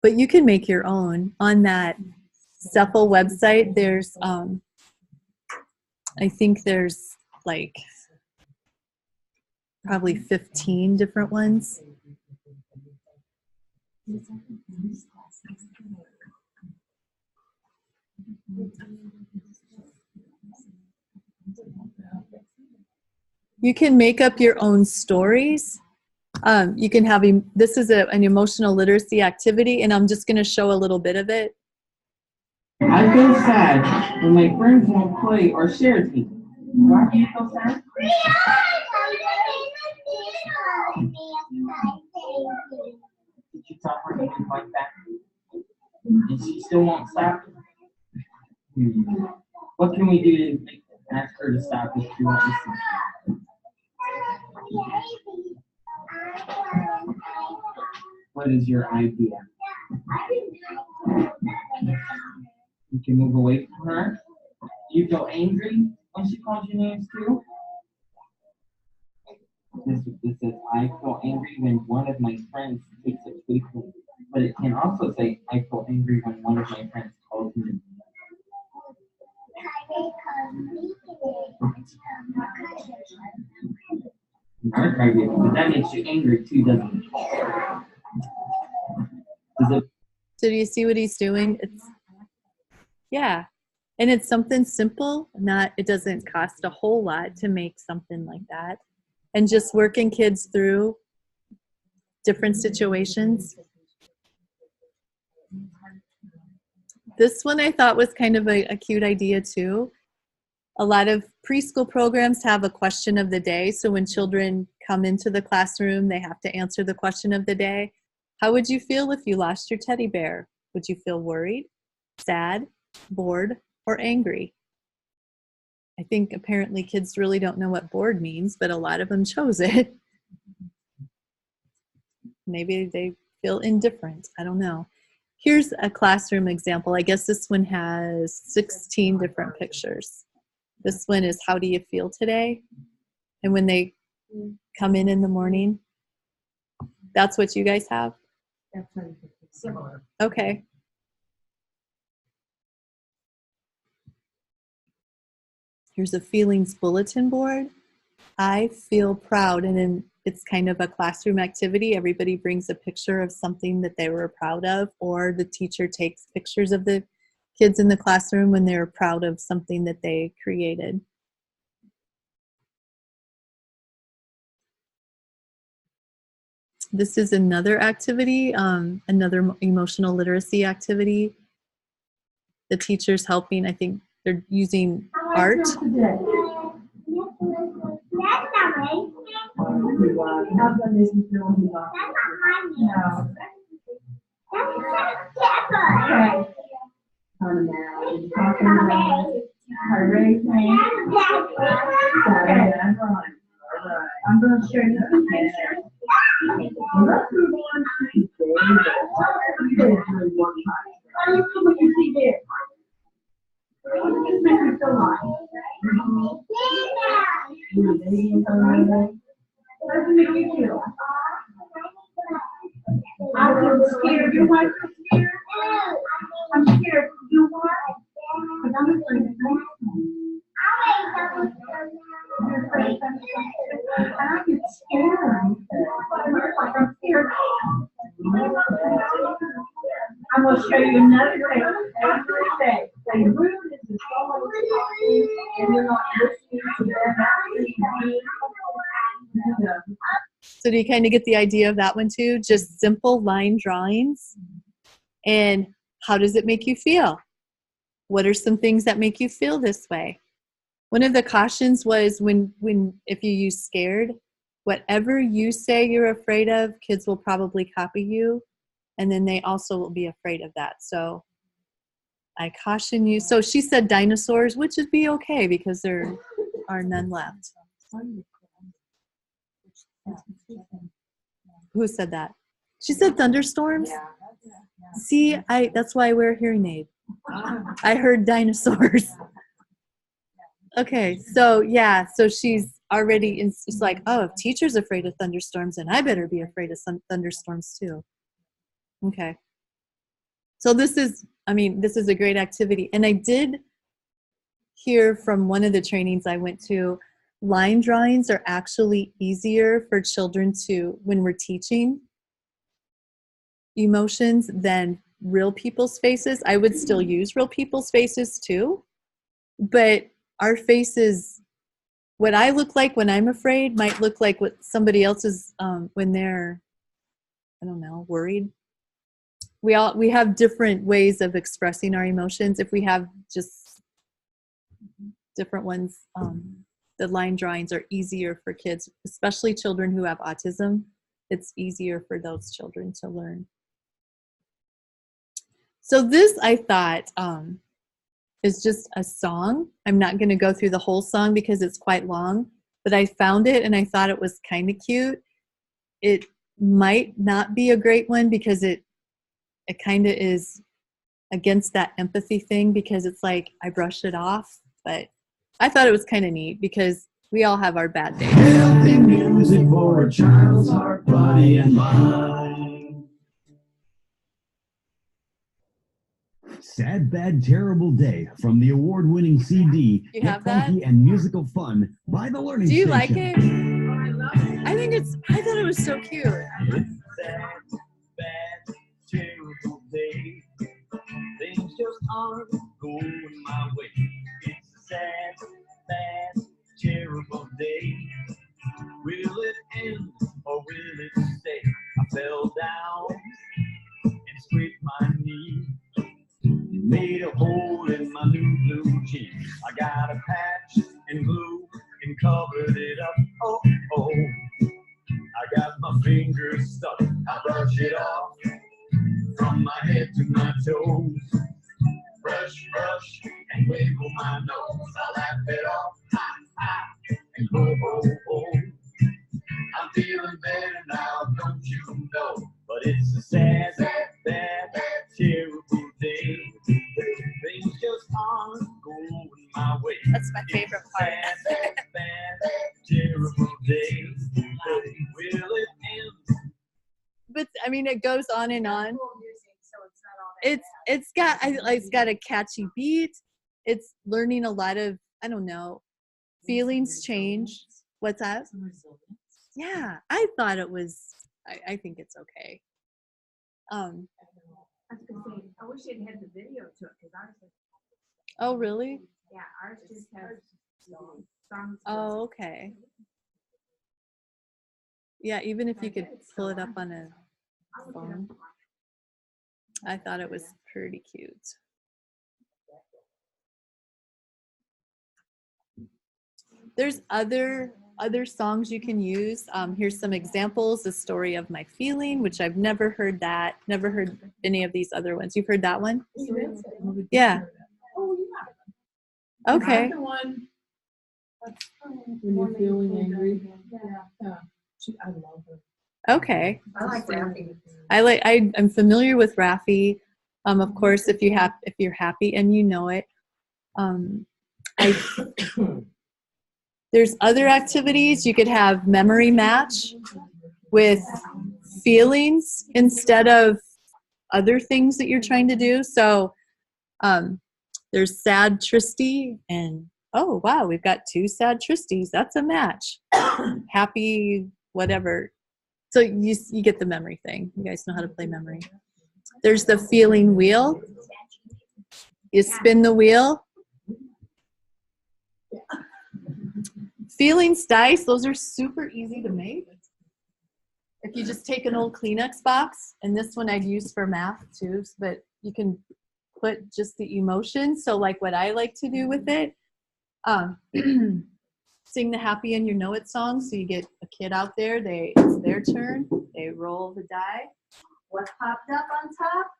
But you can make your own. On that Cephal website, there's I think there's like probably 15 different ones. You can make up your own stories. You can have, this is an emotional literacy activity, and I'm just going to show a little bit of it. I feel sad when my friends won't play or share with me. Why do you feel sad? Did you tell her something like that? And she still won't stop? What can we do to ask her to stop if she won't listen? What is your idea? You can move away from her. Do you feel angry when she calls you names too? This says, I feel angry when one of my friends takes a tweet from me. But it can also say, I feel angry when one of my friends calls me. But that makes you angry too, doesn't it? So do you see what he's doing? Yeah. And it's something simple, it doesn't cost a whole lot to make something like that. And just working kids through different situations. This one I thought was kind of a cute idea too. A lot of preschool programs have a question of the day. So when children come into the classroom, they have to answer the question of the day. How would you feel if you lost your teddy bear? Would you feel worried, sad, bored, or angry? I think apparently kids really don't know what bored means, but a lot of them chose it. Maybe they feel indifferent. I don't know. Here's a classroom example. I guess this one has 16 different pictures. This one is, how do you feel today? And when they come in the morning, that's what you guys have? That's similar. Okay. Here's a feelings bulletin board. I feel proud. And then it's kind of a classroom activity. Everybody brings a picture of something that they were proud of, or the teacher takes pictures of the kids in the classroom when they're proud of something that they created. This is another activity, another emotional literacy activity. The teacher's helping, I think they're using art. on now. We're talking about our race name. Okay. I'm going to show you the picture. Let's move on to one time. Let's see what you see there. This makes me so much. How does it make you feel? I feel scared. Your wife is scared? I'm scared. You what? Because I'm afraid of nothing. You're afraid of nothing. I get scared. I'm scared. I'm going to show you another thing. After a day, say rude is the someone is talking and you're not listening to them. So do you kind of get the idea of that one too? Just simple line drawings. And how does it make you feel? What are some things that make you feel this way? One of the cautions was when if you use scared, whatever you say you're afraid of, kids will probably copy you. And then they also will be afraid of that. So I caution you. So she said dinosaurs, which would be okay because there are none left. Who said that? She said thunderstorms. See, that's why I wear a hearing aid. I heard dinosaurs. Okay, so yeah, so she's already, it's like, oh, if teacher's afraid of thunderstorms, then I better be afraid of some thunderstorms too. Okay. So this is a great activity. And I did hear from one of the trainings I went to, line drawings are actually easier for children to, when we're teaching emotions, than real people's faces. I would still use real people's faces too, but our faces, what I look like when I'm afraid might look like what somebody else is when they're, I don't know, worried. We have different ways of expressing our emotions. If we have just different ones, the line drawings are easier for kids, especially children who have autism. It's easier for those children to learn. So this, I thought, is just a song. I'm not going to go through the whole song because it's quite long, but I found it and I thought it was kind of cute. It might not be a great one because it kind of is against that empathy thing, because it's like I brush it off, but I thought it was kind of neat because we all have our bad days. Healthy music for a child's heart, body, and mind. Sad, Bad, Terrible Day from the award-winning CD, You Get have that? Funky and Musical Fun by The Learning Do you Station. like it? I thought it was so cute. It's a sad, bad, terrible day. Things just aren't going my way. It's a sad, bad, terrible day. Will it end or will it stay? I fell down and scraped my knee. Made a hole in my new blue jeans. I got a patch and glue and covered it up. Oh, oh. I got my fingers stuck. I brush it off from my head to my toes. Brush, brush, and wiggle my nose. I laugh it off, ha, ha, and ho, ho, ho. I'm feeling better now, don't you know? But it's a sad, bad, terrible day. Things just aren't going my way. That's my favorite part. Sad, bad, terrible day. Will it end? But I mean, it goes on and on. It's got a catchy beat. It's learning a lot of, I don't know, feelings change. What's that? Yeah, I thought it was. I think it's okay. I was gonna say, I wish it had the video to it because ours has. Oh, really? Yeah, ours just has songs. Oh, okay. Yeah, even if you could pull it up on a phone. I thought it was pretty cute. There's other other songs you can use. Here's some examples. The Story of My Feeling, which I've never heard that. Never heard any of these other ones. You've heard that one? Yeah. Oh, yeah. Okay. The one when you're feeling angry. Yeah. I love her. Okay. I like Raffy. I'm familiar with Raffi. Of course, if you're happy and you know it. There's other activities. You could have memory match with feelings instead of other things that you're trying to do. So there's sad Tristy and oh wow, we've got 2 sad Tristies. That's a match. Happy whatever. So you get the memory thing. You guys know how to play memory. There's the feeling wheel. You spin the wheel. Feelings dice, those are super easy to make. If you just take an old Kleenex box, and this one I'd use for math too, but you can put just the emotions. So like what I like to do with it, sing the Happy and You Know It song. So you get a kid out there, it's their turn, they roll the die. What popped up on top?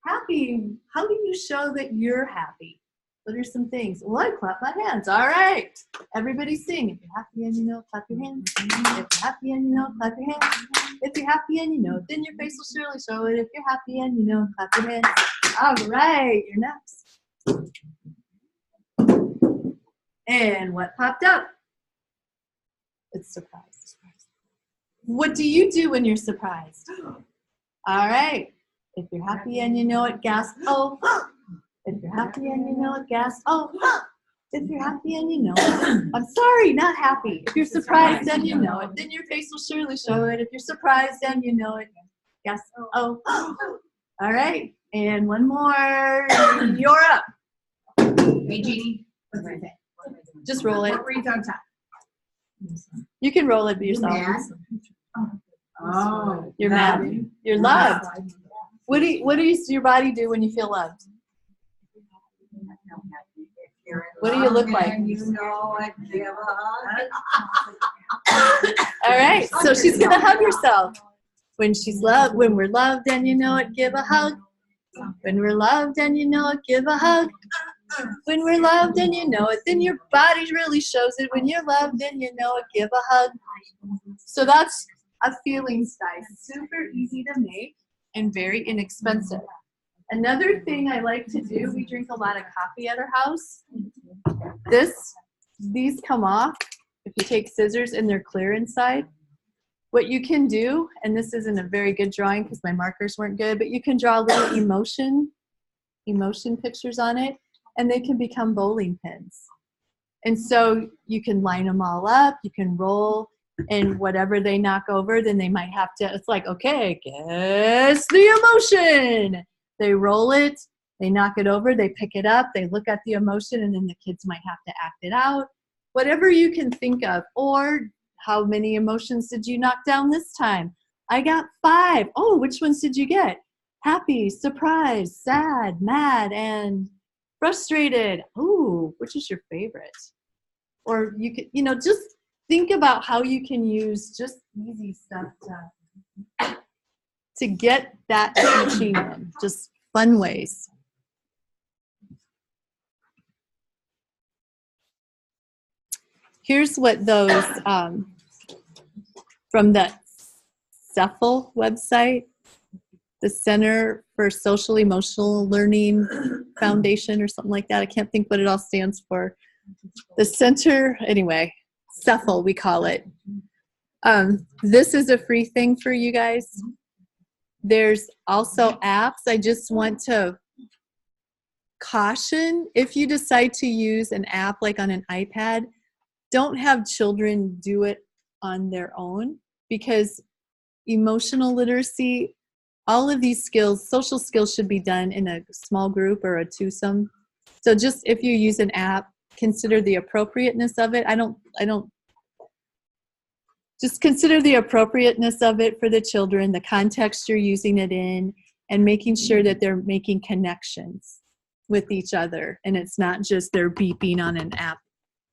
Happy. How do you show that you're happy? What are some things? Well, I clap my hands. All right. Everybody sing. If you're happy and you know, clap your hands. If you're happy and you know, clap your hands. If you're happy and you know, then your face will surely show it. If you're happy and you know, clap your hands. All right. You're next. And what popped up? It's surprise. What do you do when you're surprised? All right. If you're happy and you know it, gasp, oh. If you're happy and you know it, gasp, oh. If you're happy and you know it. I'm sorry, not happy. If you're surprised and you know it, then your face will surely show it. If you're surprised and you know it, gasp, oh. All right. And one more. You're up. Hey, Jeannie. Just roll it. What reads on top? You can roll it yourself. Mad? Oh. You're mad. You're loved. What does your body do when you feel loved? What do you look like? You know it, give a hug. All right, so she's gonna hug herself. When we're loved and you know it, give a hug. When we're loved and you know it, give a hug. When we're loved and you know it, then your body really shows it. When you're loved and you know it, give a hug. So that's a feelings dice. Super easy to make and very inexpensive. Another thing I like to do, we drink a lot of coffee at our house. These come off if you take scissors and they're clear inside. What you can do, and this isn't a very good drawing because my markers weren't good, but you can draw little emotion pictures on it, and they can become bowling pins. And so you can line them all up, you can roll, and whatever they knock over, then they might have to, it's like, okay, guess the emotion. They roll it, they knock it over, they pick it up, they look at the emotion, and then the kids might have to act it out. Whatever you can think of. Or how many emotions did you knock down this time? I got 5. Oh, which ones did you get? Happy, surprised, sad, mad, and frustrated. Ooh, which is your favorite? Or you could, just think about how you can use just easy stuff to get that teaching in, just fun ways. Here's what those, from the CEFL website, the Center for Social Emotional Learning Foundation or something like that. I can't think what it all stands for. The center, anyway, CEFL we call it. This is a free thing for you guys. There's also apps. I just want to caution, if you decide to use an app like on an iPad, don't have children do it on their own, because emotional literacy, all of these skills, social skills, should be done in a small group or a twosome. So just if you use an app, consider the appropriateness of it. Just consider the appropriateness of it for the children, the context you're using it in, and making sure that they're making connections with each other. And it's not just they're beeping on an app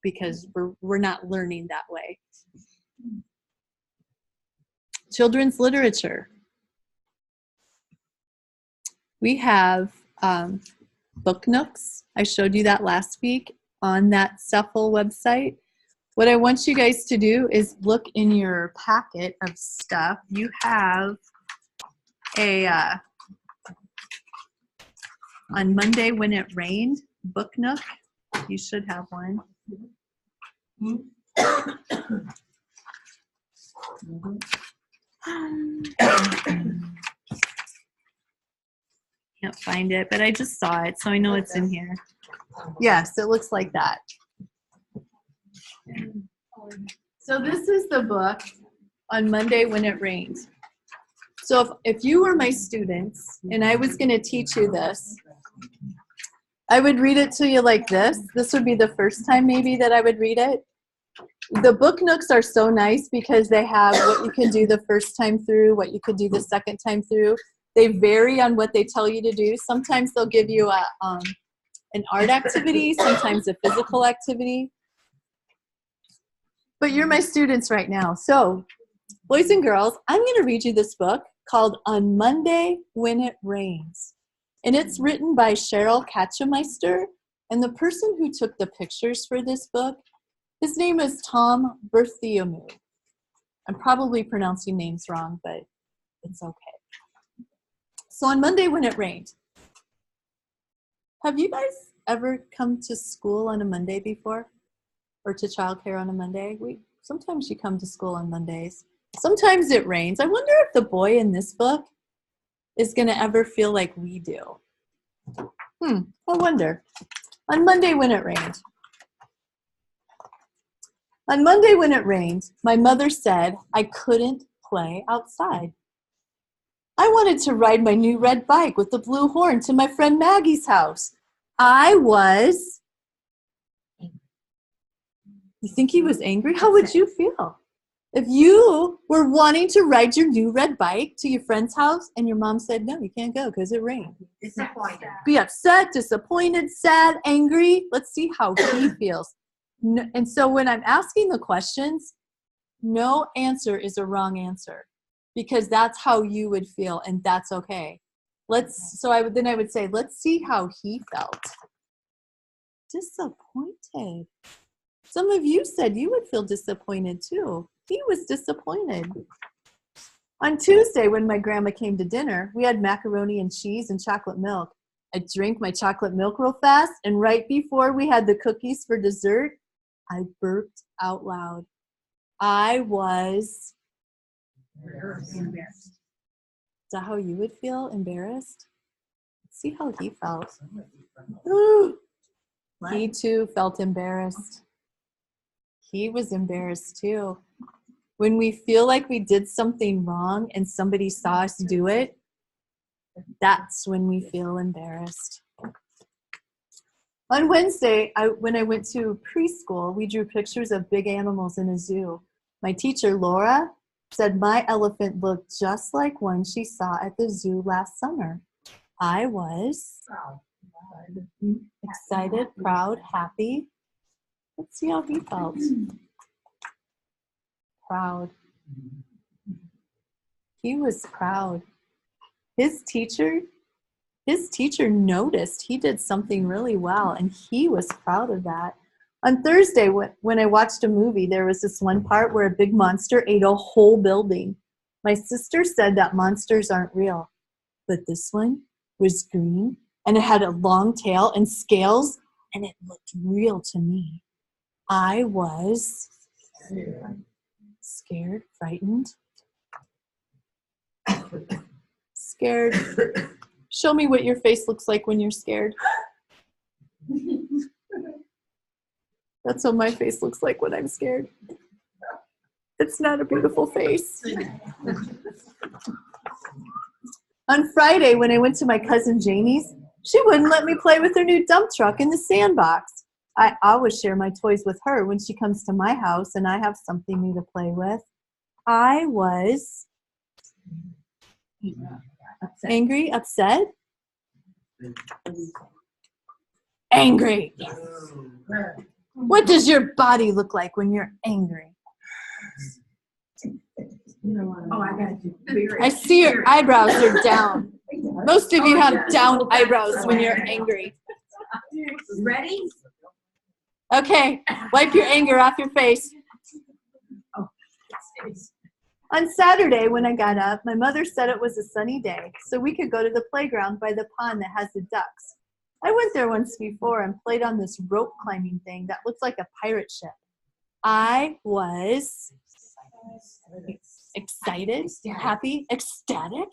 because we're not learning that way. Children's literature. We have Book Nooks. I showed you that last week on that Cephal website. What I want you guys to do is look in your packet of stuff. You have a, on Monday when it rained, Book Nook. You should have one. Can't find it, but I just saw it, so I know it's in here. Yes, it looks like that. So this is the book on Monday when it rained. So if you were my students and I was going to teach you this, I would read it to you like this. This would be the first time maybe that I would read it. The Book Nooks are so nice because they have what you can do the first time through, what you could do the second time through. They vary on what they tell you to do. Sometimes they'll give you an art activity, sometimes a physical activity. But you're my students right now. So, boys and girls, I'm going to read you this book called On Monday When It Rains. And it's written by Cheryl Katchemeister. And the person who took the pictures for this book, his name is Tom Bertholomew. I'm probably pronouncing names wrong, but it's okay. So on Monday when it rained, have you guys ever come to school on a Monday before? Or to childcare on a Monday? Sometimes you come to school on Mondays. Sometimes it rains. I wonder if the boy in this book is going to ever feel like we do. I wonder. On Monday when it rained. On Monday when it rained, my mother said I couldn't play outside. I wanted to ride my new red bike with the blue horn to my friend Maggie's house. I was... You think he was angry? How would you feel? If you were wanting to ride your new red bike to your friend's house and your mom said, no, you can't go because it rained. Disappointed. Be upset, disappointed, sad, angry. Let's see how he feels. No, and so when I'm asking the questions, no answer is a wrong answer because that's how you would feel and that's okay. Then I would say, let's see how he felt. Disappointed. Some of you said you would feel disappointed too. He was disappointed. On Tuesday, when my grandma came to dinner, we had macaroni and cheese and chocolate milk. I drank my chocolate milk real fast, and right before we had the cookies for dessert, I burped out loud. I was embarrassed. Is that how you would feel? Embarrassed? Let's see how he felt. He too felt embarrassed. He was embarrassed too. When we feel like we did something wrong and somebody saw us do it, that's when we feel embarrassed. On Wednesday, when I went to preschool, we drew pictures of big animals in a zoo. My teacher, Laura, said my elephant looked just like one she saw at the zoo last summer. I was excited, proud, happy. Let's see how he felt. Proud. He was proud. His teacher noticed he did something really well, and he was proud of that. On Thursday, when I watched a movie, there was this one part where a big monster ate a whole building. My sister said that monsters aren't real, but this one was green, and it had a long tail and scales, and it looked real to me. I was scared, frightened, scared. Show me what your face looks like when you're scared. That's what my face looks like when I'm scared. It's not a beautiful face. On Friday, when I went to my cousin Jamie's, she wouldn't let me play with her new dump truck in the sandbox. I always share my toys with her when she comes to my house and I have something new to play with. I was angry, upset. Angry. What does your body look like when you're angry? Oh, I gotta do very. I see your eyebrows are down. Most of you have down eyebrows when you're angry. Ready? Okay, wipe your anger off your face. On Saturday, when I got up, my mother said it was a sunny day, so we could go to the playground by the pond that has the ducks. I went there once before and played on this rope climbing thing that looked like a pirate ship. I was excited, happy, ecstatic.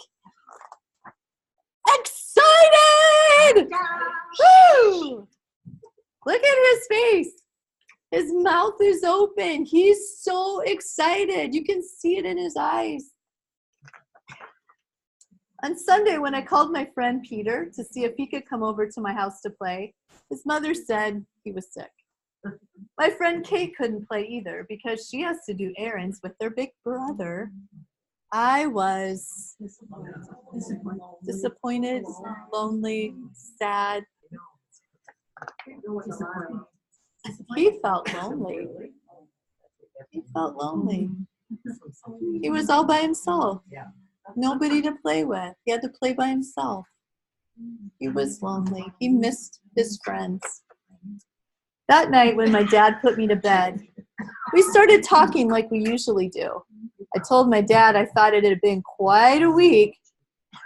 Excited! Woo! Look at his face. His mouth is open. He's so excited. You can see it in his eyes. On Sunday, when I called my friend Peter to see if he could come over to my house to play, his mother said he was sick. My friend Kate couldn't play either because she has to do errands with their big brother. I was disappointed, lonely, sad. He felt lonely. He felt lonely. He was all by himself. Nobody to play with. He had to play by himself. He was lonely. He missed his friends. That night when my dad put me to bed, we started talking like we usually do. I told my dad I thought it had been quite a week,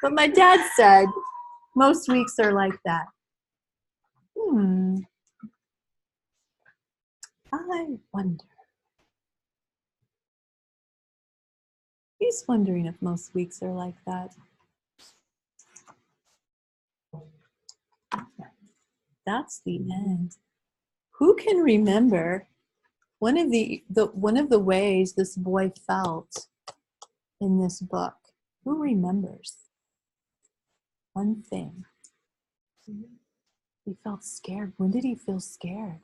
but my dad said most weeks are like that. I wonder. He's wondering if most weeks are like that. That's the end. Who can remember one of the ways this boy felt in this book? Who remembers? One thing. He felt scared. When did he feel scared?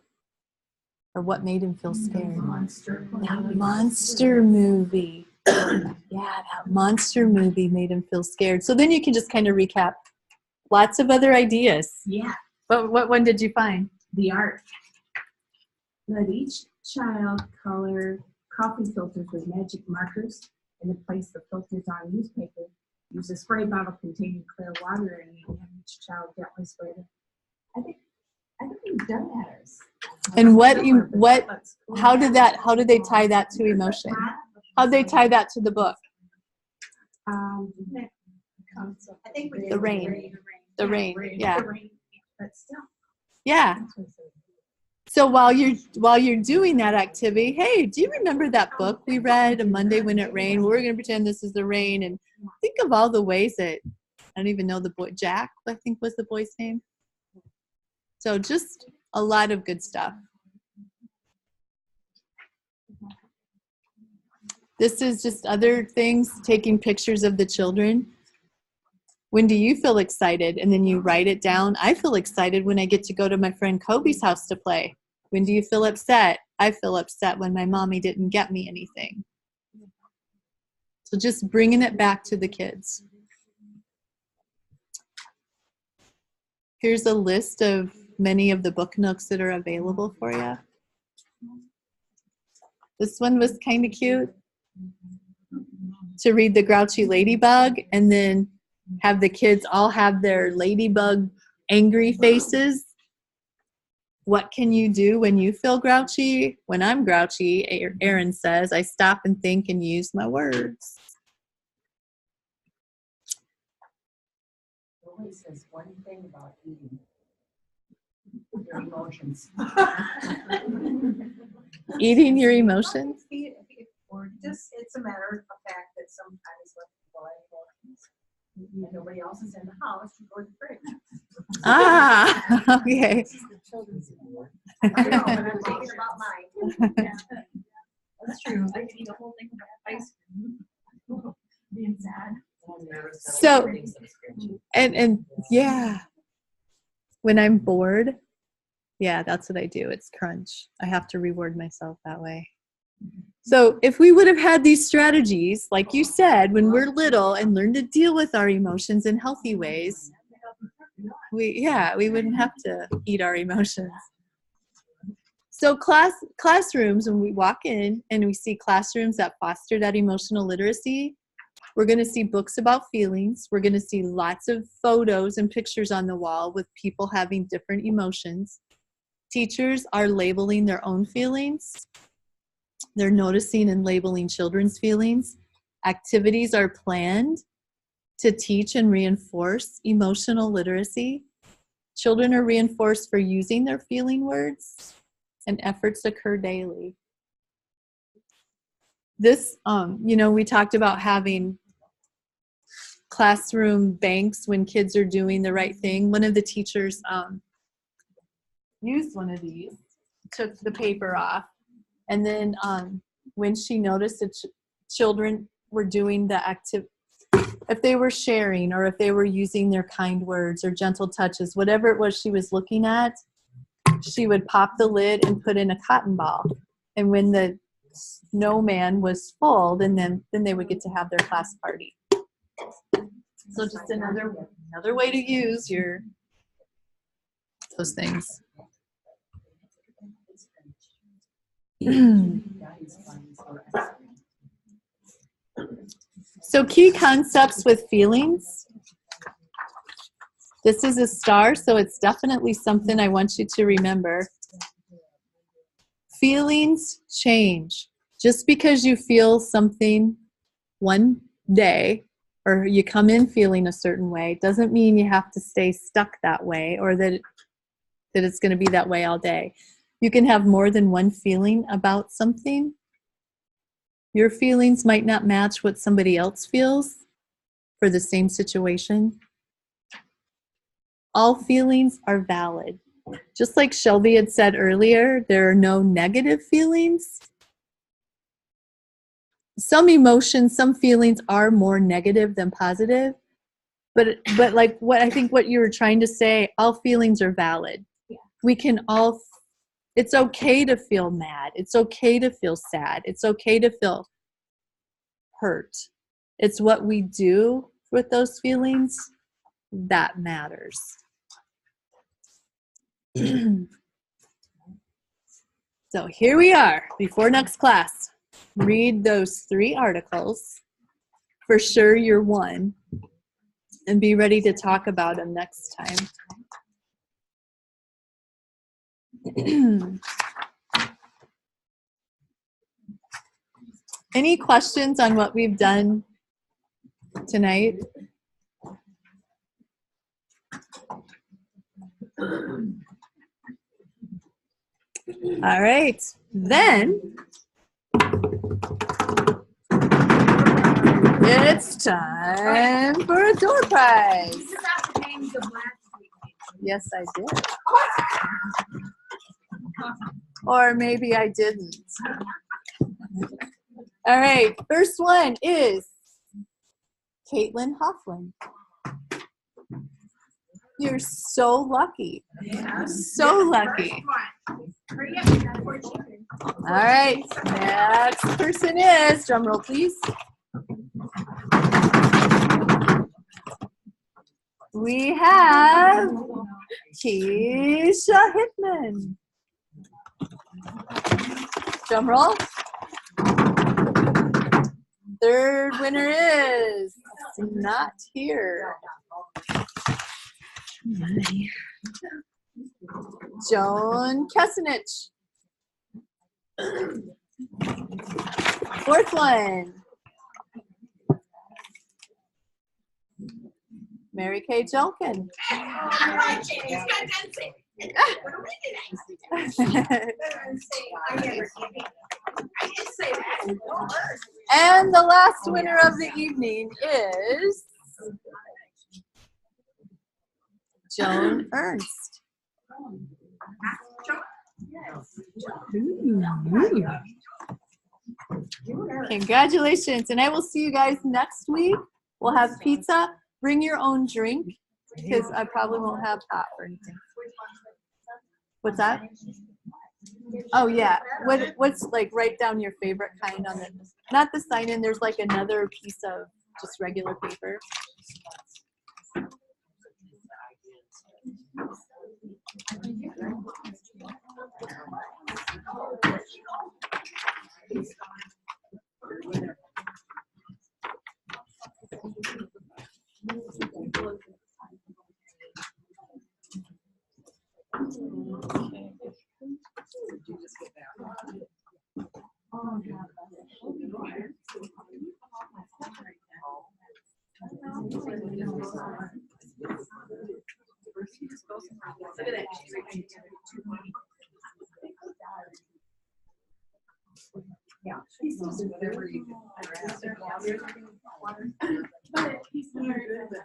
Or what made him feel scared? That monster movie. Yeah, that monster movie made him feel scared. So then you can just kind of recap. Lots of other ideas. Yeah. What one did you find? The art. Let each child color coffee filters with magic markers and then place the filters on newspaper. Use a spray bottle containing clear water and have each child gently spray it. I think we've done that. And how did they tie that to emotion? How did they tie that to the book? I think we did. The rain. The rain. Yeah. But still. Yeah. So while you're doing that activity, hey, do you remember that book we read, A Monday When It Rained? We're going to pretend this is the rain and think of all the ways that, I don't even know the boy, Jack, I think was the boy's name. So just a lot of good stuff. This is just other things, taking pictures of the children. When do you feel excited? And then you write it down. I feel excited when I get to go to my friend Kobe's house to play. When do you feel upset? I feel upset when my mommy didn't get me anything. So just bringing it back to the kids. Here's a list of many of the book nooks that are available for you. This one was kind of cute. To read The Grouchy Ladybug and then have the kids all have their ladybug angry faces. What can you do when you feel grouchy? When I'm grouchy, Erin says, I stop and think and use my words. Nobody says one thing about eating your emotions. Eating your emotions? Or just, it's a matter of fact that sometimes when people have emotions, and nobody else is in the house, you go to the fridge. Ah, okay. I know, but I'm thinking about mine. That's true. I could eat a whole thing of ice cream. Being sad. So, and yeah, when I'm bored, yeah, that's what I do. It's crunch. I have to reward myself that way. So if we would have had these strategies, like you said, when we're little and learn to deal with our emotions in healthy ways, we wouldn't have to eat our emotions. So classrooms, when we walk in and we see classrooms that foster that emotional literacy, we're going to see books about feelings. We're going to see lots of photos and pictures on the wall with people having different emotions. Teachers are labeling their own feelings. They're noticing and labeling children's feelings. Activities are planned to teach and reinforce emotional literacy. Children are reinforced for using their feeling words, and efforts occur daily. This, we talked about having classroom banks when kids are doing the right thing. One of the teachers used one of these, took the paper off, and then when she noticed that children were doing the activity, if they were sharing or if they were using their kind words or gentle touches, whatever it was she was looking at, she would pop the lid and put in a cotton ball. And when the snowman was full, then they would get to have their class party. So just another way to use those things. So key concepts with feelings. This is a star, so it's definitely something I want you to remember. Feelings change. Just because you feel something one day or you come in feeling a certain way doesn't mean you have to stay stuck that way or that it's going to be that way all day. You can have more than one feeling about something. Your feelings might not match what somebody else feels for the same situation. All feelings are valid. Just like Shelby had said earlier, there are no negative feelings. Some emotions, some feelings are more negative than positive. But like what I think what you were trying to say, all feelings are valid. Yeah. We can all, it's okay to feel mad. It's okay to feel sad. It's okay to feel hurt. It's what we do with those feelings that matters. So here we are, before next class. Read those 3 articles. For sure you're one. And be ready to talk about them next time. Any questions on what we've done tonight? All right, then it's time for a door prize. Yes, I did. Or maybe I didn't. All right, first one is Caitlin Hoffman. You're so lucky. So lucky. All right, next person is, drum roll please. We have Keisha Hickman. Drum roll. Third winner is not here. Joan Kesinich. Fourth one. Mary Kay Jolkin. And the last winner of the evening is Joan Ernst. Congratulations, and I will see you guys next week. We'll have pizza. Bring your own drink because I probably won't have hot or anything. What's that? Oh yeah. What's like, write down your favorite kind on the, not the sign in, there's like another piece of just regular paper. Yeah, he's just whatever you can. But he's very good, but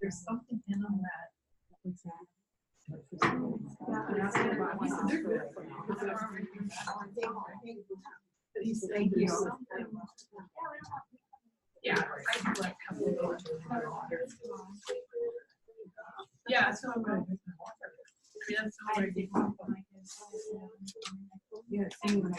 there's something in him that. Thank you. Yeah, I do like coming over to yeah, so I'm going. I mean, that's all I did. Yeah, same.